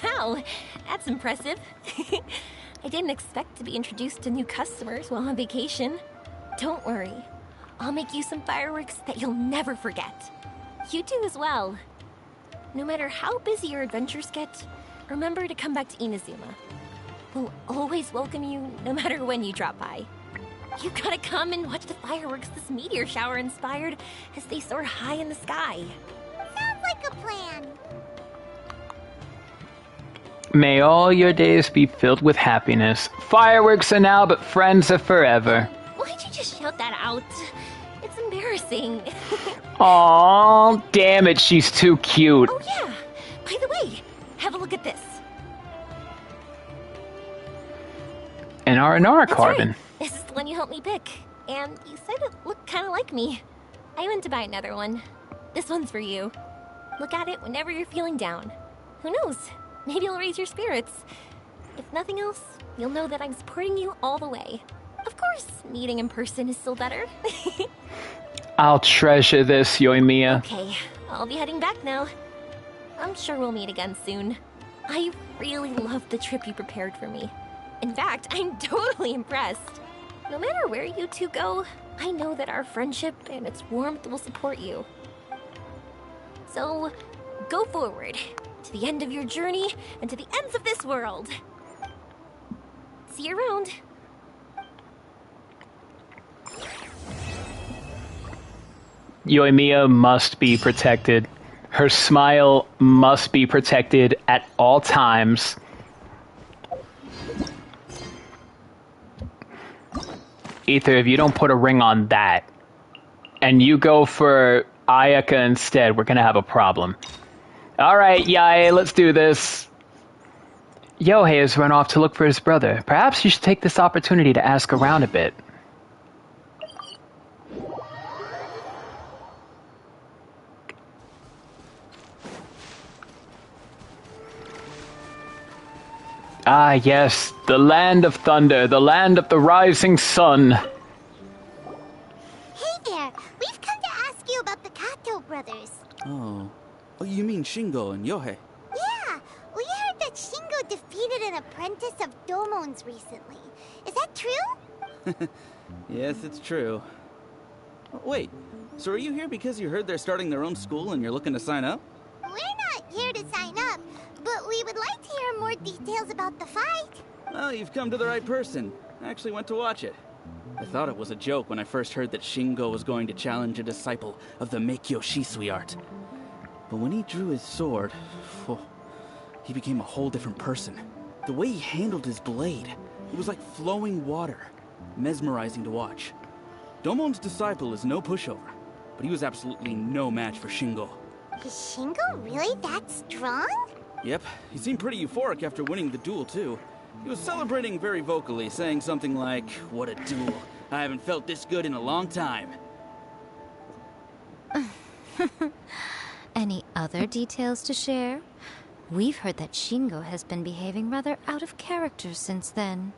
Wow, that's impressive. I didn't expect to be introduced to new customers while on vacation. Don't worry. I'll make you some fireworks that you'll never forget. You do as well. No matter how busy your adventures get, remember to come back to Inazuma. We'll always welcome you no matter when you drop by. You gotta come and watch the fireworks this meteor shower inspired as they soar high in the sky. Sounds like a plan. May all your days be filled with happiness. Fireworks are now, but friends are forever. Why'd you just shout that out? It's embarrassing. Aww, damn it, she's too cute. Oh yeah, by the way, have a look at this. An R&R That's carbon. Right. This is the one you helped me pick, and you said it looked kind of like me. I went to buy another one. This one's for you. Look at it whenever you're feeling down. Who knows? Maybe it'll raise your spirits. If nothing else, you'll know that I'm supporting you all the way. Of course, meeting in person is still better. I'll treasure this, Yoimiya. Okay, I'll be heading back now. I'm sure we'll meet again soon. I really loved the trip you prepared for me. In fact, I'm totally impressed. No matter where you two go, I know that our friendship and its warmth will support you. So, go forward, to the end of your journey and to the ends of this world. See you around. Yoimiya must be protected. Her smile must be protected at all times. Ether, if you don't put a ring on that, and you go for Ayaka instead, we're gonna have a problem. Alright, Yae, let's do this. Yohei has run off to look for his brother. Perhaps you should take this opportunity to ask around a bit. Ah, yes, the land of thunder, the land of the rising sun. Hey there, we've come to ask you about the Kato brothers. Oh, you mean Shingo and Yohei? Yeah, we heard that Shingo defeated an apprentice of Domon's recently. Is that true? Yes, it's true. Wait, so are you here because you heard they're starting their own school and you're looking to sign up? We're not here to sign up, but we would like to hear more details about the fight. Well, you've come to the right person. I actually went to watch it. I thought it was a joke when I first heard that Shingo was going to challenge a disciple of the Meikyo Shisui art. But when he drew his sword, he became a whole different person. The way he handled his blade, it was like flowing water, mesmerizing to watch. Domon's disciple is no pushover, but he was absolutely no match for Shingo. Is Shingo really that strong? Yep, he seemed pretty euphoric after winning the duel, too. He was celebrating very vocally, saying something like, "What a duel. I haven't felt this good in a long time." Any other details to share? We've heard that Shingo has been behaving rather out of character since then.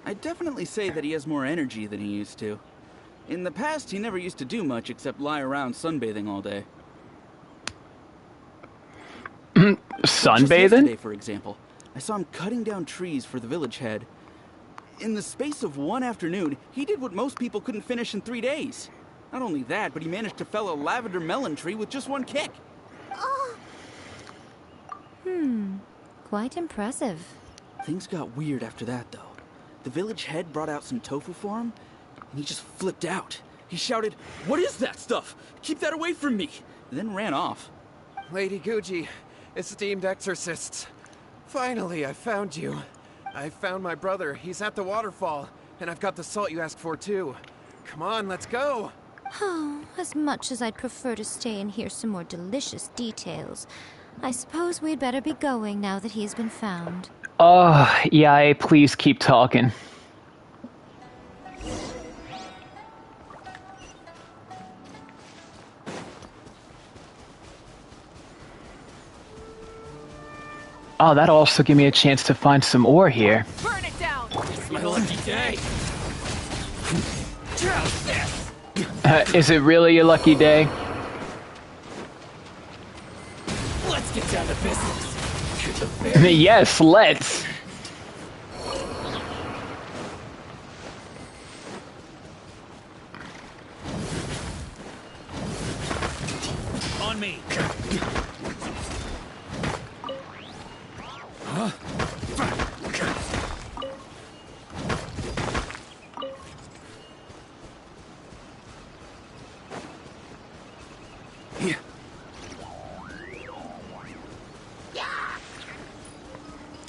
I'd definitely say that he has more energy than he used to. In the past, he never used to do much except lie around sunbathing all day. Sunbathing? Just yesterday, for example, I saw him cutting down trees for the village head. In the space of one afternoon, he did what most people couldn't finish in 3 days. Not only that, but he managed to fell a lavender melon tree with just one kick. Quite impressive. Things got weird after that, though. The village head brought out some tofu for him, and he just flipped out. He shouted, "What is that stuff? Keep that away from me!" And then ran off. Lady Guji, esteemed exorcists. Finally, I found you. I found my brother. He's at the waterfall, and I've got the salt you asked for, too. Come on, let's go. Oh, as much as I'd prefer to stay and hear some more delicious details, I suppose we'd better be going now that he's been found. Yeah, please keep talking. Oh, that'll also give me a chance to find some ore here. Burn it down! It's my lucky day. Is it really your lucky day? Let's get down to business. Yes, let's. On me. Huh?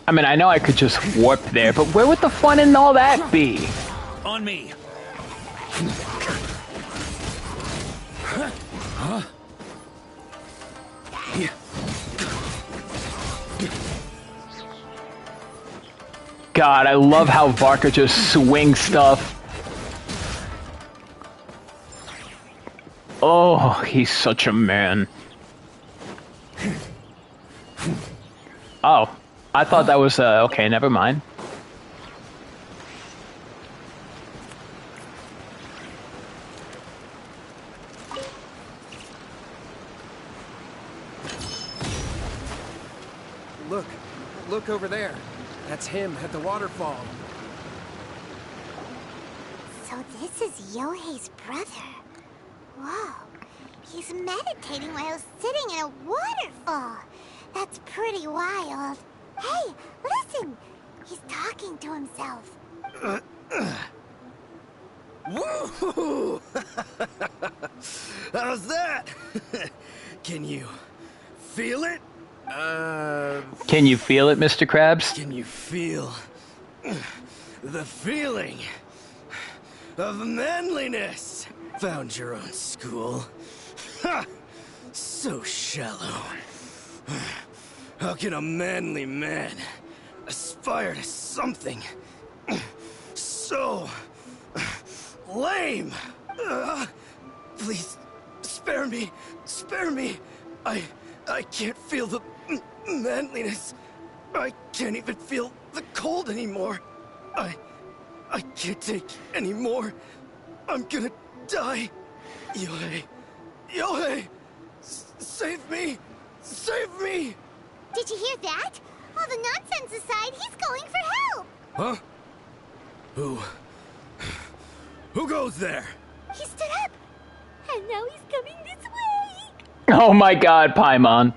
I mean, I know I could just warp there, but where would the fun in all that be? On me. Huh? God, I love how Varka just swings stuff. Oh, he's such a man. Oh, I thought that was, okay, never mind. Look over there. That's him at the waterfall. So this is Yohei's brother. Whoa. He's meditating while sitting in a waterfall. That's pretty wild. Hey, listen! He's talking to himself. Woo! How's that? Can you feel it? Can you feel it, Mr. Krabs? Can you feel the feeling of manliness? Found your own school. Ha! So shallow. How can a manly man aspire to something so lame? Please, spare me. Spare me. I can't feel the manliness. I can't even feel the cold anymore. I can't take any more. I'm gonna die. Yohei. Yohei! Save me! Save me! Did you hear that? All the nonsense aside, he's going for help! Huh? Who goes there? He stood up! And now he's coming this way! Oh my god, Paimon.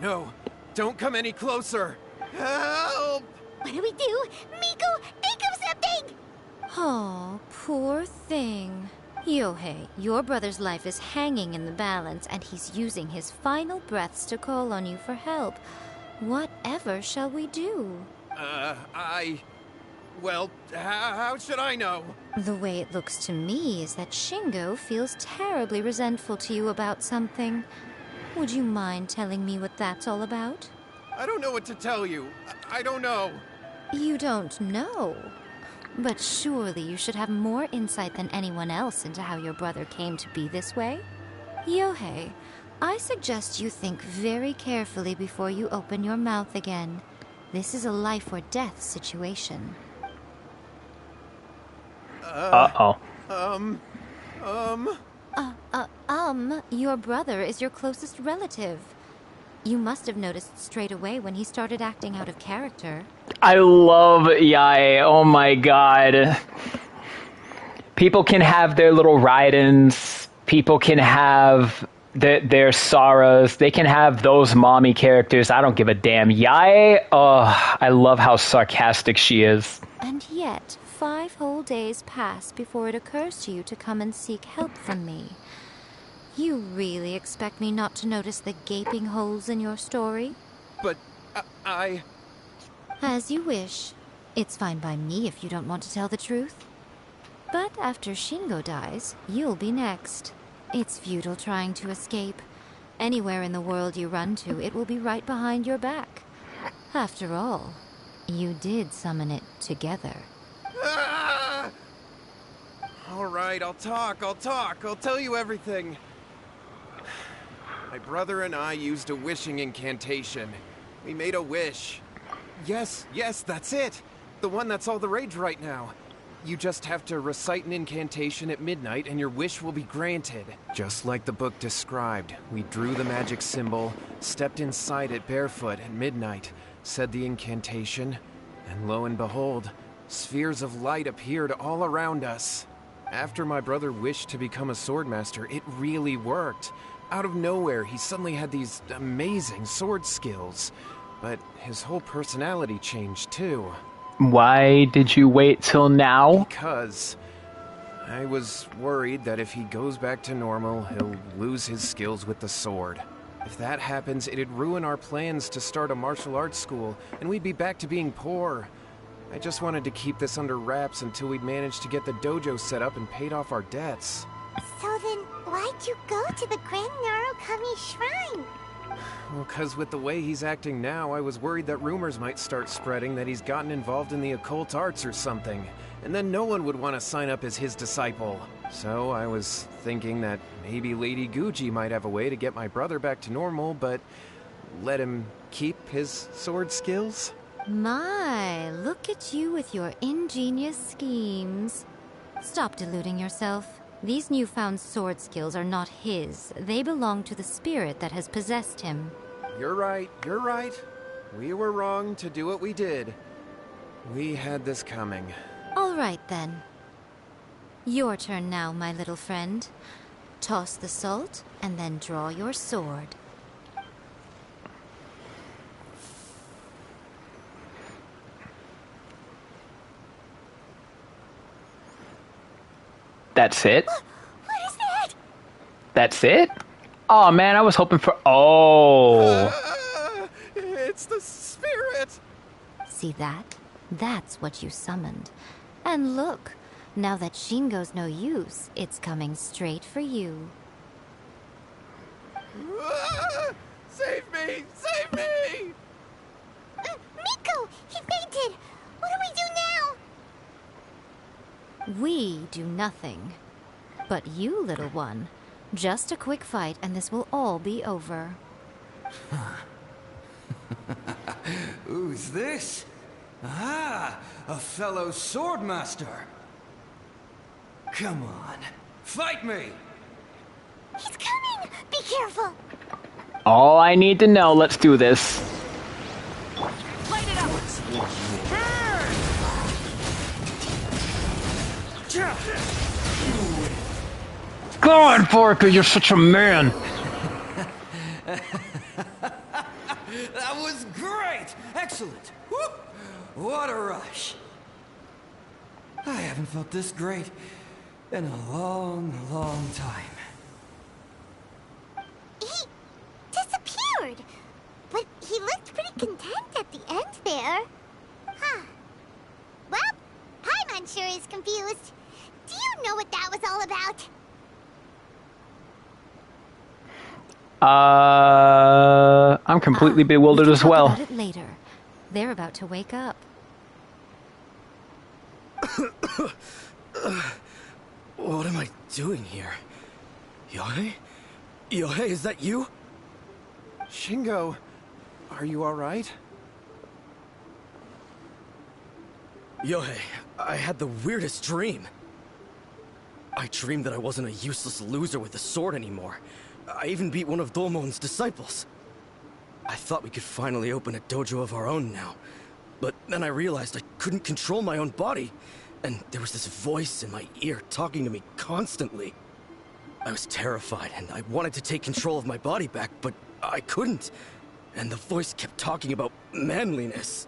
No, don't come any closer. Help! What do we do? Miko, think of something! Oh, poor thing. Yohei, your brother's life is hanging in the balance, and he's using his final breaths to call on you for help. Whatever shall we do? Well, how should I know? The way it looks to me is that Shingo feels terribly resentful to you about something. Would you mind telling me what that's all about? I don't know what to tell you. I don't know. You don't know? But surely you should have more insight than anyone else into how your brother came to be this way? Yohei, I suggest you think very carefully before you open your mouth again. This is a life or death situation. Your brother is your closest relative. You must have noticed straight away when he started acting out of character. I love Yae. Oh my god. People can have their little Raidens. People can have their Saras. They can have those mommy characters. I don't give a damn. Yae, I love how sarcastic she is. And yet, 5 whole days pass before it occurs to you to come and seek help from me. You really expect me not to notice the gaping holes in your story? But I... As you wish. It's fine by me if you don't want to tell the truth. But after Shingo dies, you'll be next. It's futile trying to escape. Anywhere in the world you run to, it will be right behind your back. After all, you did summon it together. All right, I'll talk. I'll tell you everything. My brother and I used a wishing incantation. We made a wish. Yes, that's it. The one that's all the rage right now. You just have to recite an incantation at midnight and your wish will be granted. Just like the book described, we drew the magic symbol, stepped inside it barefoot at midnight, said the incantation, and lo and behold, spheres of light appeared all around us. After my brother wished to become a swordmaster, it really worked. Out of nowhere, he suddenly had these amazing sword skills. But his whole personality changed too. Why did you wait till now? Because I was worried that if he goes back to normal, he'll lose his skills with the sword. If that happens, it'd ruin our plans to start a martial arts school, and we'd be back to being poor. I just wanted to keep this under wraps until we'd managed to get the dojo set up and paid off our debts. So then, why'd you go to the Grand Narukami Shrine? Well, 'cause with the way he's acting now, I was worried that rumors might start spreading that he's gotten involved in the occult arts or something, and then no one would want to sign up as his disciple. So I was thinking that maybe Lady Guji might have a way to get my brother back to normal, but let him keep his sword skills? My, look at you with your ingenious schemes. Stop deluding yourself. These newfound sword skills are not his. They belong to the spirit that has possessed him. You're right. We were wrong to do what we did. We had this coming. All right, then. Your turn now, my little friend. Toss the salt, and then draw your sword. That's it? What is that? That's it? Oh man, I was hoping for... Oh. It's the spirit! See that? That's what you summoned. And look, now that Shingo's no use, it's coming straight for you. Save me! Save me! Miko! He fainted! What do we do now? We do nothing. But you, little one, just a quick fight and this will all be over. Who's this? Ah, a fellow swordmaster. Come on, fight me! He's coming! Be careful! All I need to know, let's do this. Light it up! God, Vorka, you're such a man. That was great! Excellent! Whoop. What a rush! I haven't felt this great in a long, long time. He disappeared! But he looked pretty content at the end there. Huh. Well, Paimon sure is confused. Do you know what that was all about? I'm completely bewildered as well. Talk about it later. They're about to wake up. What am I doing here? Yohei? Yohei, is that you? Shingo, are you alright? Yohei, I had the weirdest dream. I dreamed that I wasn't a useless loser with a sword anymore. I even beat one of Domon's disciples. I thought we could finally open a dojo of our own now. But then I realized I couldn't control my own body. And there was this voice in my ear talking to me constantly. I was terrified and I wanted to take control of my body back, but I couldn't. And the voice kept talking about manliness.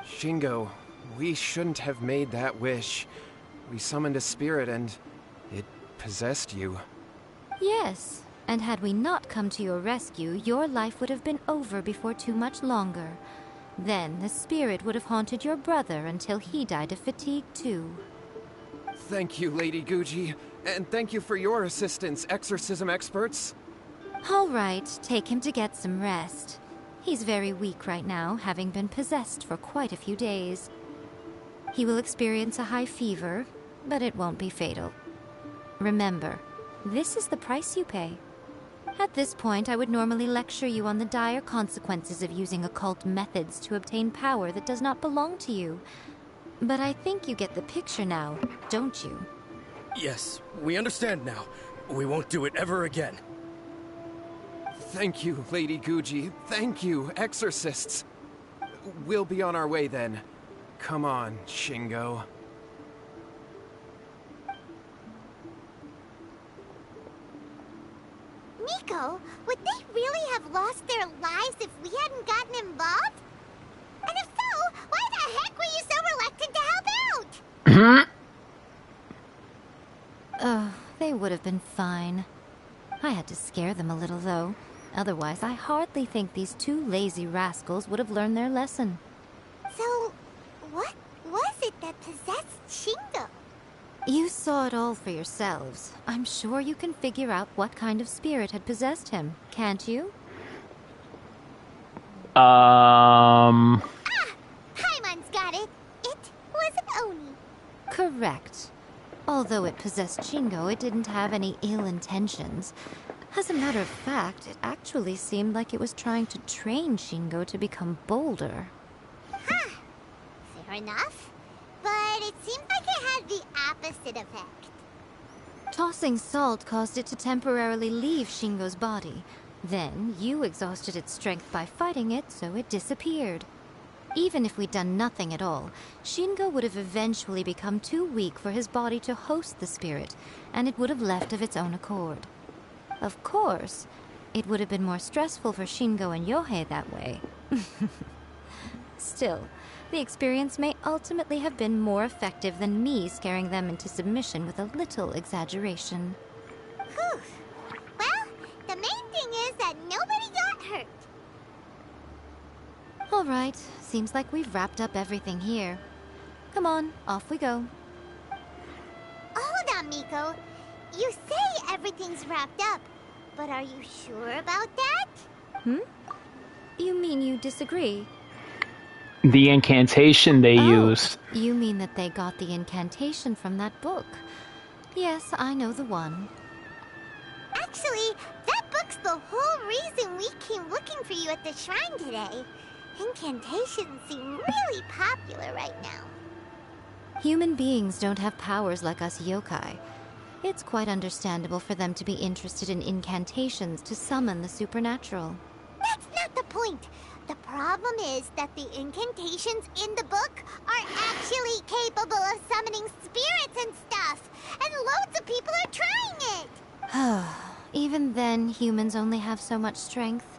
Shingo, we shouldn't have made that wish. We summoned a spirit and it possessed you. Yes, and had we not come to your rescue, your life would have been over before too much longer. Then the spirit would have haunted your brother until he died of fatigue too. Thank you, Lady Guji. And thank you for your assistance, exorcism experts. All right, take him to get some rest. He's very weak right now, having been possessed for quite a few days. He will experience a high fever, but it won't be fatal. Remember, this is the price you pay. At this point, I would normally lecture you on the dire consequences of using occult methods to obtain power that does not belong to you. But I think you get the picture now, don't you? Yes, we understand now. We won't do it ever again. Thank you, Lady Guji. Thank you, exorcists. We'll be on our way then. Come on, Shingo. Miko, would they really have lost their lives if we hadn't gotten involved? And if so, why the heck were you so reluctant to help out? Oh, they would have been fine. I had to scare them a little, though. Otherwise, I hardly think these two lazy rascals would have learned their lesson. So, what was it that possessed Shingo? You saw it all for yourselves. I'm sure you can figure out what kind of spirit had possessed him, can't you? Paimon's got it. It was an Oni. Correct. Although it possessed Shingo, it didn't have any ill intentions. As a matter of fact, it actually seemed like it was trying to train Shingo to become bolder. Huh. Fair enough. But it seemed like it had the opposite effect. Tossing salt caused it to temporarily leave Shingo's body. Then, you exhausted its strength by fighting it, so it disappeared. Even if we'd done nothing at all, Shingo would have eventually become too weak for his body to host the spirit, and it would have left of its own accord. Of course, it would have been more stressful for Shingo and Yohei that way. Still, the experience may ultimately have been more effective than me scaring them into submission with a little exaggeration. Whew. Well, the main thing is that nobody got hurt. All right, seems like we've wrapped up everything here. Come on, off we go. Hold on, Miko. You say everything's wrapped up, but are you sure about that? You mean you disagree? The incantation they used. You mean that they got the incantation from that book? Yes, I know the one. Actually, that book's the whole reason we came looking for you at the shrine today. Incantations seem really popular right now. Human beings don't have powers like us yokai. It's quite understandable for them to be interested in incantations to summon the supernatural. That's not the point. The problem is that the incantations in the book are actually capable of summoning spirits and stuff. And loads of people are trying it. Even then, humans only have so much strength.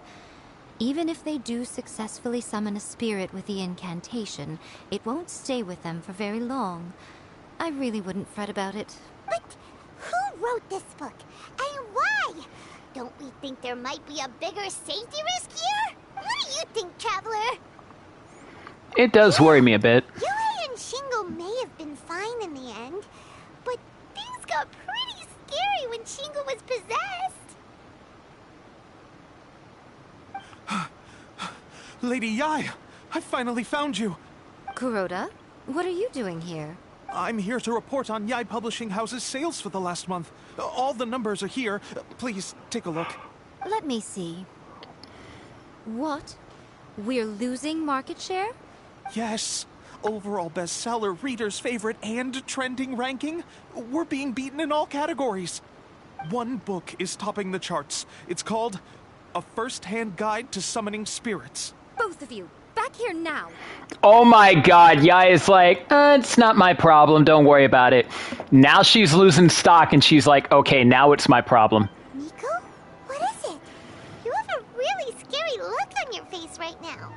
Even if they do successfully summon a spirit with the incantation, it won't stay with them for very long. I really wouldn't fret about it. But who wrote this book? And why? Don't we think there might be a bigger safety risk here? What do you think, Traveler? It does worry me a bit. Yui and Shingo may have been fine in the end, but things got pretty scary when Shingo was possessed. Lady Yai, I finally found you. Kuroda, what are you doing here? I'm here to report on Yai Publishing House's sales for the last month. All the numbers are here. Please, take a look. Let me see. What? We're losing market share? Yes. Overall bestseller, readers' favorite, and trending ranking. We're being beaten in all categories. One book is topping the charts. It's called A First-Hand Guide to Summoning Spirits. Both of you, back here now. Oh my god, Yai is like, it's not my problem, don't worry about it. Now she's losing stock and she's like, okay, now it's my problem. Nico? What is it? You have a really scary look on your face right now.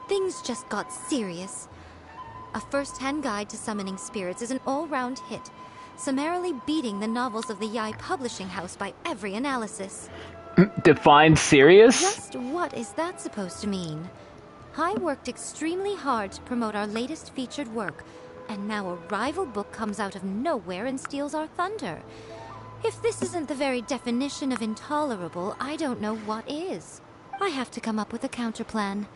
Things just got serious. A First-Hand Guide to Summoning Spirits is an all-round hit, summarily beating the novels of the Yai Publishing House by every analysis. Define serious? Just what is that supposed to mean? I worked extremely hard to promote our latest featured work, and now a rival book comes out of nowhere and steals our thunder. If this isn't the very definition of intolerable, I don't know what is. I have to come up with a counterplan,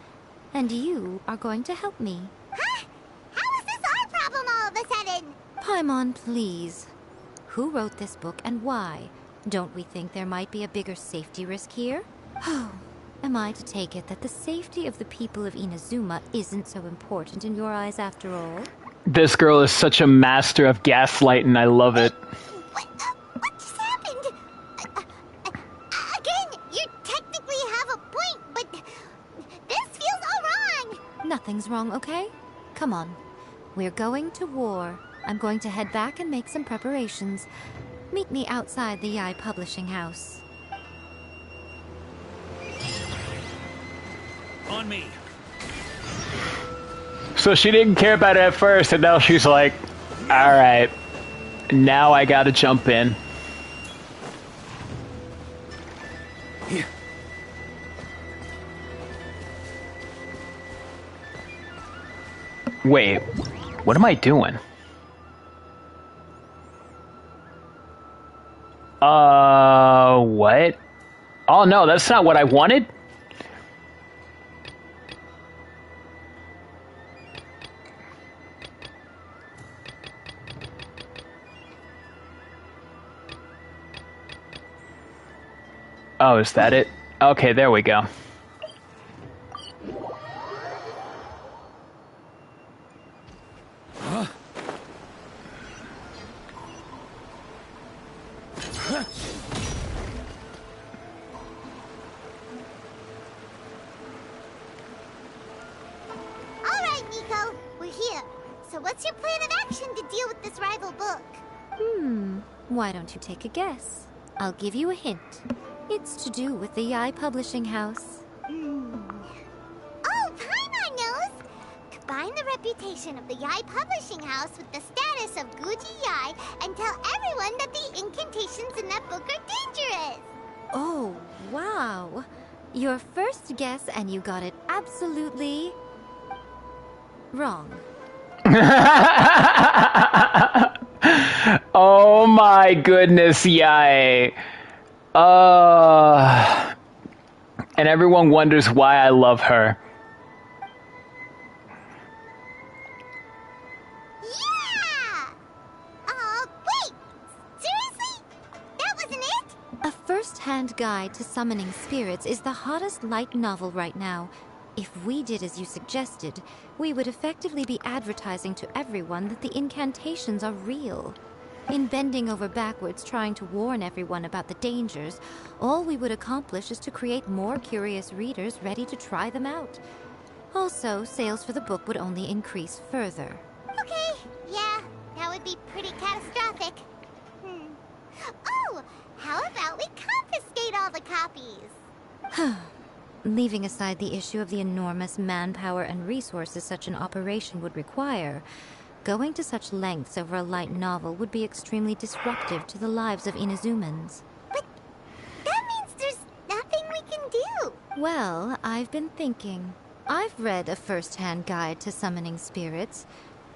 and you are going to help me. Huh? How is this our problem all of a sudden? Paimon, please. Who wrote this book and why? Don't we think there might be a bigger safety risk here? Oh, am I to take it that the safety of the people of Inazuma isn't so important in your eyes after all? This girl is such a master of gaslighting, I love it. What just happened? Again, you technically have a point, but this feels all wrong. Nothing's wrong, okay? Come on. We're going to war. I'm going to head back and make some preparations. Meet me outside the Yai Publishing House. On me. So she didn't care about it at first, and now she's like, alright, now I gotta jump in. Wait, what am I doing? What? Oh no, that's not what I wanted? Oh, is that it? Okay, there we go. Alright, Nico, we're here. So what's your plan of action to deal with this rival book? Why don't you take a guess? I'll give you a hint. It's to do with the Yai Publishing House. Oh, Paimon knows! Combine the reputation of the Yai Publishing House with the status of Guji Yai and tell everyone that the incantations in that book are dangerous! Oh, wow. Your first guess, and you got it absolutely wrong. Oh my goodness, Yai. And everyone wonders why I love her. Yeah! Wait! Seriously? That wasn't it? A first-hand guide to summoning spirits is the hottest light novel right now. If we did as you suggested, we would effectively be advertising to everyone that the incantations are real. In bending over backwards trying to warn everyone about the dangers, all we would accomplish is to create more curious readers ready to try them out. Also, sales for the book would only increase further. Okay, yeah, that would be pretty catastrophic. Oh, how about we confiscate all the copies? Leaving aside the issue of the enormous manpower and resources such an operation would require, going to such lengths over a light novel would be extremely disruptive to the lives of Inazumans. But that means there's nothing we can do. Well, I've been thinking. I've read a first-hand guide to summoning spirits.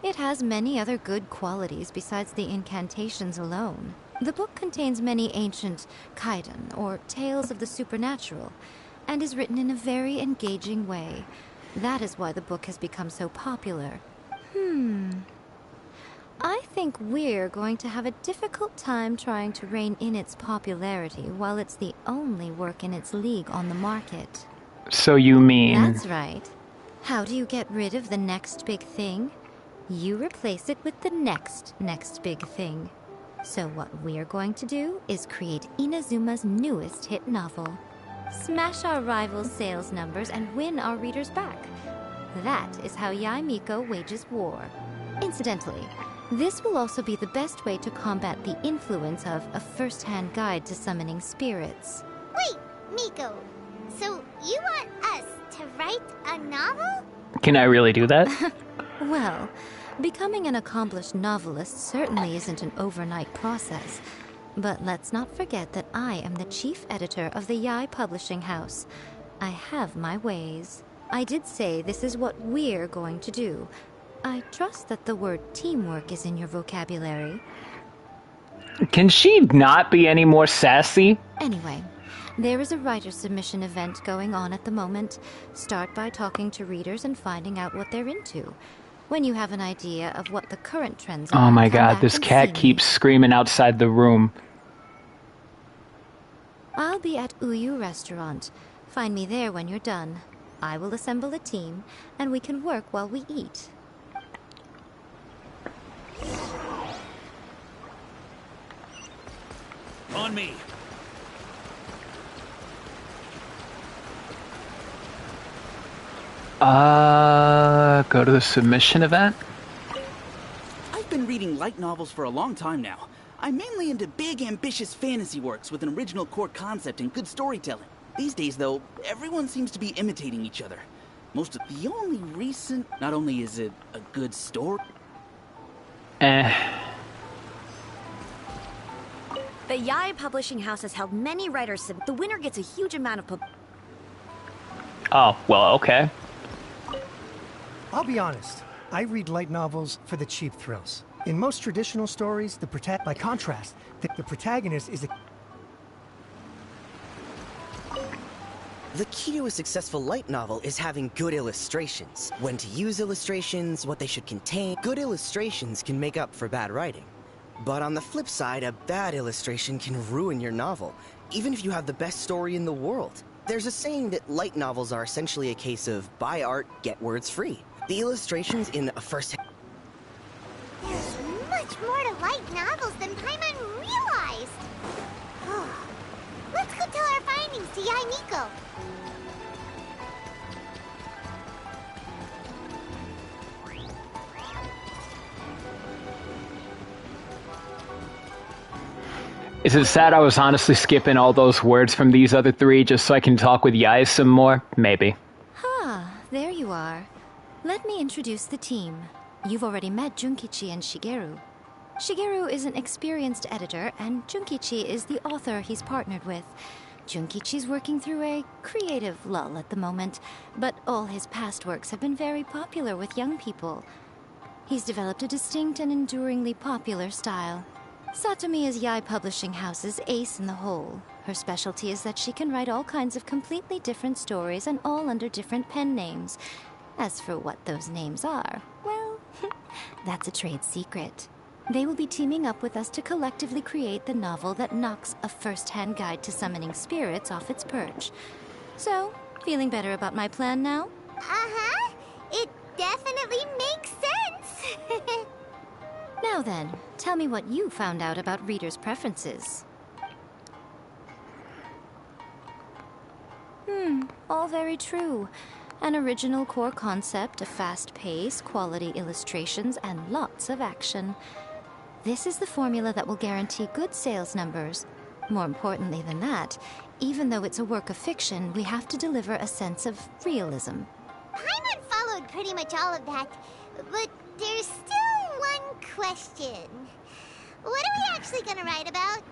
It has many other good qualities besides the incantations alone. The book contains many ancient kaiden, or tales of the supernatural, and is written in a very engaging way. That is why the book has become so popular. I think we're going to have a difficult time trying to rein in its popularity while it's the only work in its league on the market. So you mean... That's right. How do you get rid of the next big thing? You replace it with the next big thing. So what we're going to do is create Inazuma's newest hit novel. Smash our rival's sales numbers and win our readers back. That is how Yae Miko wages war. Incidentally, this will also be the best way to combat the influence of a first-hand guide to summoning spirits. Wait, Miko, so you want us to write a novel? Can I really do that? Well, becoming an accomplished novelist certainly isn't an overnight process. But let's not forget that I am the chief editor of the Yae Publishing House. I have my ways. I did say this is what we're going to do. I trust that the word teamwork is in your vocabulary. Can she not be any more sassy? Anyway, there is a writer submission event going on at the moment. Start by talking to readers and finding out what they're into. When you have an idea of what the current trends are... Oh my god, this cat keeps screaming outside the room. I'll be at Uyu Restaurant. Find me there when you're done. I will assemble a team, and we can work while we eat. On me. Go to the submission event? I've been reading light novels for a long time now. I'm mainly into big, ambitious fantasy works with an original core concept and good storytelling. These days, though, everyone seems to be imitating each other. Most of the only recent... Not only is it a good story... The Yae Publishing House has held many writers. The winner gets a huge amount of Oh, well, okay. I'll be honest. I read light novels for the cheap thrills. In most traditional stories, by contrast, the protagonist is a... The key to a successful light novel is having good illustrations. When to use illustrations, what they should contain. Good illustrations can make up for bad writing. But on the flip side, a bad illustration can ruin your novel, even if you have the best story in the world. There's a saying that light novels are essentially a case of buy art, get words free. The illustrations in a first... There's much more to light novels than Paimon realized. Let's go tell our findings to Yae Miko. Is it sad I was honestly skipping all those words from these other three just so I can talk with Yae some more? Maybe. There you are. Let me introduce the team. You've already met Junkichi and Shigeru. Shigeru is an experienced editor, and Junkichi is the author he's partnered with. Junkichi's working through a creative lull at the moment, but all his past works have been very popular with young people. He's developed a distinct and enduringly popular style. Satomi is Yae Publishing House's ace in the hole. Her specialty is that she can write all kinds of completely different stories and all under different pen names. As for what those names are, well, that's a trade secret. They will be teaming up with us to collectively create the novel that knocks a first-hand guide to summoning spirits off its perch. So, feeling better about my plan now? Uh-huh. It definitely makes sense. Now then, tell me what you found out about readers' preferences. All very true. An original core concept, a fast pace, quality illustrations, and lots of action. This is the formula that will guarantee good sales numbers. More importantly than that, even though it's a work of fiction, we have to deliver a sense of realism. Paimon followed pretty much all of that, but there's still one question. What are we actually gonna write about?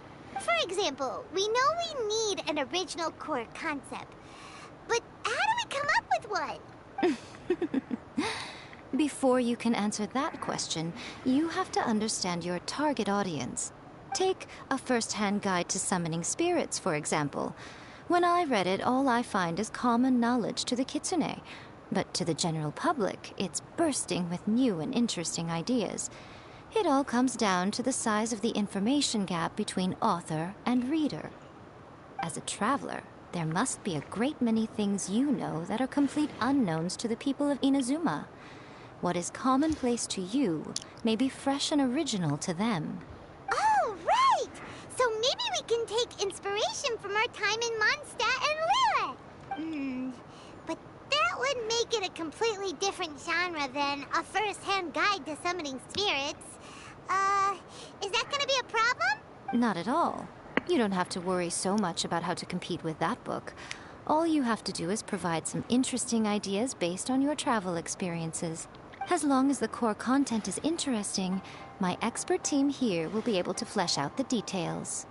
For example, we know we need an original core concept, but how do we come up with one? Before you can answer that question, you have to understand your target audience. Take a first-hand guide to summoning spirits, for example. When I read it, all I find is common knowledge to the kitsune. But to the general public, it's bursting with new and interesting ideas. It all comes down to the size of the information gap between author and reader. As a traveler, there must be a great many things you know that are complete unknowns to the people of Inazuma. What is commonplace to you may be fresh and original to them. Oh, right! So maybe we can take inspiration from our time in Mondstadt and Liyue. But that would make it a completely different genre than a first-hand guide to summoning spirits. Is that gonna be a problem? Not at all. You don't have to worry so much about how to compete with that book. All you have to do is provide some interesting ideas based on your travel experiences. As long as the core content is interesting, my expert team here will be able to flesh out the details.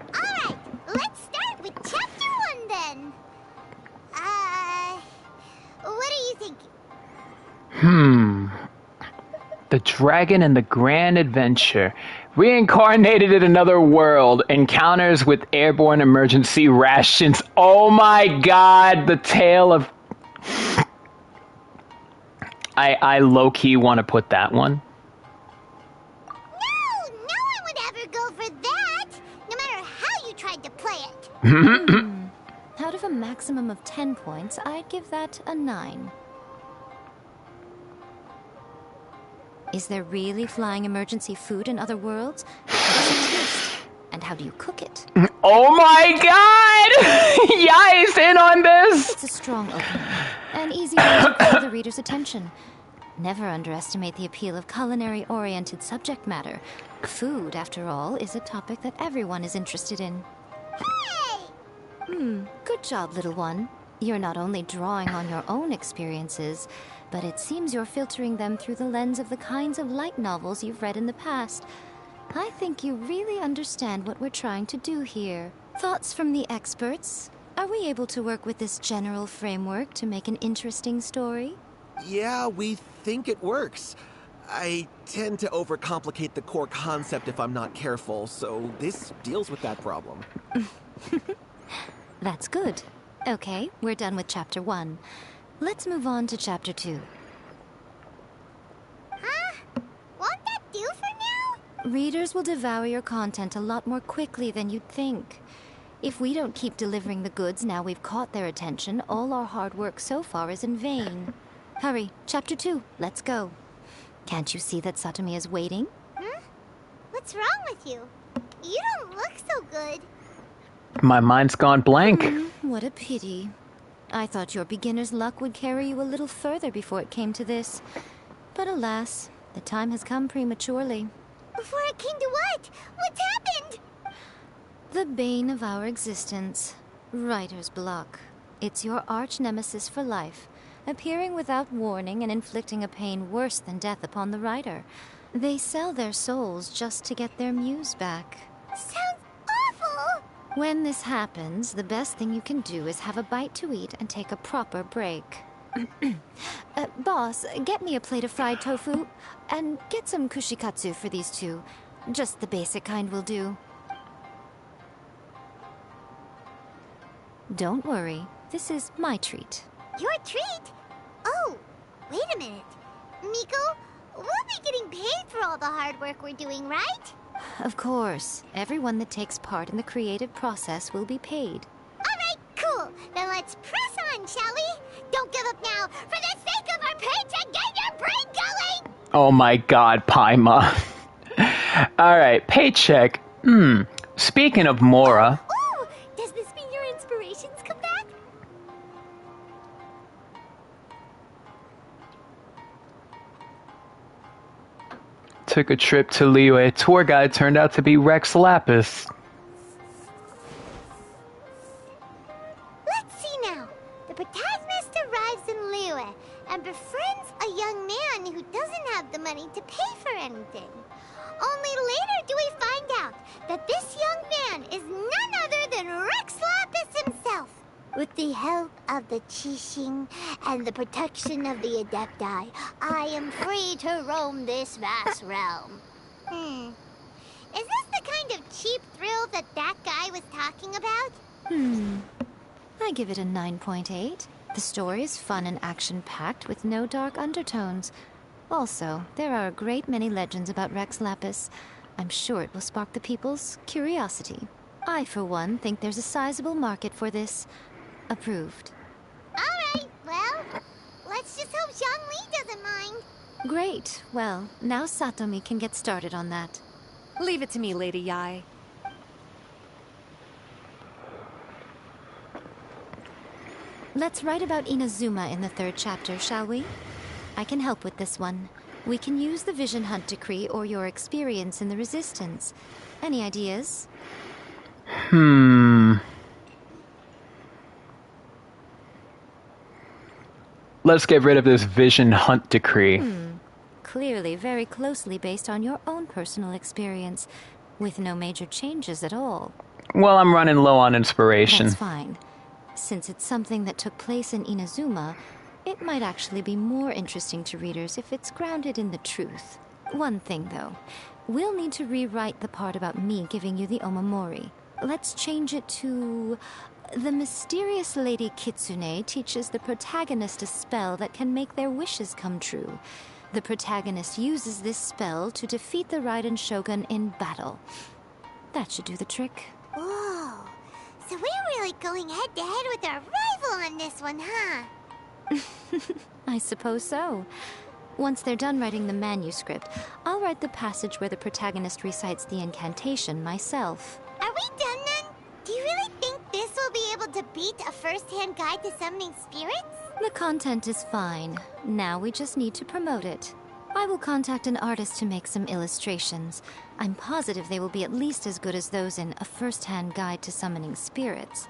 Alright, let's start with chapter 1 then. What are you thinking? The Dragon and the Grand Adventure. Reincarnated in another world. Encounters with airborne emergency rations. Oh my god, the tale of... I low-key want to put that one. No one would ever go for that, no matter how you tried to play it. Out of a maximum of 10 points, I'd give that a 9. Is there really flying emergency food in other worlds? How does it taste? And how do you cook it? Oh my god! Yais in on this! It's a strong opening. An easy way to call the reader's attention. Never underestimate the appeal of culinary-oriented subject matter. Food, after all, is a topic that everyone is interested in. Hey! Good job, little one. You're not only drawing on your own experiences, but it seems you're filtering them through the lens of the kinds of light novels you've read in the past. I think you really understand what we're trying to do here. Thoughts from the experts? Are we able to work with this general framework to make an interesting story? Yeah, we think it works. I tend to overcomplicate the core concept if I'm not careful, so this deals with that problem. That's good. Okay, we're done with Chapter 1. Let's move on to Chapter 2. Huh? Won't that do for now? Readers will devour your content a lot more quickly than you'd think. If we don't keep delivering the goods now we've caught their attention, all our hard work so far is in vain. Hurry, Chapter 2, let's go. Can't you see that Satomi is waiting? What's wrong with you? You don't look so good. My mind's gone blank. What a pity. I thought your beginner's luck would carry you a little further before it came to this. But alas, the time has come prematurely. Before it came to what? What's happened? The bane of our existence. Writer's block. It's your arch-nemesis for life, appearing without warning and inflicting a pain worse than death upon the writer. They sell their souls just to get their muse back. Sounds awful! When this happens, the best thing you can do is have a bite to eat and take a proper break. Boss, get me a plate of fried tofu, and get some kushikatsu for these two. Just the basic kind will do. Don't worry, this is my treat. Your treat? Oh, wait a minute. Miko, we'll be getting paid for all the hard work we're doing, right? Of course. Everyone that takes part in the creative process will be paid. Alright, cool. Then let's press on, shall we? Don't give up now. For the sake of our paycheck, get your brain going! Oh my god, Paima. Alright, paycheck. Speaking of Mora... Ooh, does this mean your inspirations come back? Took a trip to Liyue. Tour guide turned out to be Rex Lapis. Let's see now. The protagonist arrives in Liyue and befriends a young man who doesn't have the money to pay for anything. Only later do we find out that this young man is none other than Rex Lapis himself. With the help of the Qixing and the protection of the Adepti, I am free to roam this vast realm. Is this the kind of cheap thrill that guy was talking about? I give it a 9.8. The story is fun and action-packed with no dark undertones. Also, there are a great many legends about Rex Lapis. I'm sure it will spark the people's curiosity. I, for one, think there's a sizable market for this. Approved. Alright, well, let's just hope Zhongli doesn't mind. Great. Well, now Satomi can get started on that. Leave it to me, Lady Yai. Let's write about Inazuma in the 3rd chapter, shall we? I can help with this one. We can use the Vision Hunt Decree or your experience in the Resistance. Any ideas? Let's get rid of this Vision Hunt Decree. Clearly very closely based on your own personal experience, with no major changes at all. Well, I'm running low on inspiration. That's fine. Since it's something that took place in Inazuma, it might actually be more interesting to readers if it's grounded in the truth. One thing, though. We'll need to rewrite the part about me giving you the Omamori. Let's change it to... The mysterious Lady Kitsune teaches the protagonist a spell that can make their wishes come true. The protagonist uses this spell to defeat the Raiden Shogun in battle. That should do the trick. Whoa, so we're really going head-to-head with our rival on this one, huh? I suppose so. Once they're done writing the manuscript, I'll write the passage where the protagonist recites the incantation myself. Are we done then? Do you really think this will be able to beat a first-hand guide to summoning spirits? The content is fine. Now we just need to promote it. I will contact an artist to make some illustrations. I'm positive they will be at least as good as those in A First-Hand Guide to Summoning Spirits.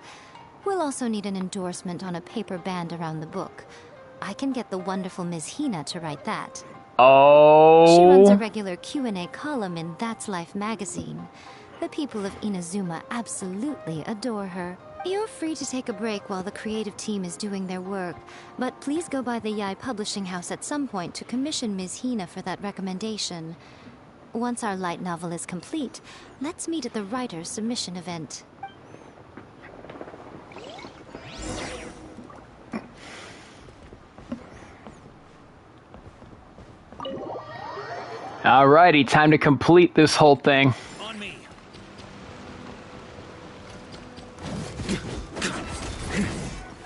We'll also need an endorsement on a paper band around the book. I can get the wonderful Ms. Hina to write that. Oh. She runs a regular Q&A column in That's Life magazine. The people of Inazuma absolutely adore her. You're free to take a break while the creative team is doing their work, but please go by the Yai Publishing House at some point to commission Ms. Hina for that recommendation. Once our light novel is complete, let's meet at the writer's submission event. Alrighty, time to complete this whole thing. On me.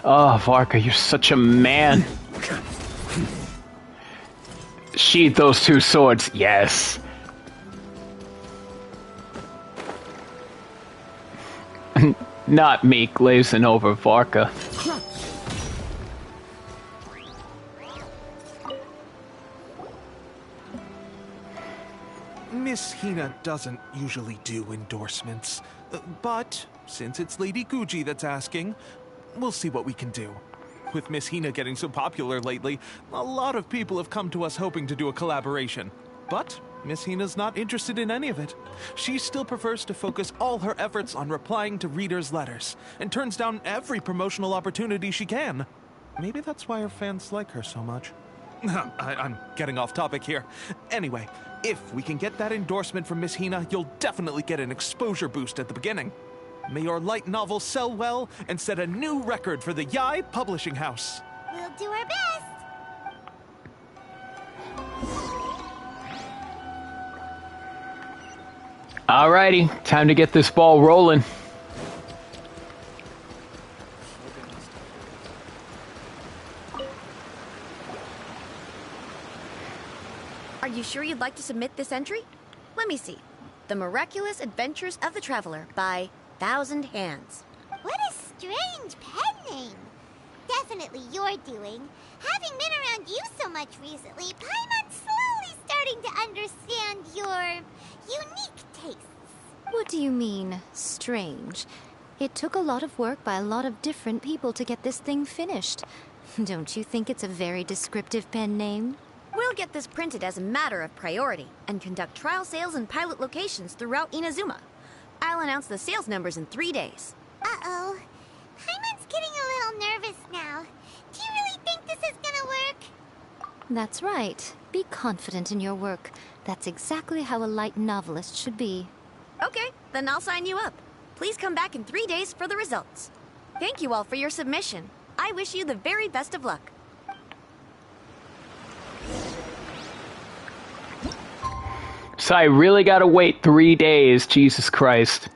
Oh, Varka, you're such a man. Sheathe those 2 swords, yes. Not me glazing over Varka. Miss Hina doesn't usually do endorsements, but since it's Lady Guji that's asking, we'll see what we can do. With Miss Hina getting so popular lately, a lot of people have come to us hoping to do a collaboration. But Miss Hina's not interested in any of it. She still prefers to focus all her efforts on replying to readers' letters, and turns down every promotional opportunity she can. Maybe that's why her fans like her so much. I'm getting off topic here. Anyway, if we can get that endorsement from Miss Hina, you'll definitely get an exposure boost at the beginning. May your light novel sell well and set a new record for the Yai Publishing House. We'll do our best. Alrighty, time to get this ball rolling. Are you sure you'd like to submit this entry? Let me see. The Miraculous Adventures of the Traveler by Thousand Hands. What a strange pen name. Definitely your doing. Having been around you so much recently, Paimon's slowly starting starting to understand your unique tastes. What do you mean, strange? It took a lot of work by a lot of different people to get this thing finished. Don't you think it's a very descriptive pen name? We'll get this printed as a matter of priority and conduct trial sales in pilot locations throughout Inazuma. I'll announce the sales numbers in 3 days. Uh-oh. Paimon's getting a little nervous now. Do you really think this is gonna work? That's right. Be confident in your work. That's exactly how a light novelist should be. Okay, then I'll sign you up. Please come back in 3 days for the results. Thank you all for your submission. I wish you the very best of luck. So I really gotta wait 3 days, Jesus Christ.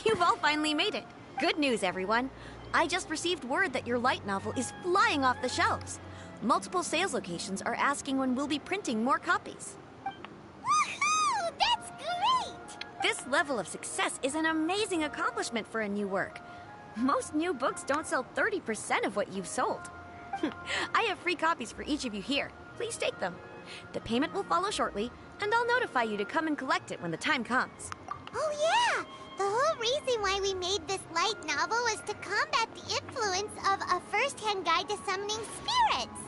You've all finally made it. Good news, everyone. I just received word that your light novel is flying off the shelves. Multiple sales locations are asking when we'll be printing more copies. Woohoo! That's great! This level of success is an amazing accomplishment for a new work. Most new books don't sell 30% of what you've sold. I have free copies for each of you here. Please take them. The payment will follow shortly, and I'll notify you to come and collect it when the time comes. Oh yeah! The whole reason why we made this light novel was to combat the influence of a first-hand guide to summoning spirits.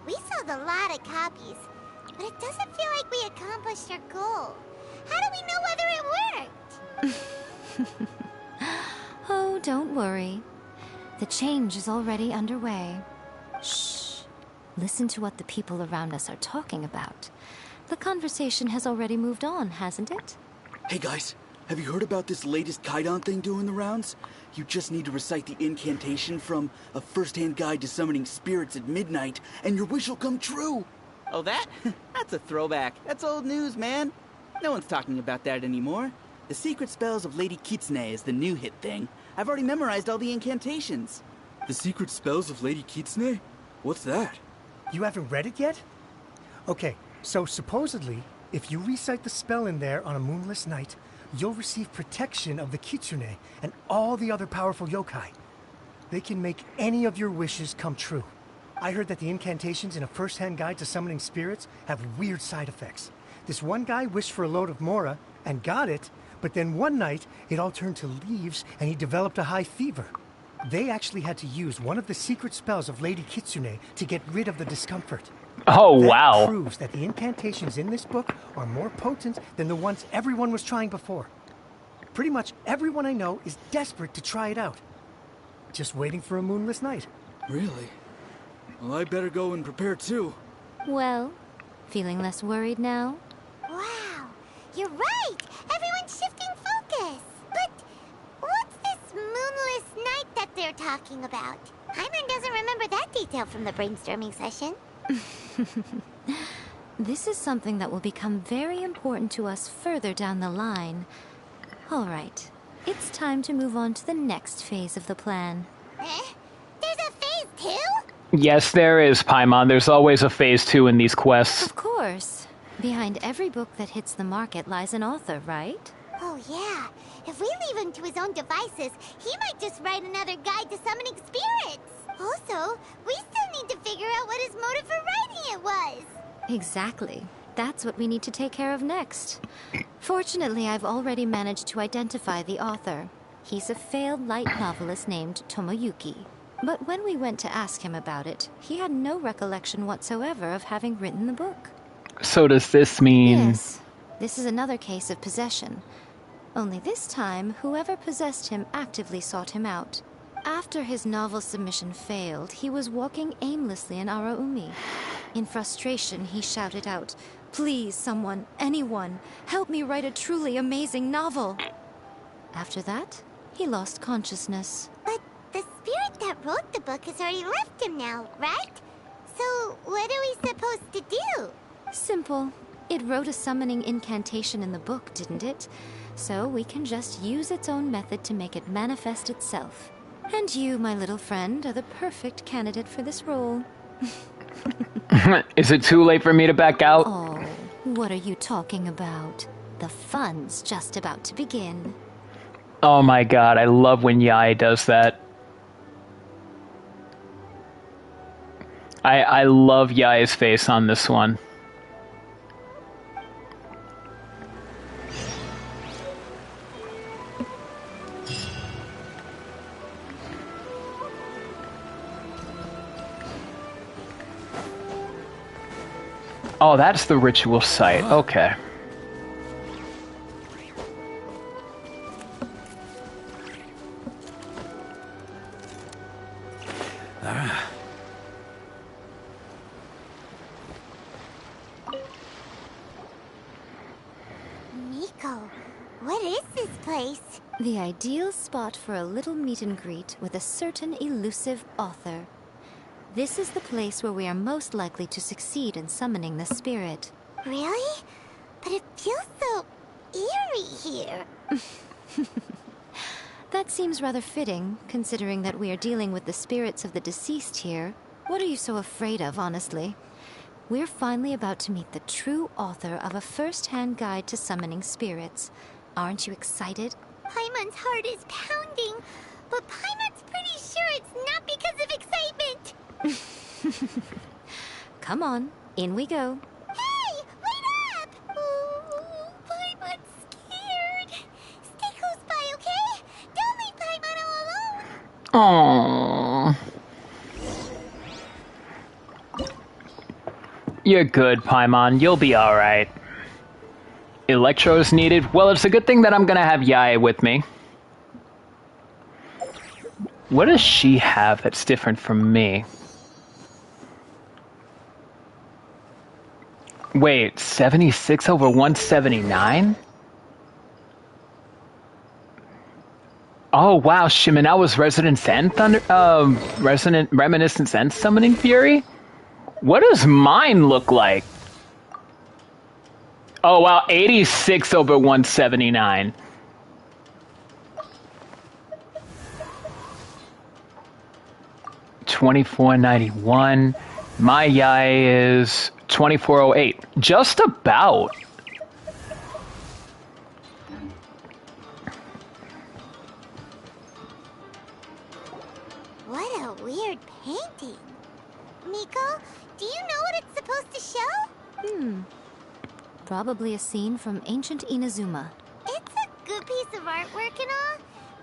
We sold a lot of copies, but it doesn't feel like we accomplished our goal. How do we know whether it worked? Oh, don't worry. The change is already underway. Shh. Listen to what the people around us are talking about. The conversation has already moved on, hasn't it? Hey guys, have you heard about this latest Kaidan thing doing the rounds? You just need to recite the incantation from A First-Hand Guide to Summoning Spirits at midnight, and your wish will come true! Oh, that? That's a throwback. That's old news, man. No one's talking about that anymore. The Secret Spells of Lady Kitsune is the new hit thing. I've already memorized all the incantations. The Secret Spells of Lady Kitsune? What's that? You haven't read it yet? Okay, so supposedly, if you recite the spell in there on a moonless night, you'll receive protection of the Kitsune and all the other powerful yokai. They can make any of your wishes come true. I heard that the incantations in A First-Hand Guide to Summoning Spirits have weird side effects. This one guy wished for a load of Mora and got it, but then one night it all turned to leaves and he developed a high fever. They actually had to use one of the secret spells of Lady Kitsune to get rid of the discomfort. Oh, wow. That proves that the incantations in this book are more potent than the ones everyone was trying before. Pretty much everyone I know is desperate to try it out. Just waiting for a moonless night. Really? Well, I better go and prepare too. Well, feeling less worried now? Wow, you're right! Everyone's shifting focus! But what's this moonless night that they're talking about? Hyman doesn't remember that detail from the brainstorming session. This is something that will become very important to us further down the line. All right, it's time to move on to the next phase of the plan. There's a phase 2? Yes, there is, Paimon. There's always a phase 2 in these quests. Of course. Behind every book that hits the market lies an author, right? Oh yeah, if we leave him to his own devices, he might just write another guide to summoning spirits. Also, we still need to figure out what his motive for writing it was. Exactly. That's what we need to take care of next. Fortunately, I've already managed to identify the author. He's a failed light novelist named Tomoyuki. But when we went to ask him about it, he had no recollection whatsoever of having written the book. So does this mean... Yes. This is another case of possession. Only this time, whoever possessed him actively sought him out. After his novel submission failed, he was walking aimlessly in Araumi. In frustration, he shouted out, "Please, someone, anyone, help me write a truly amazing novel." After that, he lost consciousness. But the spirit that wrote the book has already left him now, right? So what are we supposed to do? Simple. It wrote a summoning incantation in the book, didn't it? So we can just use its own method to make it manifest itself. And you, my little friend, are the perfect candidate for this role. Is it too late for me to back out? Oh, what are you talking about? The fun's just about to begin. Oh my god, I love when Yae does that. I love Yae's face on this one. Oh, that's the ritual site. Okay. Miko, what is this place? The ideal spot for a little meet and greet with a certain elusive author. This is the place where we are most likely to succeed in summoning the spirit. Really? But it feels so eerie here. That seems rather fitting, considering that we are dealing with the spirits of the deceased here. What are you so afraid of, honestly? We're finally about to meet the true author of a first-hand guide to summoning spirits. Aren't you excited? Paimon's heart is pounding, but Paimon's pretty sure it's not because of excitement. Come on, in we go. Hey, wait up! Oh, Paimon's scared. Stay close by, okay? Don't leave Paimon all alone. Aww. You're good, Paimon. You'll be alright. Electros needed? Well, it's a good thing that I'm gonna have Yae with me. What does she have that's different from me? Wait, 76 over 179? Oh wow, Shimenawa's Resonance End Thunder Reminiscence End Summoning Fury? What does mine look like? Oh wow, 86 over 179. $24.91. My Yae is $24.08. Just about. What a weird painting. Miko, do you know what it's supposed to show? Probably a scene from ancient Inazuma. It's a good piece of artwork and all,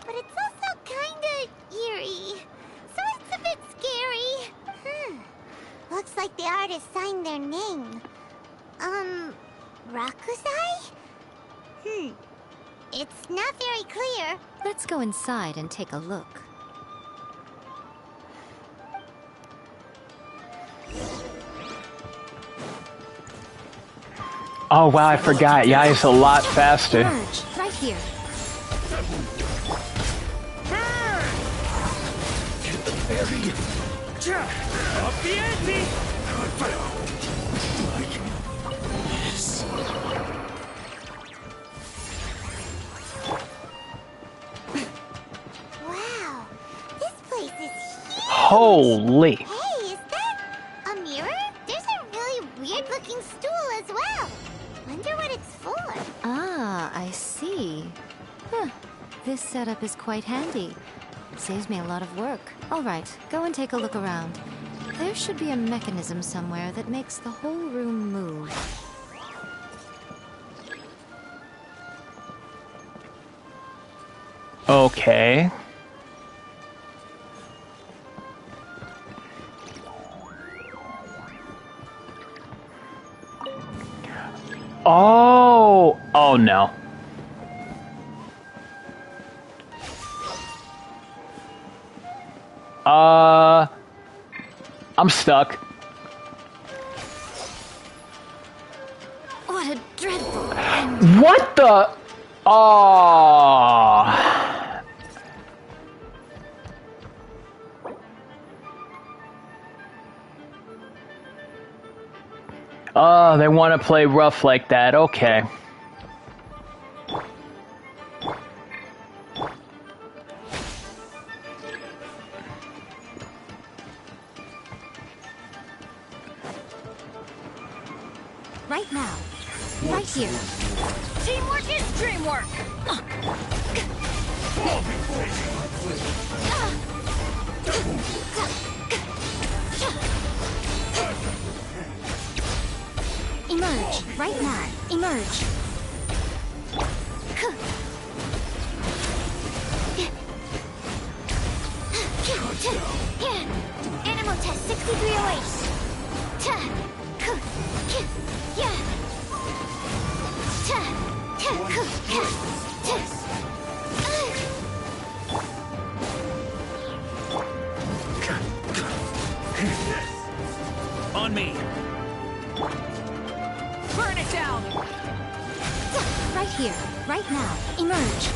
but it's also kinda eerie. So it's a bit scary. Looks like the artist signed their name. Rakusai? It's not very clear. Let's go inside and take a look. Oh wow, I forgot. Yae's a lot faster. Merge, right here. Up the ante! Wow, this place is huge. Holy. Hey, is that a mirror? There's a really weird-looking stool as well. Wonder what it's for. Ah, I see. Huh. This setup is quite handy. Saves me a lot of work. All right, go and take a look around. There should be a mechanism somewhere that makes the whole room move. Okay. Oh! Oh no. I'm stuck. What a dreadful... What the? Oh. Oh, they want to play rough like that. Okay. Right now. Right here. Teamwork is dreamwork! Emerge. Right now. Emerge. Animal test 6308. On me. Burn it down! Right here. Right now. Emerge.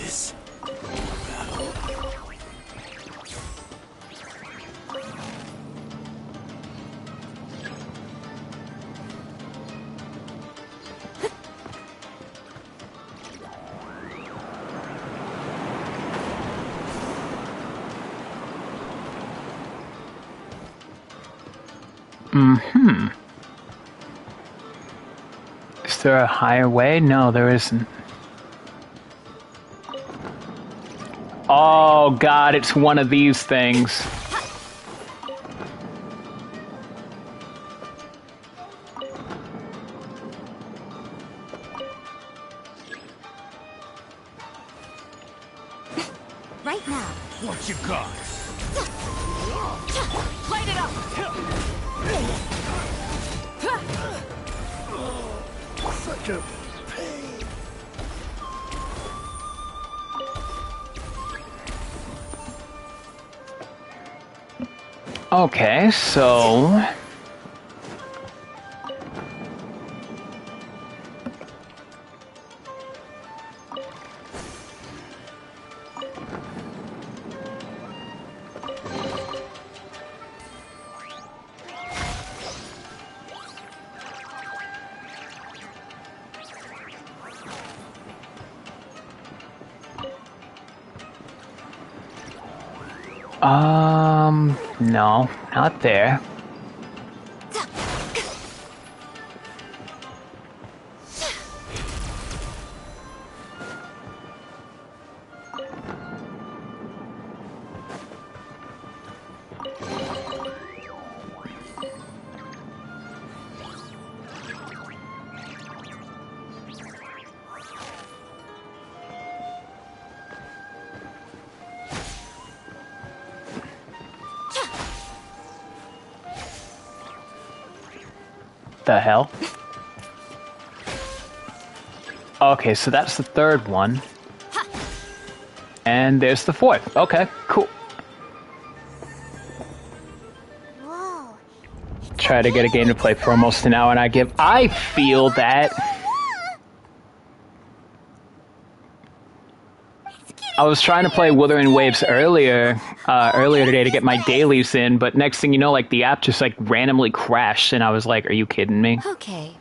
This Mm-hmm. Is there a higher way? No, there isn't. Oh god, it's one of these things. Right now. What you got? Light it up! Such a pain. Okay, so... No, not there. The hell? Okay, so that's the third one. And there's the fourth. Okay, cool. Whoa. Try to get a game to play for almost an hour and I feel that. I was trying to play Wuthering Waves earlier today to get my dailies in, but next thing you know, like, the app just, like, randomly crashed, and I was like, are you kidding me? Okay.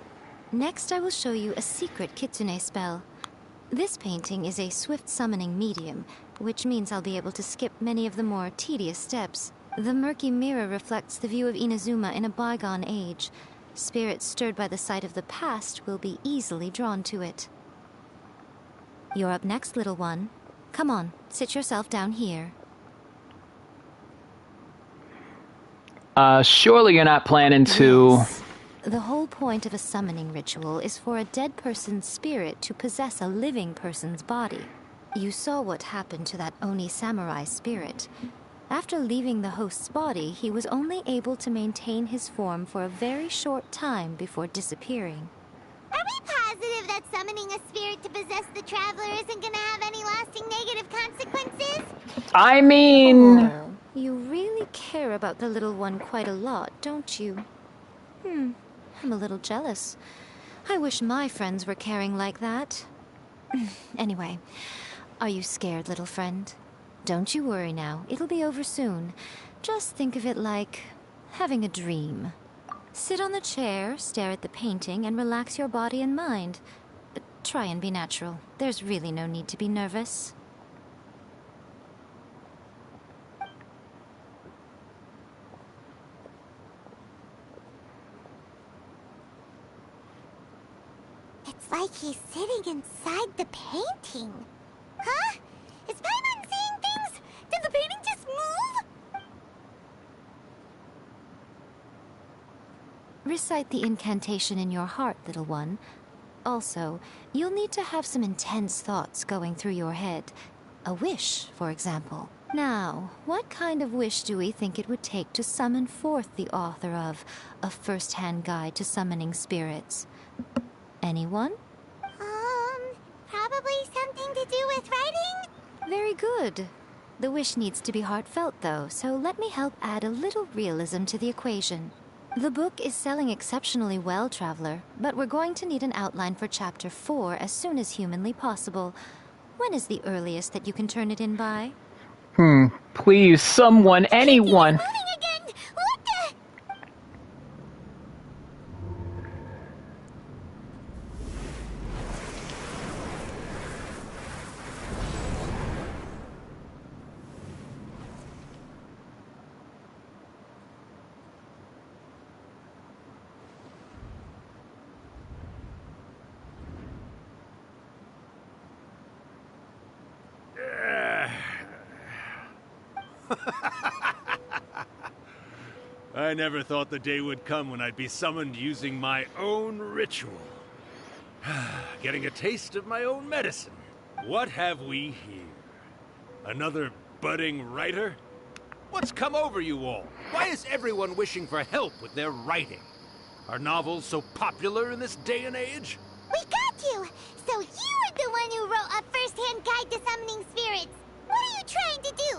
Next I will show you a secret kitsune spell. This painting is a swift summoning medium, which means I'll be able to skip many of the more tedious steps. The murky mirror reflects the view of Inazuma in a bygone age. Spirits stirred by the sight of the past will be easily drawn to it. You're up next, little one. Come on, sit yourself down here. Surely you're not planning to... Yes. The whole point of a summoning ritual is for a dead person's spirit to possess a living person's body. You saw what happened to that Oni samurai spirit. After leaving the host's body, he was only able to maintain his form for a very short time before disappearing. Are we positive that summoning a spirit to possess the traveler isn't gonna have any lasting negative consequences? I mean... Oh, you really care about the little one quite a lot, don't you? I'm a little jealous. I wish my friends were caring like that. Anyway, are you scared, little friend? Don't you worry now, it'll be over soon. Just think of it like having a dream. Sit on the chair, stare at the painting, and relax your body and mind. Try and be natural. There's really no need to be nervous. It's like he's sitting inside the painting. Huh? Is Paimon seeing things? Did the painting just move? Recite the incantation in your heart, little one. Also, you'll need to have some intense thoughts going through your head. A wish, for example. Now, what kind of wish do we think it would take to summon forth the author of A First-Hand Guide to Summoning Spirits? Anyone? Probably something to do with writing? Very good. The wish needs to be heartfelt, though, so let me help add a little realism to the equation. The book is selling exceptionally well, Traveler, but we're going to need an outline for Chapter 4 as soon as humanly possible. When is the earliest that you can turn it in by? Please, someone, anyone. I never thought the day would come when I'd be summoned using my own ritual. Getting a taste of my own medicine. What have we here? Another budding writer? What's come over you all? Why is everyone wishing for help with their writing? Are novels so popular in this day and age? We got you! So you are the one who wrote A First-Hand Guide to Summoning Spirits. What are you trying to do,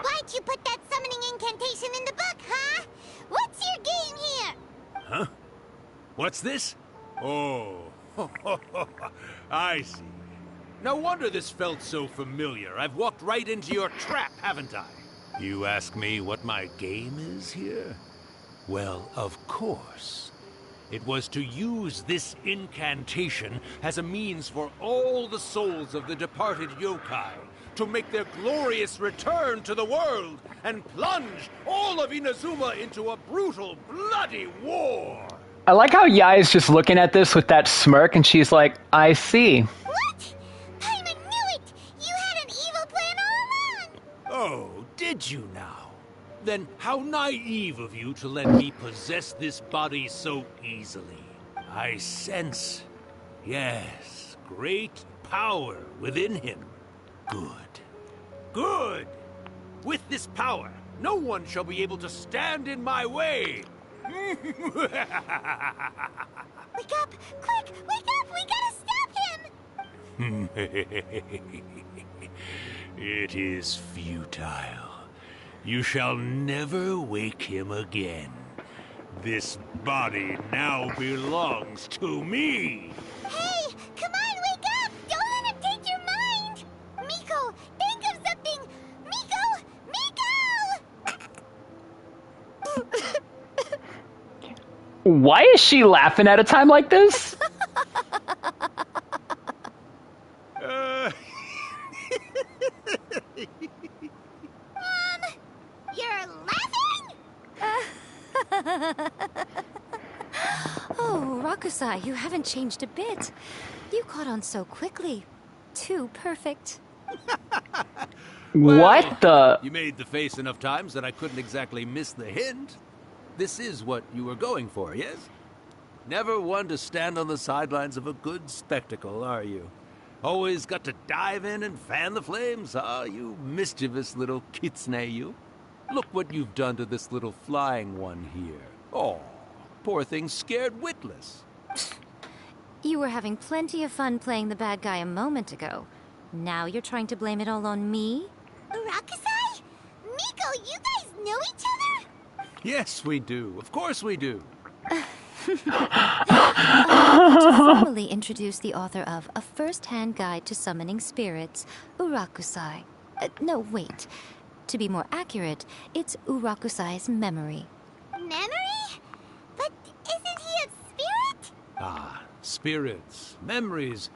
Why'd you put that summoning incantation in the book, huh? What's your game here? Huh? What's this? Oh, I see. No wonder this felt so familiar. I've walked right into your trap, haven't I? You ask me what my game is here? Well, of course. It was to use this incantation as a means for all the souls of the departed yokai to make their glorious return to the world and plunge all of Inazuma into a brutal, bloody war. I like how Yai is just looking at this with that smirk, and she's like, I see. What? Paimon knew it! You had an evil plan all along! Oh, did you now? Then how naive of you to let me possess this body so easily. I sense, yes, great power within him. Good. Good! With this power, no one shall be able to stand in my way! Wake up! Quick! Wake up! We gotta stop him! It is futile. You shall never wake him again. This body now belongs to me! Hey! Come on, wake up! Don't let him take your mind! Miko, think of something! Miko! Why is she laughing at a time like this? You're laughing? Oh, Rakusai, you haven't changed a bit. You caught on so quickly. Too perfect. What the? You made the face enough times that I couldn't exactly miss the hint. This is what you were going for, yes? Never one to stand on the sidelines of a good spectacle, are you? Always got to dive in and fan the flames, huh? You mischievous little kitsune, you. Look what you've done to this little flying one here. Oh, poor thing scared witless. You were having plenty of fun playing the bad guy a moment ago. Now you're trying to blame it all on me? Rakusai? Miko, you guys know each other? Yes, we do. Of course we do. To formally introduce the author of A First-Hand Guide to Summoning Spirits, Urakusai. No, wait. To be more accurate, it's Urakusai's memory. Memory? Ah, spirits, memories.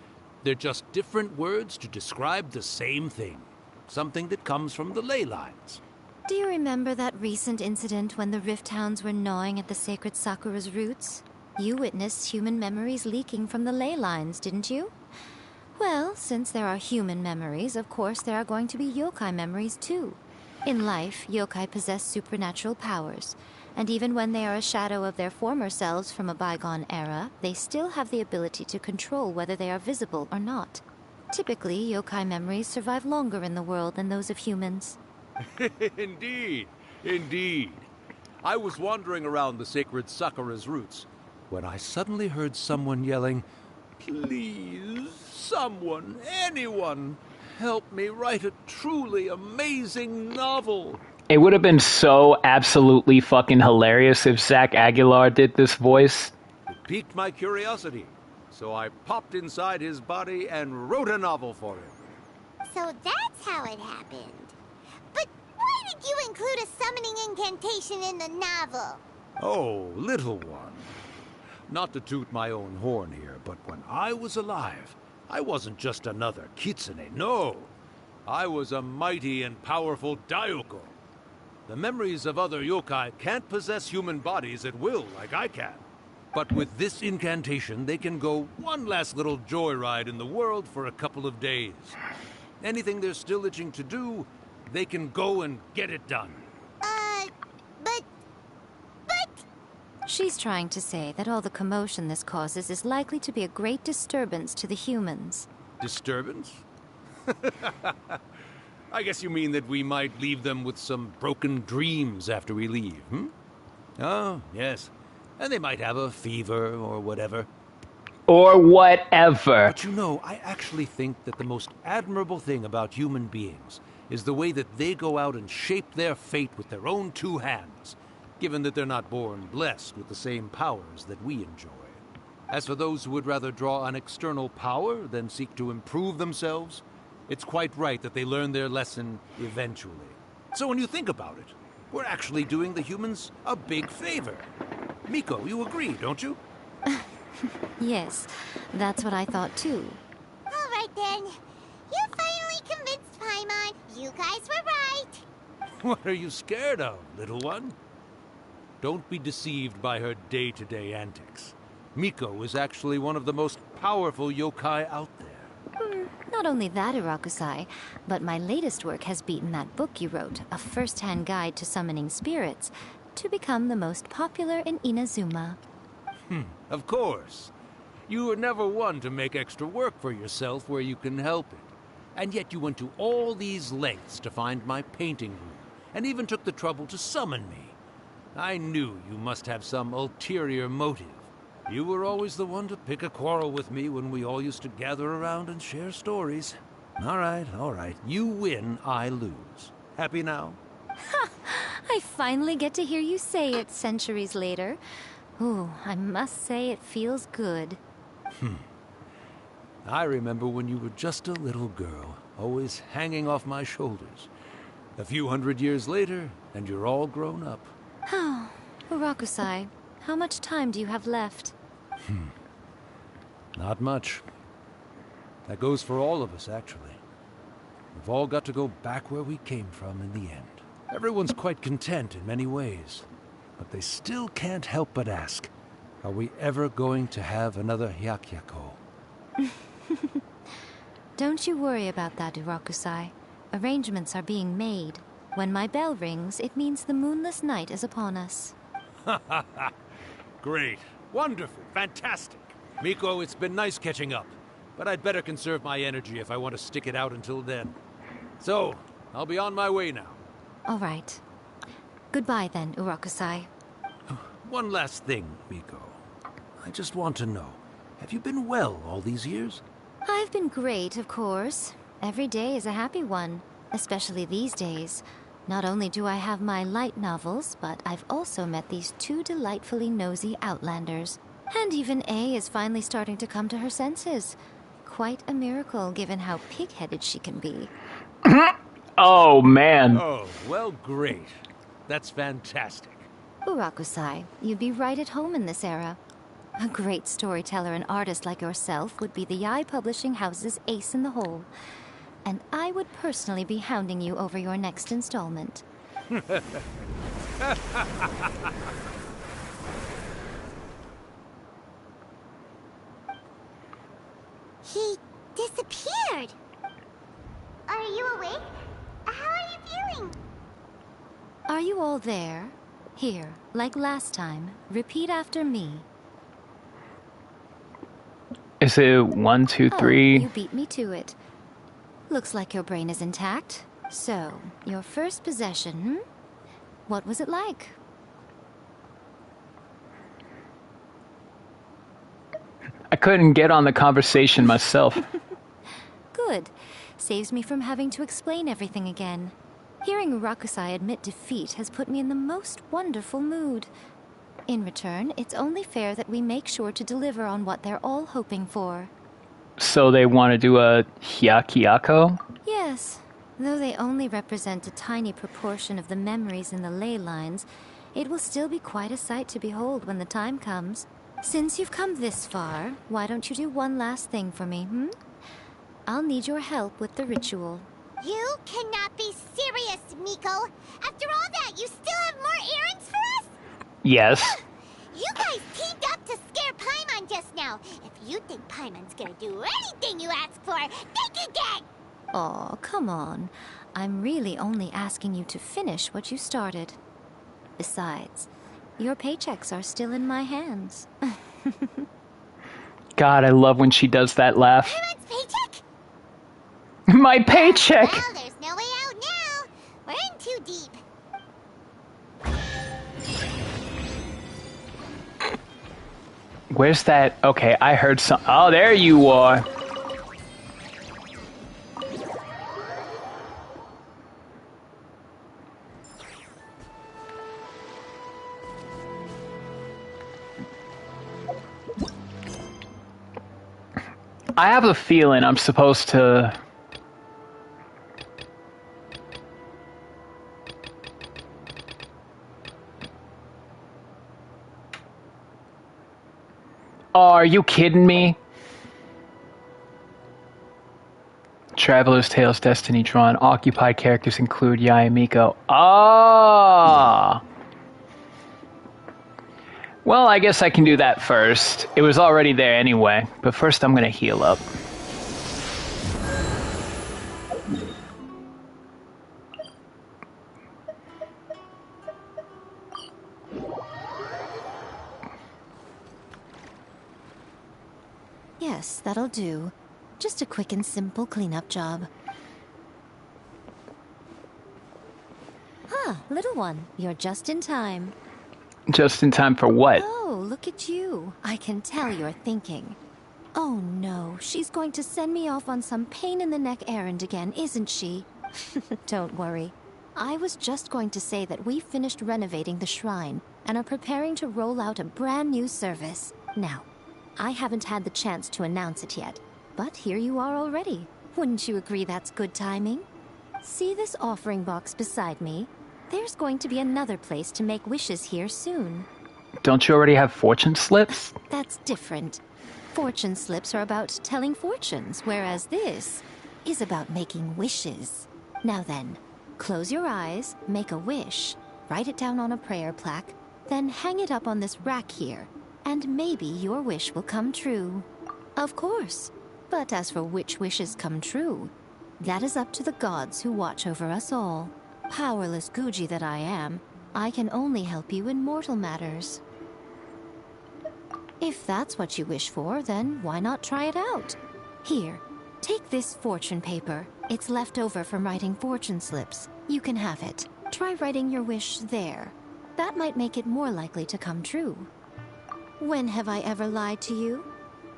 They're just different words to describe the same thing. Something that comes from the ley lines. Do you remember that recent incident when the Rift Hounds were gnawing at the sacred Sakura's roots? You witnessed human memories leaking from the ley lines, didn't you? Well, since there are human memories, of course there are going to be yokai memories too. In life, yokai possess supernatural powers, and even when they are a shadow of their former selves from a bygone era, they still have the ability to control whether they are visible or not. Typically, yokai memories survive longer in the world than those of humans. Indeed, indeed. I was wandering around the sacred Sakura's roots when I suddenly heard someone yelling, "Please, someone, anyone, help me write a truly amazing novel." It would have been so absolutely fucking hilarious if Zach Aguilar did this voice. It piqued my curiosity, so I popped inside his body and wrote a novel for him. So that's how it happened. But why did you include a summoning incantation in the novel? Oh, little one. Not to toot my own horn here, but when I was alive, I wasn't just another kitsune, no. I was a mighty and powerful Daiyoko. The memories of other yokai can't possess human bodies at will like I can. But with this incantation, they can go one last little joyride in the world for a couple of days. Anything they're still itching to do, they can go and get it done. But... She's trying to say that all the commotion this causes is likely to be a great disturbance to the humans. Disturbance? I guess you mean that we might leave them with some broken dreams after we leave, hmm? Oh, yes. And they might have a fever or whatever. Or whatever. But you know, I actually think that the most admirable thing about human beings is the way that they go out and shape their fate with their own two hands, given that they're not born blessed with the same powers that we enjoy. As for those who would rather draw on external power than seek to improve themselves, it's quite right that they learn their lesson eventually. So when you think about it, we're actually doing the humans a big favor. Miko, you agree, don't you? Yes, that's what I thought too. All right then. You finally convinced Paimon. You guys were right. What are you scared of, little one? Don't be deceived by her day-to-day antics. Miko is actually one of the most powerful yokai out there. Not only that, Irakusai, but my latest work has beaten that book you wrote, A First-Hand Guide to Summoning Spirits, to become the most popular in Inazuma. Of course. You were never one to make extra work for yourself where you can help it. And yet you went to all these lengths to find my painting room, and even took the trouble to summon me. I knew you must have some ulterior motive. You were always the one to pick a quarrel with me when we all used to gather around and share stories. All right. You win, I lose. Happy now? Ha! I finally get to hear you say it centuries later. Ooh, I must say it feels good. I remember when you were just a little girl, always hanging off my shoulders. A few hundred years later, and you're all grown up. Oh, Urakusai, how much time do you have left? Not much. That goes for all of us, actually. We've all got to go back where we came from in the end. Everyone's quite content in many ways, but they still can't help but ask, are we ever going to have another Hyakyako? Don't you worry about that, Urakusai. Arrangements are being made. When my bell rings, it means the moonless night is upon us. Great. Wonderful. Fantastic. Miko, it's been nice catching up, but I'd better conserve my energy if I want to stick it out until then. So, I'll be on my way now. All right. Goodbye then, Urakusai. One last thing, Miko. I just want to know, have you been well all these years? I've been great, of course. Every day is a happy one, especially these days. Not only do I have my light novels, but I've also met these two delightfully nosy outlanders. And even A is finally starting to come to her senses. Quite a miracle, given how pig-headed she can be. Oh, man. Oh, well, great. That's fantastic. Urakusai, you'd be right at home in this era. A great storyteller and artist like yourself would be the Yae Publishing House's ace in the hole. And I would personally be hounding you over your next installment. He disappeared. Are you awake? How are you feeling? Are you all there? Here, like last time, repeat after me. Is it 1, 2, 3? Oh, you beat me to it. Looks like your brain is intact. So, your first possession, What was it like? I couldn't get on the conversation myself. Good. Saves me from having to explain everything again. Hearing Rakusai admit defeat has put me in the most wonderful mood. In return, it's only fair that we make sure to deliver on what they're all hoping for. So they want to do a hyakyako? Yes. Though they only represent a tiny proportion of the memories in the ley lines, it will still be quite a sight to behold when the time comes. Since you've come this far, why don't you do one last thing for me, I'll need your help with the ritual. You cannot be serious, Miko. After all that, you still have more errands for us? Yes. You guys teamed up to scare Paimon just now. If you think Paimon's gonna do anything you ask for, think again! Aw, come on. I'm really only asking you to finish what you started. Besides, your paychecks are still in my hands. God, I love when she does that laugh. Paimon's paycheck? My paycheck! Well, there's no way out now. We're in too deep. Where's that? Okay, I heard some. Oh, there you are. I have a feeling I'm supposed to... Oh, are you kidding me? Traveler's Tales, Destiny Drawn. Occupied characters include Yae and Miko. Ah! Well, I guess I can do that first. It was already there anyway, but first I'm gonna heal up. Yes, that'll do. Just a quick and simple cleanup job. Huh, little one, you're just in time. Just in time for what? Oh, look at you. I can tell you're thinking. Oh no, she's going to send me off on some pain-in-the-neck errand again, isn't she? Don't worry. I was just going to say that we finished renovating the shrine and are preparing to roll out a brand new service. Now, I haven't had the chance to announce it yet, but here you are already. Wouldn't you agree that's good timing? See this offering box beside me? There's going to be another place to make wishes here soon. Don't you already have fortune slips? That's different. Fortune slips are about telling fortunes, whereas this is about making wishes. Now then, close your eyes, make a wish, write it down on a prayer plaque, then hang it up on this rack here, and maybe your wish will come true. Of course. But as for which wishes come true, that is up to the gods who watch over us all. Powerless Guji that I am, I can only help you in mortal matters. If that's what you wish for, then why not try it out? Here, take this fortune paper. It's left over from writing fortune slips. You can have it. Try writing your wish there. That might make it more likely to come true. When have I ever lied to you?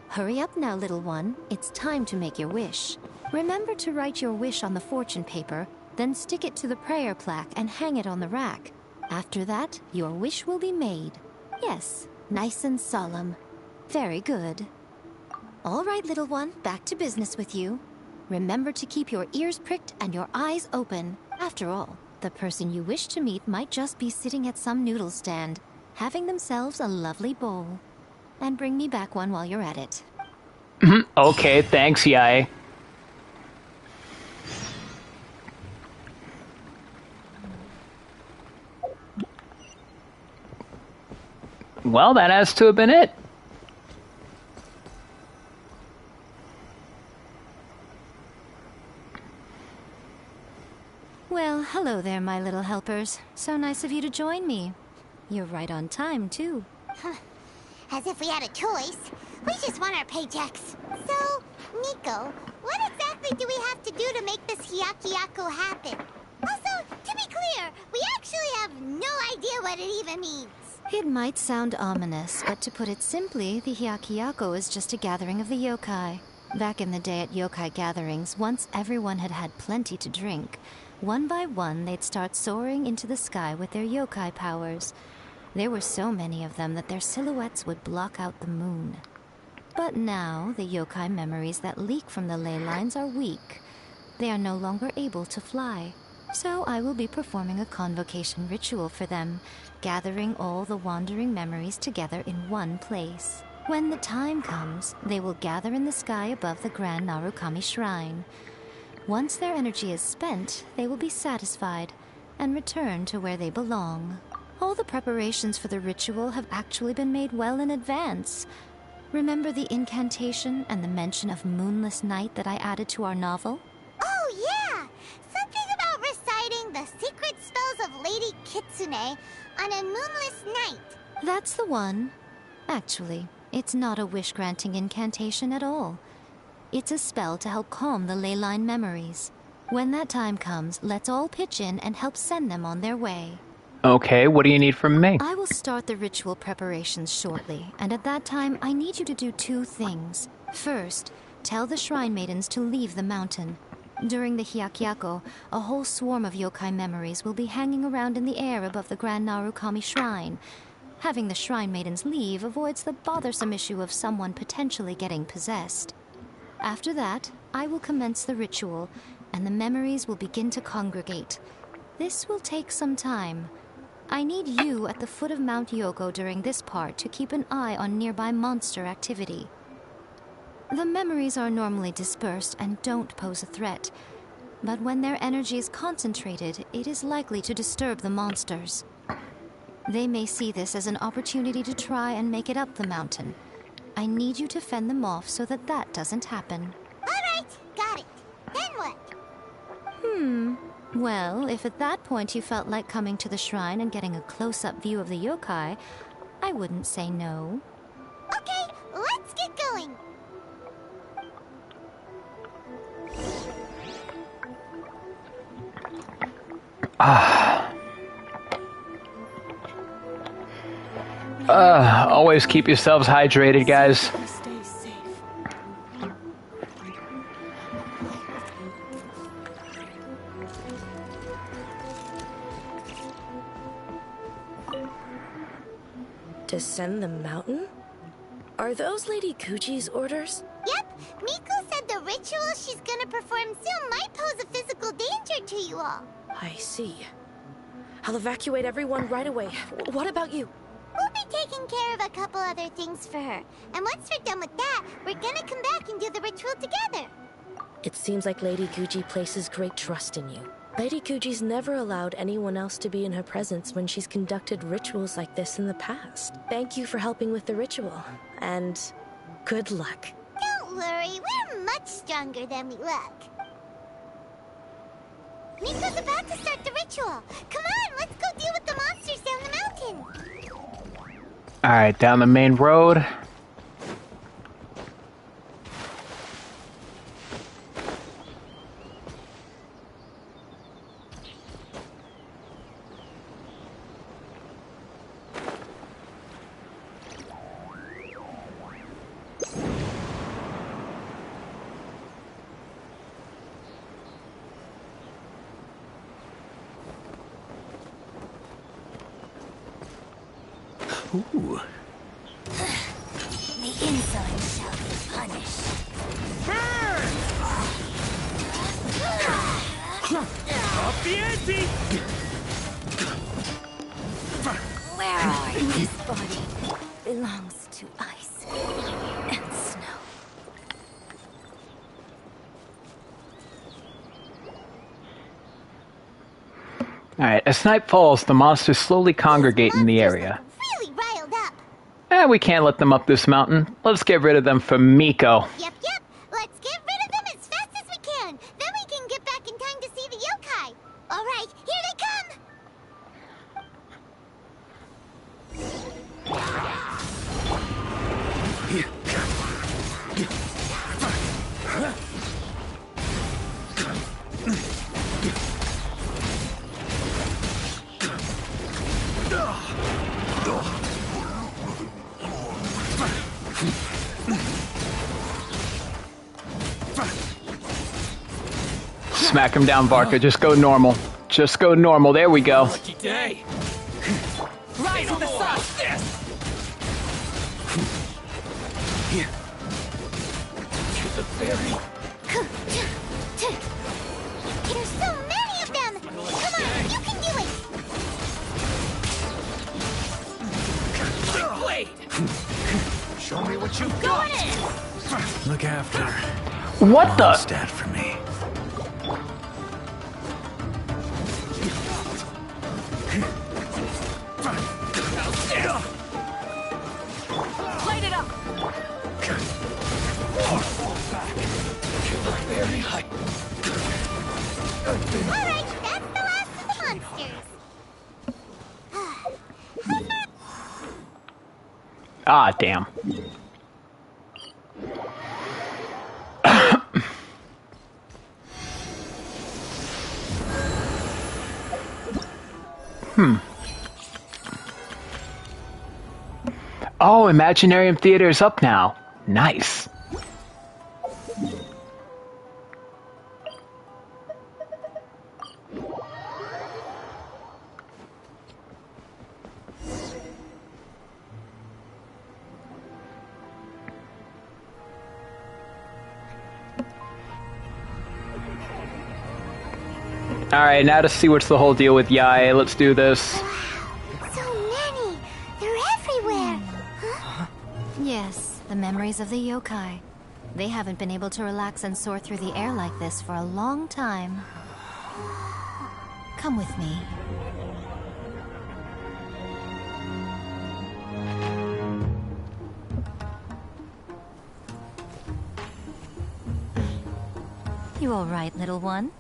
Hurry up now, little one. It's time to make your wish. Remember to write your wish on the fortune paper, then stick it to the prayer plaque and hang it on the rack. After that, your wish will be made. Yes, nice and solemn. Very good. All right, little one, back to business with you. Remember to keep your ears pricked and your eyes open. After all, the person you wish to meet might just be sitting at some noodle stand, having themselves a lovely bowl. and bring me back one while you're at it. Okay, thanks, Yai. Well, that has to have been it. Well, hello there, my little helpers. So nice of you to join me. You're right on time, too. As if we had a choice. We just want our paychecks. So, Nico, what exactly do we have to do to make this Hyakyako happen? Also, to be clear, we actually have no idea what it even means. It might sound ominous, but to put it simply, the Hyakyako is just a gathering of the yokai. Back in the day at yokai gatherings, once everyone had had plenty to drink, one by one they'd start soaring into the sky with their yokai powers. There were so many of them that their silhouettes would block out the moon. But now, the yokai memories that leak from the ley lines are weak. They are no longer able to fly. So I will be performing a convocation ritual for them, gathering all the wandering memories together in one place. When the time comes, they will gather in the sky above the Grand Narukami Shrine. Once their energy is spent, they will be satisfied and return to where they belong. All the preparations for the ritual have actually been made well in advance. Remember the incantation and the mention of moonless night that I added to our novel? Oh, yeah! Something about reciting the secret spells of Lady Kitsune on a moonless night. That's the one. Actually, it's not a wish-granting incantation at all. It's a spell to help calm the ley line memories. When that time comes, let's all pitch in and help send them on their way. Okay, what do you need from me? I will start the ritual preparations shortly, and at that time, I need you to do two things. First, tell the Shrine Maidens to leave the mountain. During the Hyakyako, a whole swarm of yokai memories will be hanging around in the air above the Grand Narukami Shrine. Having the Shrine Maidens leave avoids the bothersome issue of someone potentially getting possessed. After that, I will commence the ritual, and the memories will begin to congregate. This will take some time. I need you at the foot of Mount Yoko during this part to keep an eye on nearby monster activity. The memories are normally dispersed and don't pose a threat, but when their energy is concentrated, it is likely to disturb the monsters. They may see this as an opportunity to try and make it up the mountain. I need you to fend them off so that that doesn't happen. Alright, got it. Then what? Well, if at that point you felt like coming to the shrine and getting a close-up view of the yokai, I wouldn't say no. Okay, let's get going. Always keep yourselves hydrated, guys. Descend the mountain? Are those Lady Kuji's orders? Yep, Miko said the ritual she's gonna perform soon might pose a physical danger to you all. I see. I'll evacuate everyone right away. What about you? We'll be taking care of a couple other things for her. And once we're done with that, we're gonna come back and do the ritual together. It seems like Lady Kuji places great trust in you. Lady Kuji's never allowed anyone else to be in her presence when she's conducted rituals like this in the past. Thank you for helping with the ritual, and good luck. Don't worry, we're much stronger than we look. Miko's about to start the ritual. Come on, let's go deal with the monsters down the mountain. Alright, down the main road. Ooh. The insolent shall be punished. Up the ante! Where are you? This body belongs to ice. Alright, as night falls, the monsters slowly congregate in the area. Really riled up. We can't let them up this mountain. Let's get rid of them for Miko. Yep. Let's get rid of them as fast as we can. Then we can get back in time to see the yokai. All right, here they come. Smack him down, Barker. Just go normal. Just go normal. There we go. Lucky day. Rise to the sun. Here. To the berry. There's so many of them. Come on, you can do it. Blade. Show me what you've got. Look after What the? Stat for me. Light it up! Alright, that's the last of the monsters. Ah, damn. Oh, Imaginarium Theater is up now. Nice. Alright, now to see what's the whole deal with Yae. Let's do this. So many. They're everywhere. Huh? Yes, the memories of the yokai. They haven't been able to relax and soar through the air like this for a long time. Come with me. You all right, little one?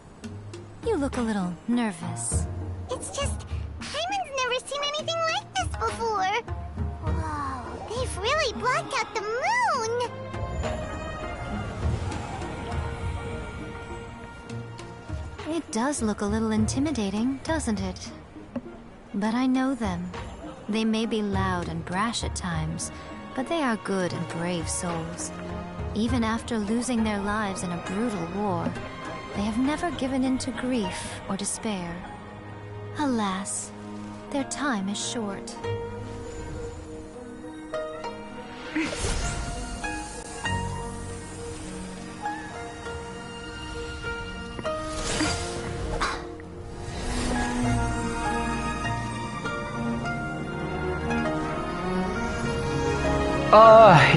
You look a little nervous. It's just, Hyman's never seen anything like this before. Whoa, they've really blocked out the moon. It does look a little intimidating, doesn't it? But I know them. They may be loud and brash at times, but they are good and brave souls. Even after losing their lives in a brutal war, they have never given in to grief or despair. Alas, their time is short.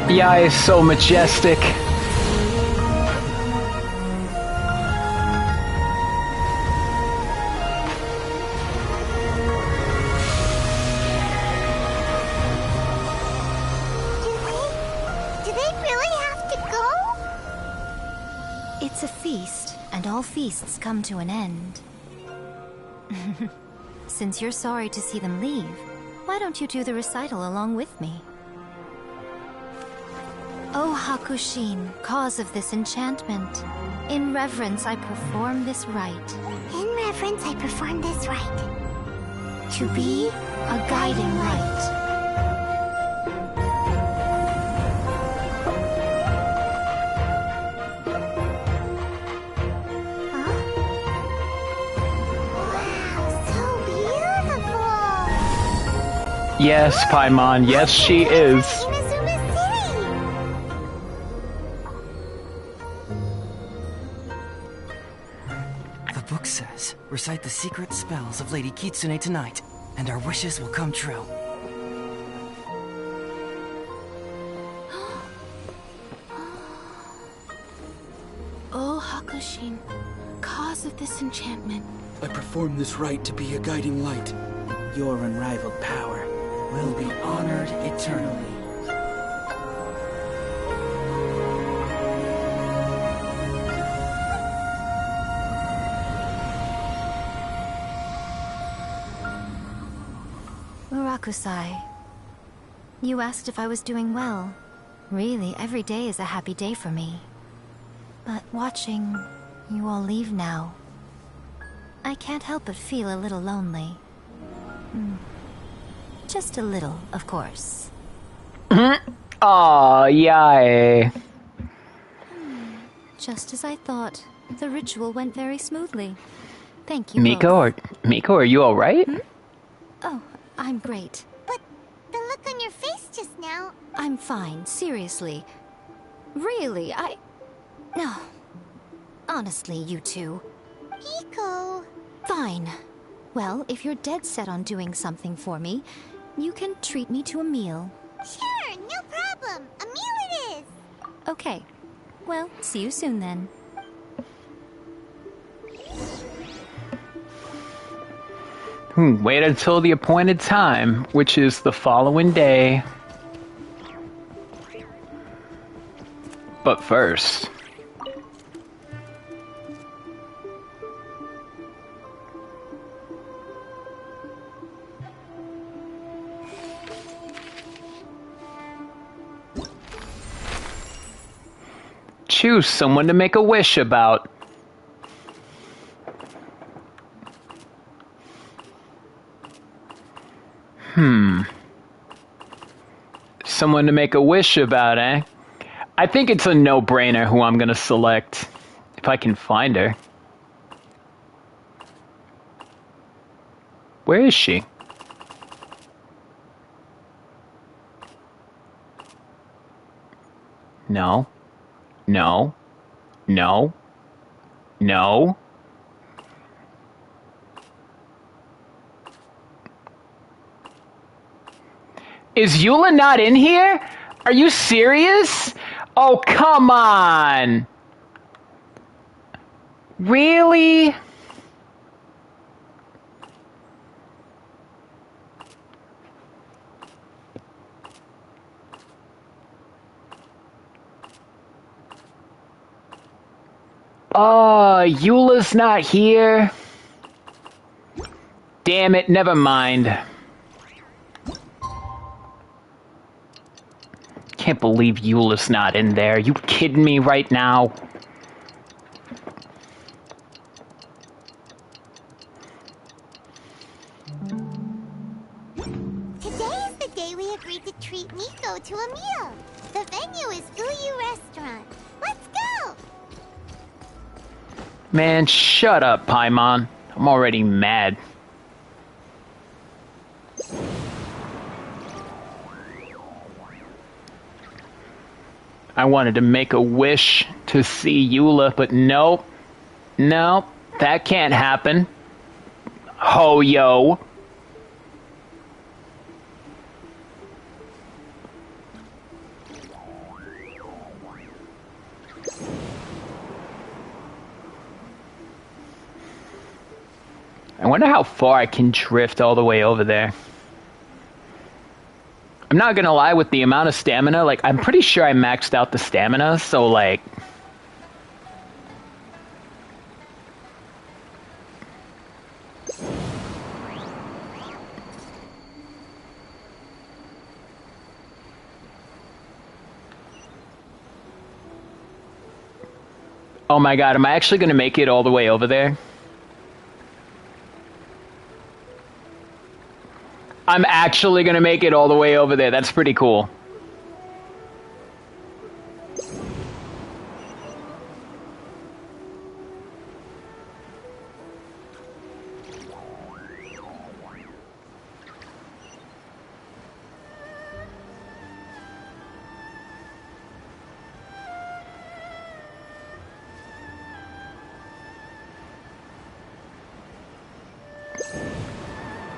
Yae is so majestic. Do they really have to go? It's a feast, and all feasts come to an end. Since you're sorry to see them leave, why don't you do the recital along with me? O Hakushin, cause of this enchantment, in reverence I perform this rite. In reverence, I perform this rite. To be a guiding light. Yes, Paimon, yes she is. The book says, recite the secret spells of Lady Kitsune tonight, and our wishes will come true. O Hakushin, cause of this enchantment, I perform this rite to be a guiding light. Your unrivaled power will be honored eternally. Murakusai, you asked if I was doing well. Really, every day is a happy day for me. But watching you all leave now, I can't help but feel a little lonely. Just a little, of course. Aw, yay. Just as I thought. The ritual went very smoothly. Thank you both. Miko, are you alright? Oh, I'm great. But the look on your face just now... I'm fine, seriously. Really, No. Honestly, you two. Miko... Fine. Well, if you're dead set on doing something for me, you can treat me to a meal. Sure, no problem. A meal it is. Okay. Well, see you soon then. Wait until the appointed time, which is the following day. But first... choose someone to make a wish about. Someone to make a wish about, eh? I think it's a no-brainer who I'm gonna select, if I can find her. Where is she? No. No. No. No. Is Eula not in here? Are you serious? Oh, come on. Really? Oh, Eula's not here. Damn it, never mind. Can't believe Eula's not in there. You kidding me right now? Today is the day we agreed to treat Miko to a meal. The venue is Uyu Restaurant. Let's go! Man, shut up, Paimon. I'm already mad. I wanted to make a wish to see Eula, but nope. Nope, that can't happen. Ho-yo. I wonder how far I can drift all the way over there. I'm not gonna lie, with the amount of stamina, like, I'm pretty sure I maxed out the stamina, so, like... Oh my god, am I actually gonna make it all the way over there? I'm actually gonna make it all the way over there. That's pretty cool.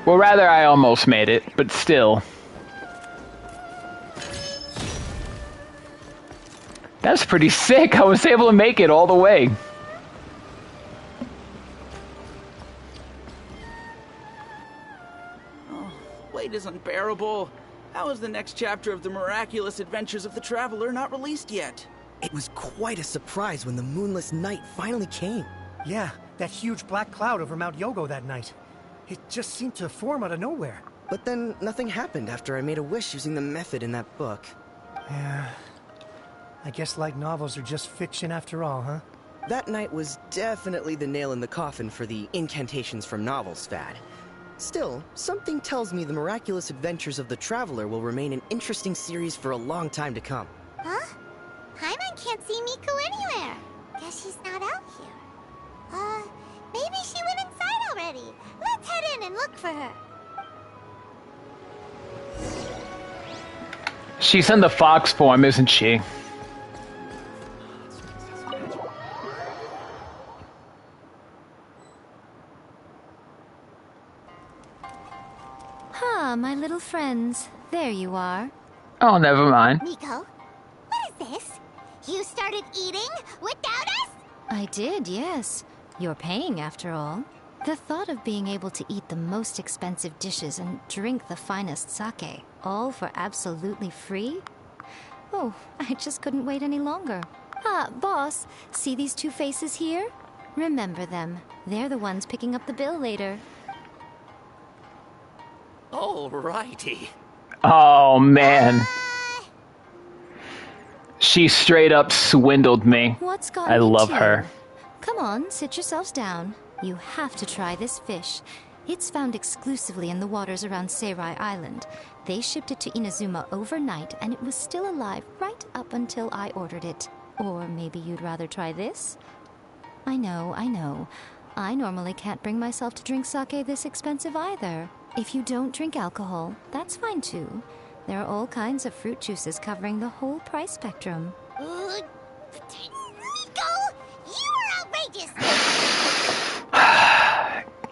Well, rather, I almost made it, but still. That's pretty sick. I was able to make it all the way. wait is unbearable. How is the next chapter of the miraculous adventures of the Traveler not released yet? It was quite a surprise when the moonless night finally came. Yeah, that huge black cloud over Mount Yogo that night. It just seemed to form out of nowhere. But then nothing happened after I made a wish using the method in that book. Yeah. I guess light novels are just fiction after all, huh? That night was definitely the nail in the coffin for the incantations from novels fad. Still, something tells me the miraculous adventures of the Traveler will remain an interesting series for a long time to come. Huh? Paimon can't see Miko anywhere. Guess she's not out here. Maybe she went inside already. Let's head in and look for her. She's in the fox form, isn't she? Ah, my little friends. There you are. Oh, never mind. Miko, what is this? You started eating without us? I did, yes. You're paying after all. The thought of being able to eat the most expensive dishes and drink the finest sake, all for absolutely free? Oh, I just couldn't wait any longer. Ah, boss, see these two faces here? Remember them. They're the ones picking up the bill later. Alrighty. Oh, man. She straight up swindled me. What's got I me love too? her. Come on, sit yourselves down. You have to try this fish. It's found exclusively in the waters around Seirai Island. They shipped it to Inazuma overnight, and it was still alive right up until I ordered it. Or maybe you'd rather try this? I know, I know. I normally can't bring myself to drink sake this expensive either. If you don't drink alcohol, that's fine too. There are all kinds of fruit juices covering the whole price spectrum. Miko, you are outrageous!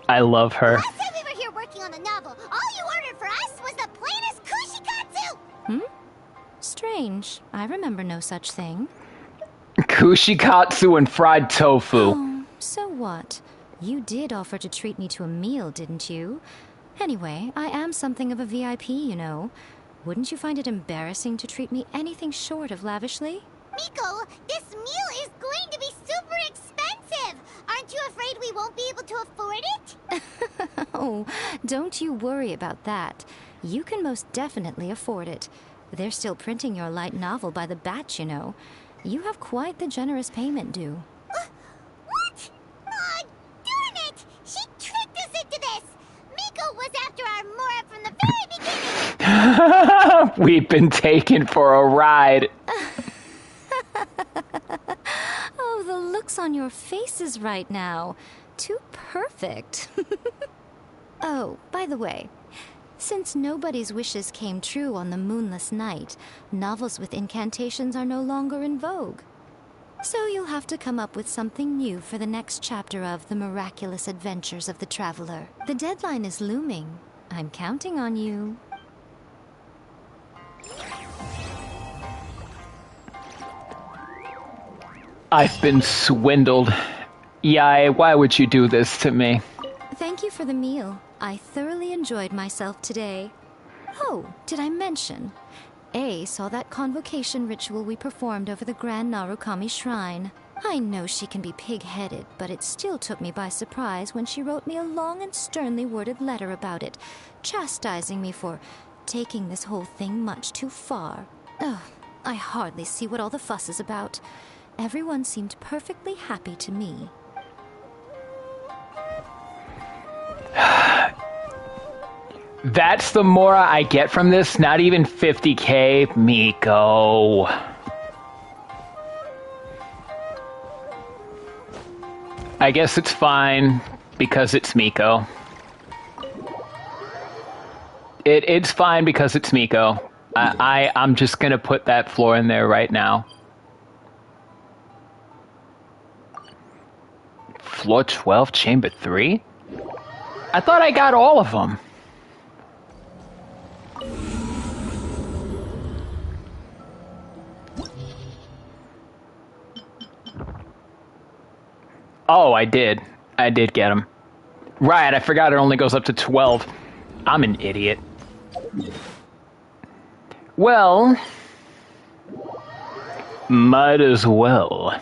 I love her. Last time we were here working on the novel, all you ordered for us was the plainest kushikatsu! Strange. I remember no such thing. Kushikatsu and fried tofu. Oh, so what? You did offer to treat me to a meal, didn't you? Anyway, I am something of a VIP, you know. Wouldn't you find it embarrassing to treat me anything short of lavishly? Miko, this meal is going to be super expensive! Aren't you afraid we won't be able to afford it? Oh, don't you worry about that. You can most definitely afford it. They're still printing your light novel by the batch, you know. You have quite the generous payment due. What? Aw, darn it! She tricked us into this! Miko was after our Mora from the very beginning! We've been taken for a ride. Oh, the looks on your faces right now. Too perfect. Oh, by the way, since nobody's wishes came true on the moonless night, novels with incantations are no longer in vogue. So you'll have to come up with something new for the next chapter of The Miraculous Adventures of the Traveler. The deadline is looming. I'm counting on you. I've been swindled. Yai, why would you do this to me? Thank you for the meal. I thoroughly enjoyed myself today. Oh, did I mention? A saw that convocation ritual we performed over the Grand Narukami Shrine. I know she can be pig-headed, but it still took me by surprise when she wrote me a long and sternly worded letter about it, chastising me for taking this whole thing much too far. Oh, I hardly see what all the fuss is about. Everyone seemed perfectly happy to me. That's the more I get from this. Not even 50k, Miko. I guess it's fine because it's Miko. It's fine because it's Miko. I'm just gonna put that floor in there right now. Floor 12, chamber 3? I thought I got all of them. Oh, I did. I did get them. Right, I forgot it only goes up to 12. I'm an idiot. Well, might as well.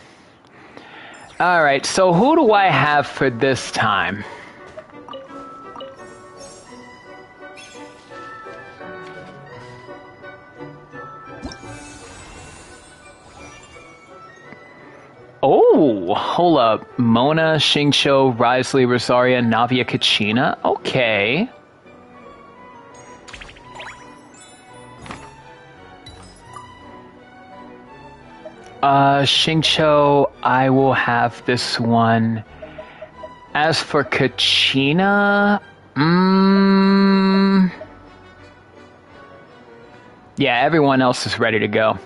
Alright, so who do I have for this time? Oh, hold up. Mona, Xingqiu, Risley, Rosaria, Navia, Kachina? Okay. Xingqiu, I will have this one. As for Kachina, yeah, everyone else is ready to go.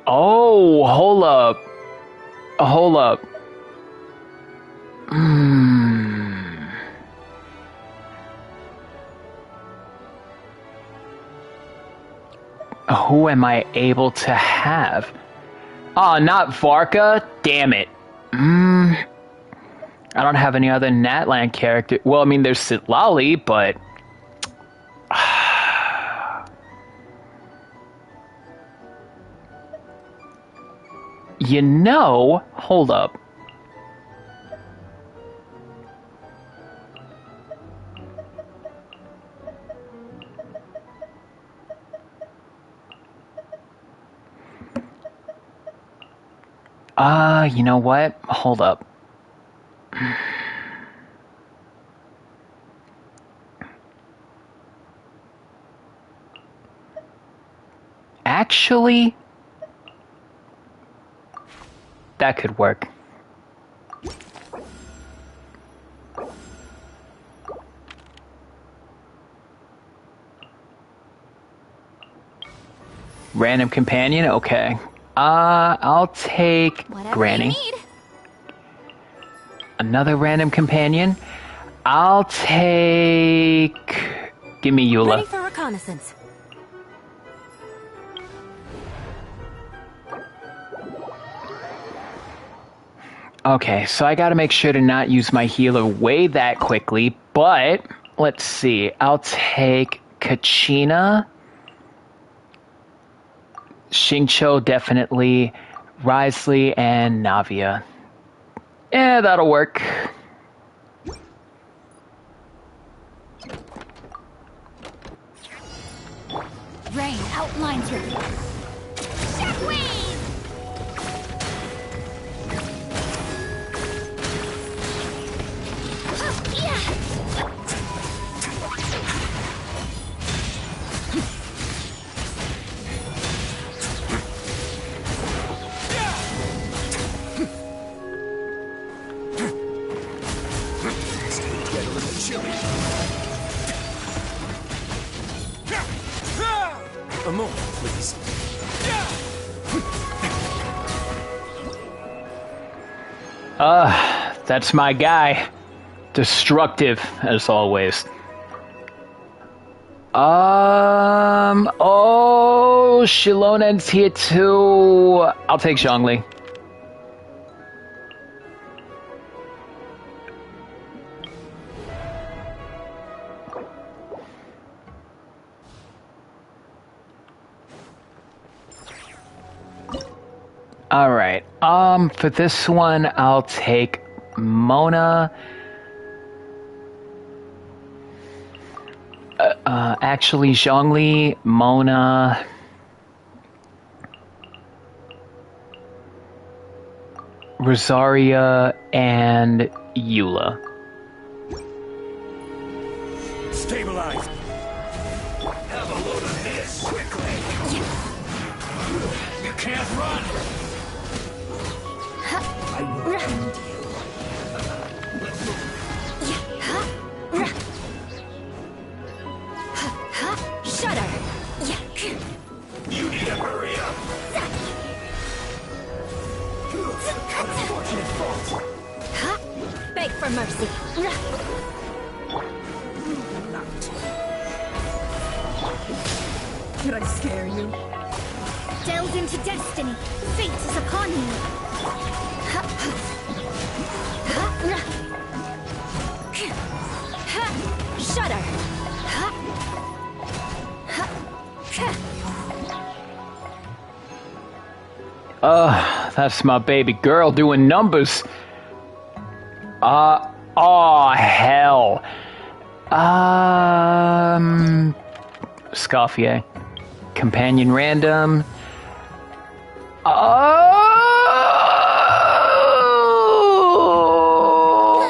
Oh, hold up. Hold up. Who am I able to have? Oh, not Varka? Damn it. I don't have any other Natland character. Well, I mean, there's Sitlali, but... You know, hold up. You know what? Hold up. Actually, that could work. Random companion? Okay. I'll take Whatever Granny. you need. Another random companion? I'll take... Give me Eula. Ready for reconnaissance. Okay, so I gotta make sure to not use my healer way that quickly, but let's see. I'll take Kachina. Xingqiu, definitely. Risley and Navia. Yeah, that'll work. Rain outlines your Shockwave! A moment, please. That's my guy. Destructive, as always. Oh, Shilonen's here too. I'll take Zhongli. Alright, for this one, I'll take Mona. Actually, Zhongli, Mona. Rosaria, and Eula. Stabilize. Have a load of this quickly. You can't run. I will end you. Shudder. You need to hurry up. Unfortunate fault. Beg for mercy. Did I scare you? Delve into destiny. Fate is upon you. Shudder. That's my baby girl doing numbers. Oh, hell. Scoffier. Companion random.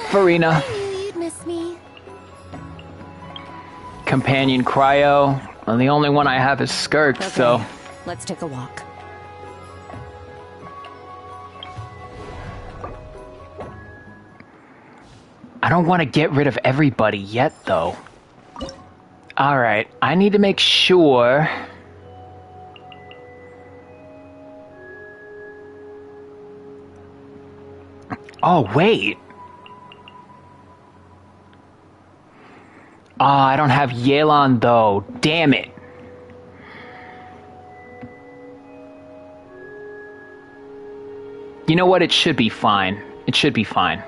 Farina. I knew you'd miss me. Companion cryo. Well, the only one I have is Skirk, Okay, so... let's take a walk. I don't want to get rid of everybody yet, though. Alright, I need to make sure... Oh, wait! I don't have Yelan, though. Damn it. You know what? It should be fine. It should be fine.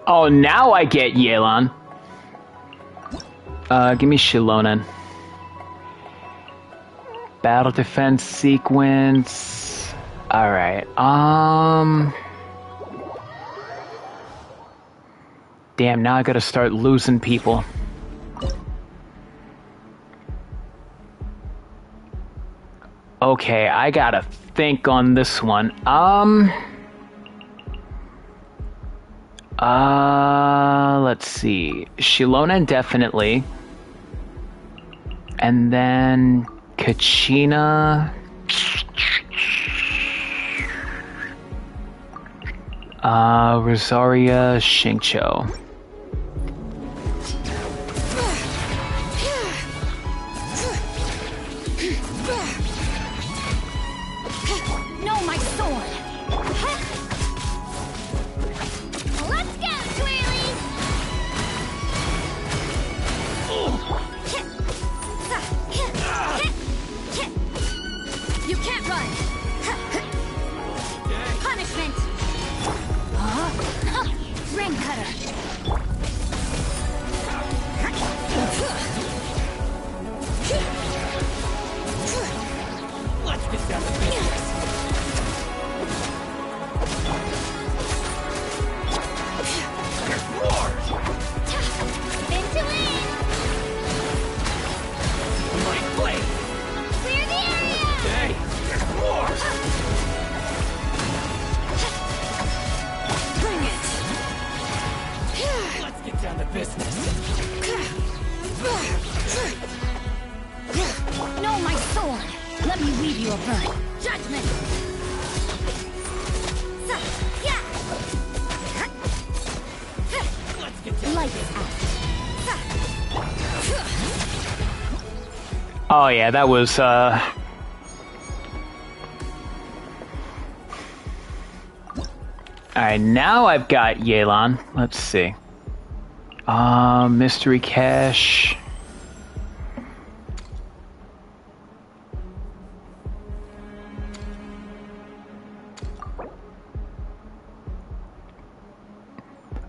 Oh, now I get Yelan. Give me Shilonen. Battle defense sequence. Alright, damn, now I gotta start losing people. Okay, I gotta think on this one. Let's see. Shilonen definitely. And then Kachina. Rosaria Xingqiu. No, my sword! Let's go, Twirly! You can't run! Punishment! Ring cutter! Let's get down to business. Spin to win! Right blade. Clear the area! Hey, there's more. Bring it! Let's get down to business. No, my sword! Let me weave you a burn. Judgment! Let's get down. Light it out. Oh yeah, that was Alright, now I've got Yelan. Let's see. Mystery Cache.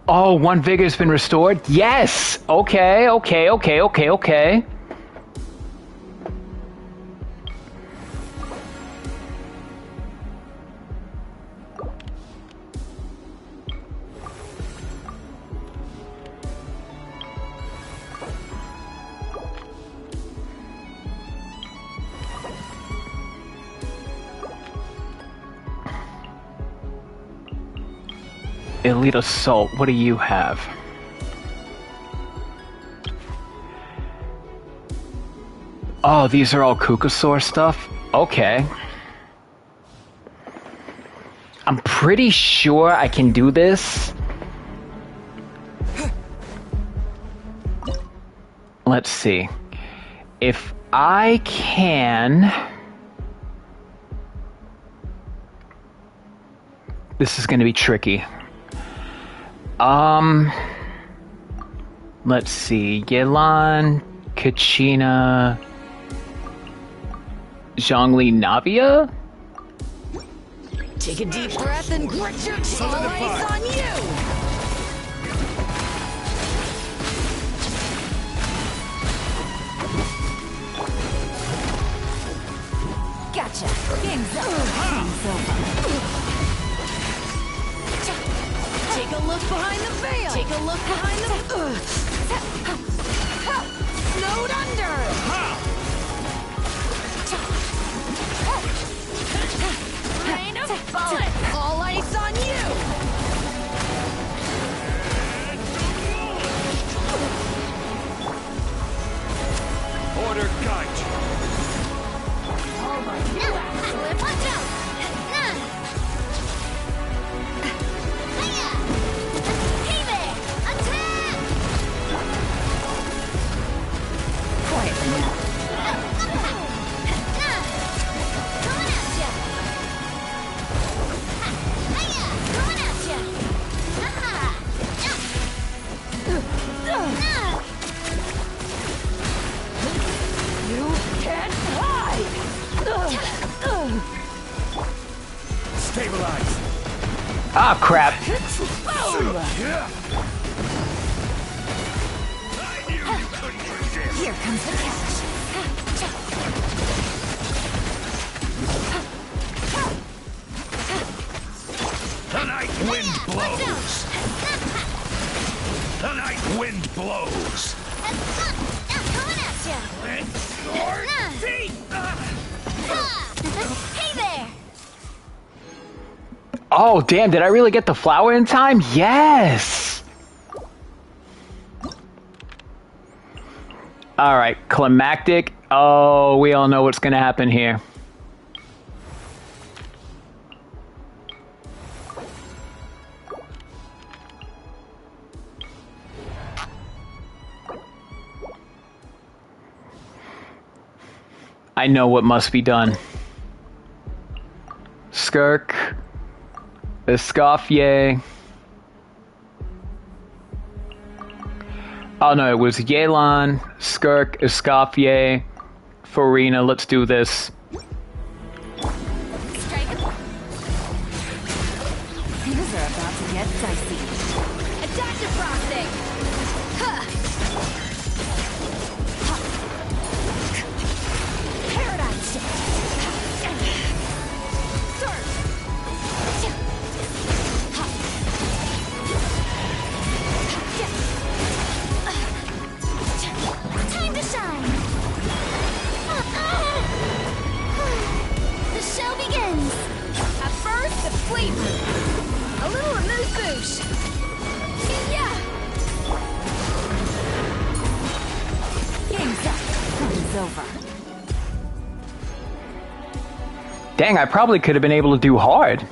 Oh, one vigor's been restored? Yes! Okay. Elite Assault, what do you have? Oh, these are all Kukasaur stuff? Okay. I'm pretty sure I can do this. Let's see. If I can... This is going to be tricky. Let's see. Yelan, Kachina, Zhongli, Navia? Take a deep breath and grit your teeth. All eyes on you! Gotcha. Game's up. Game's over. Take a look behind the veil. Take a look behind the... Snowed under! Rain of bullets! All ice on you! Order guide. All right, now, watch out! Hey there! Attack! Quietly now. Coming at ya! Hiya! Coming at ya! You can't hide! Stabilize. Ah, crap. Here comes the catch. The night wind blows. The night wind blows. Coming at ya! Hey there! Oh, damn, did I really get the flower in time? Yes! Alright, climactic. Oh, we all know what's gonna happen here. I know what must be done. Skirk. Escoffier. Oh no, it was Yelan, Skirk, Escoffier, Farina. Let's do this. Things are about to get dicey. Attack the frosting! Huh. Paradise shift! Surge! Time to shine! The show begins! At first, the flavor. A little amuse-bouche. Yeah! Game's up. Game's over. Dang, I probably could have been able to do hard.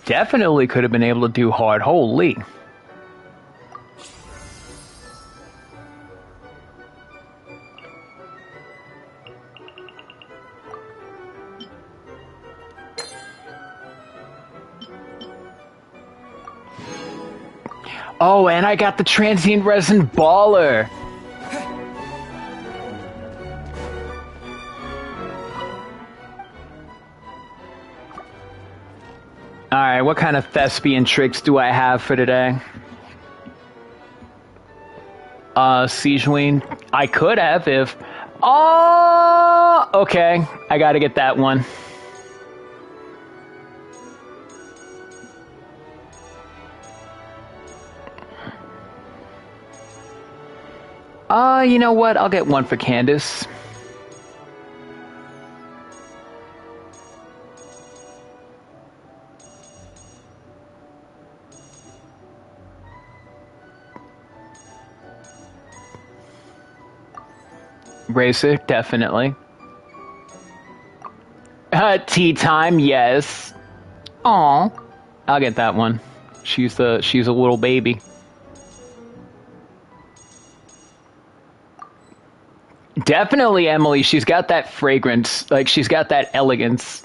Definitely could have been able to do hard. Holy. Oh, and I got the transient resin baller. Alright, what kind of thespian tricks do I have for today? Siegeween. I could have if... Oh, okay. I gotta get that one. You know what? I'll get one for Candace. Racer, definitely. Tea time, yes. Aw, I'll get that one. She's a little baby. Definitely, Emily. She's got that fragrance. Like, she's got that elegance.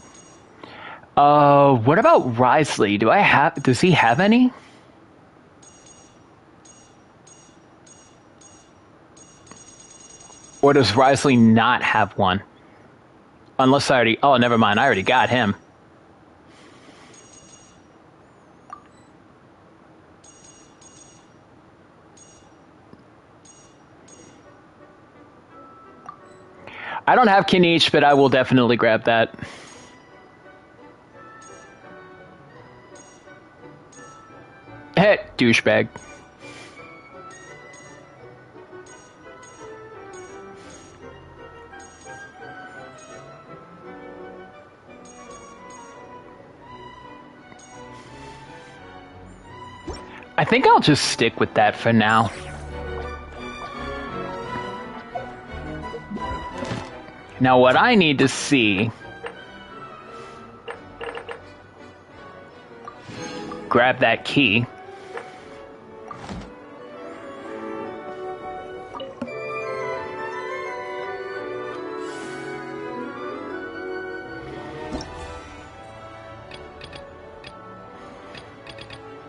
What about Risley? Does he have any? Or does Risley not have one? Unless I already... Oh, never mind. I already got him. I don't have Kinich, but I will definitely grab that. Hey, douchebag. I think I'll just stick with that for now. Now what I need to see... Grab that key.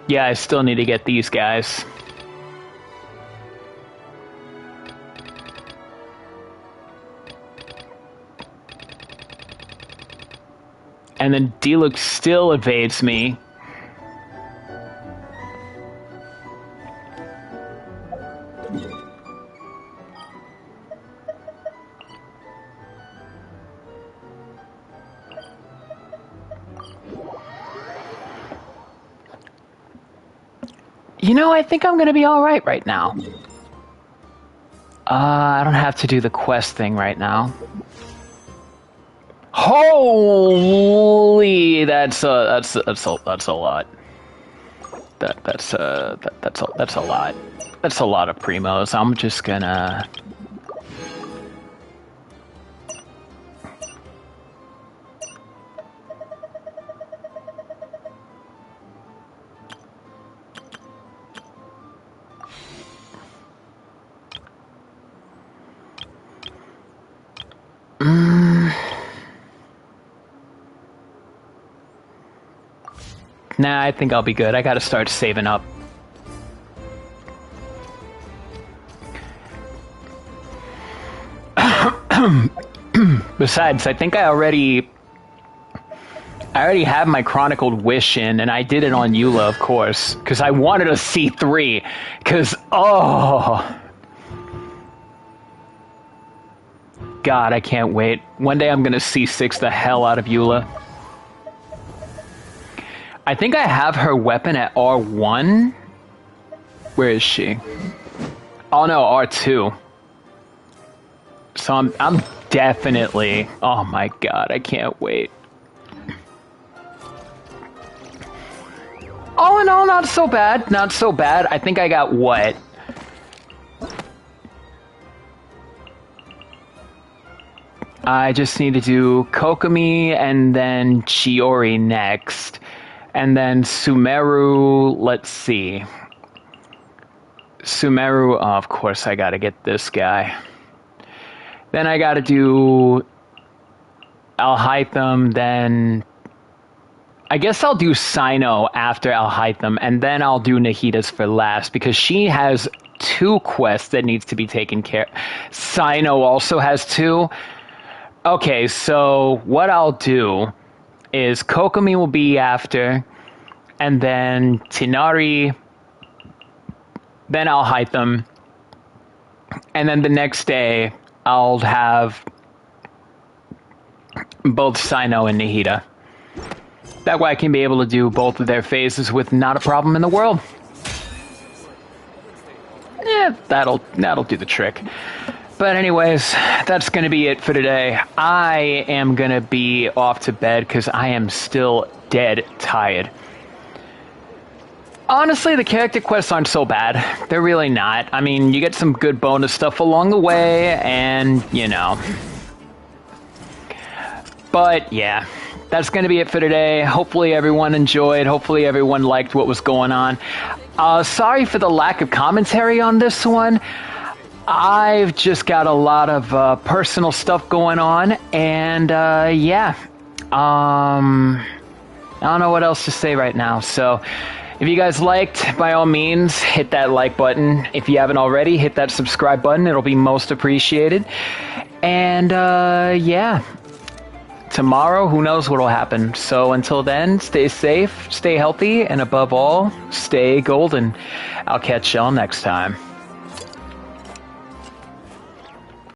Yeah, I still need to get these guys. And then Diluc still evades me. You know, I think I'm gonna be alright right now. I don't have to do the quest thing right now. Holy, that's a lot. That's a lot. That's a lot. That's a lot of primos. I'm just gonna. Nah, I think I'll be good. I gotta start saving up. Besides, I think I already have my Chronicled Wish in, and I did it on Eula, of course, because I wanted a C3, because, oh... God, I can't wait. One day I'm gonna C6 the hell out of Eula. I think I have her weapon at R1. Where is she? Oh no, R2. So I'm definitely... Oh my god, I can't wait. Oh no, not so bad. Not so bad. I think I got what? I just need to do Kokomi and then Chiori next. And then Sumeru, let's see. Sumeru, oh, of course I gotta get this guy. Then I gotta do Alhaitham, then... I guess I'll do Sino after Alhaitham, and then I'll do Nahida's for last, because she has 2 quests that needs to be taken care of. Sino also has 2. Okay, so what I'll do is Kokomi will be after, and then Tinari, then Alhaitham, and then the next day I'll have both Sino and Nahida. That way I can be able to do both of their phases with not a problem in the world. Yeah, that'll do the trick. But anyways, that's going to be it for today. I am going to be off to bed because I am still dead tired. Honestly, the character quests aren't so bad. They're really not. I mean, you get some good bonus stuff along the way, and, you know. But, yeah. That's going to be it for today. Hopefully everyone enjoyed. Hopefully everyone liked what was going on. Sorry for the lack of commentary on this one. I've just got a lot of personal stuff going on, and yeah. I don't know what else to say right now, so if you guys liked, by all means, hit that like button. If you haven't already, hit that subscribe button. It'll be most appreciated. And yeah, tomorrow, who knows what'll happen. So until then, stay safe, stay healthy, and above all, stay golden. I'll catch y'all next time.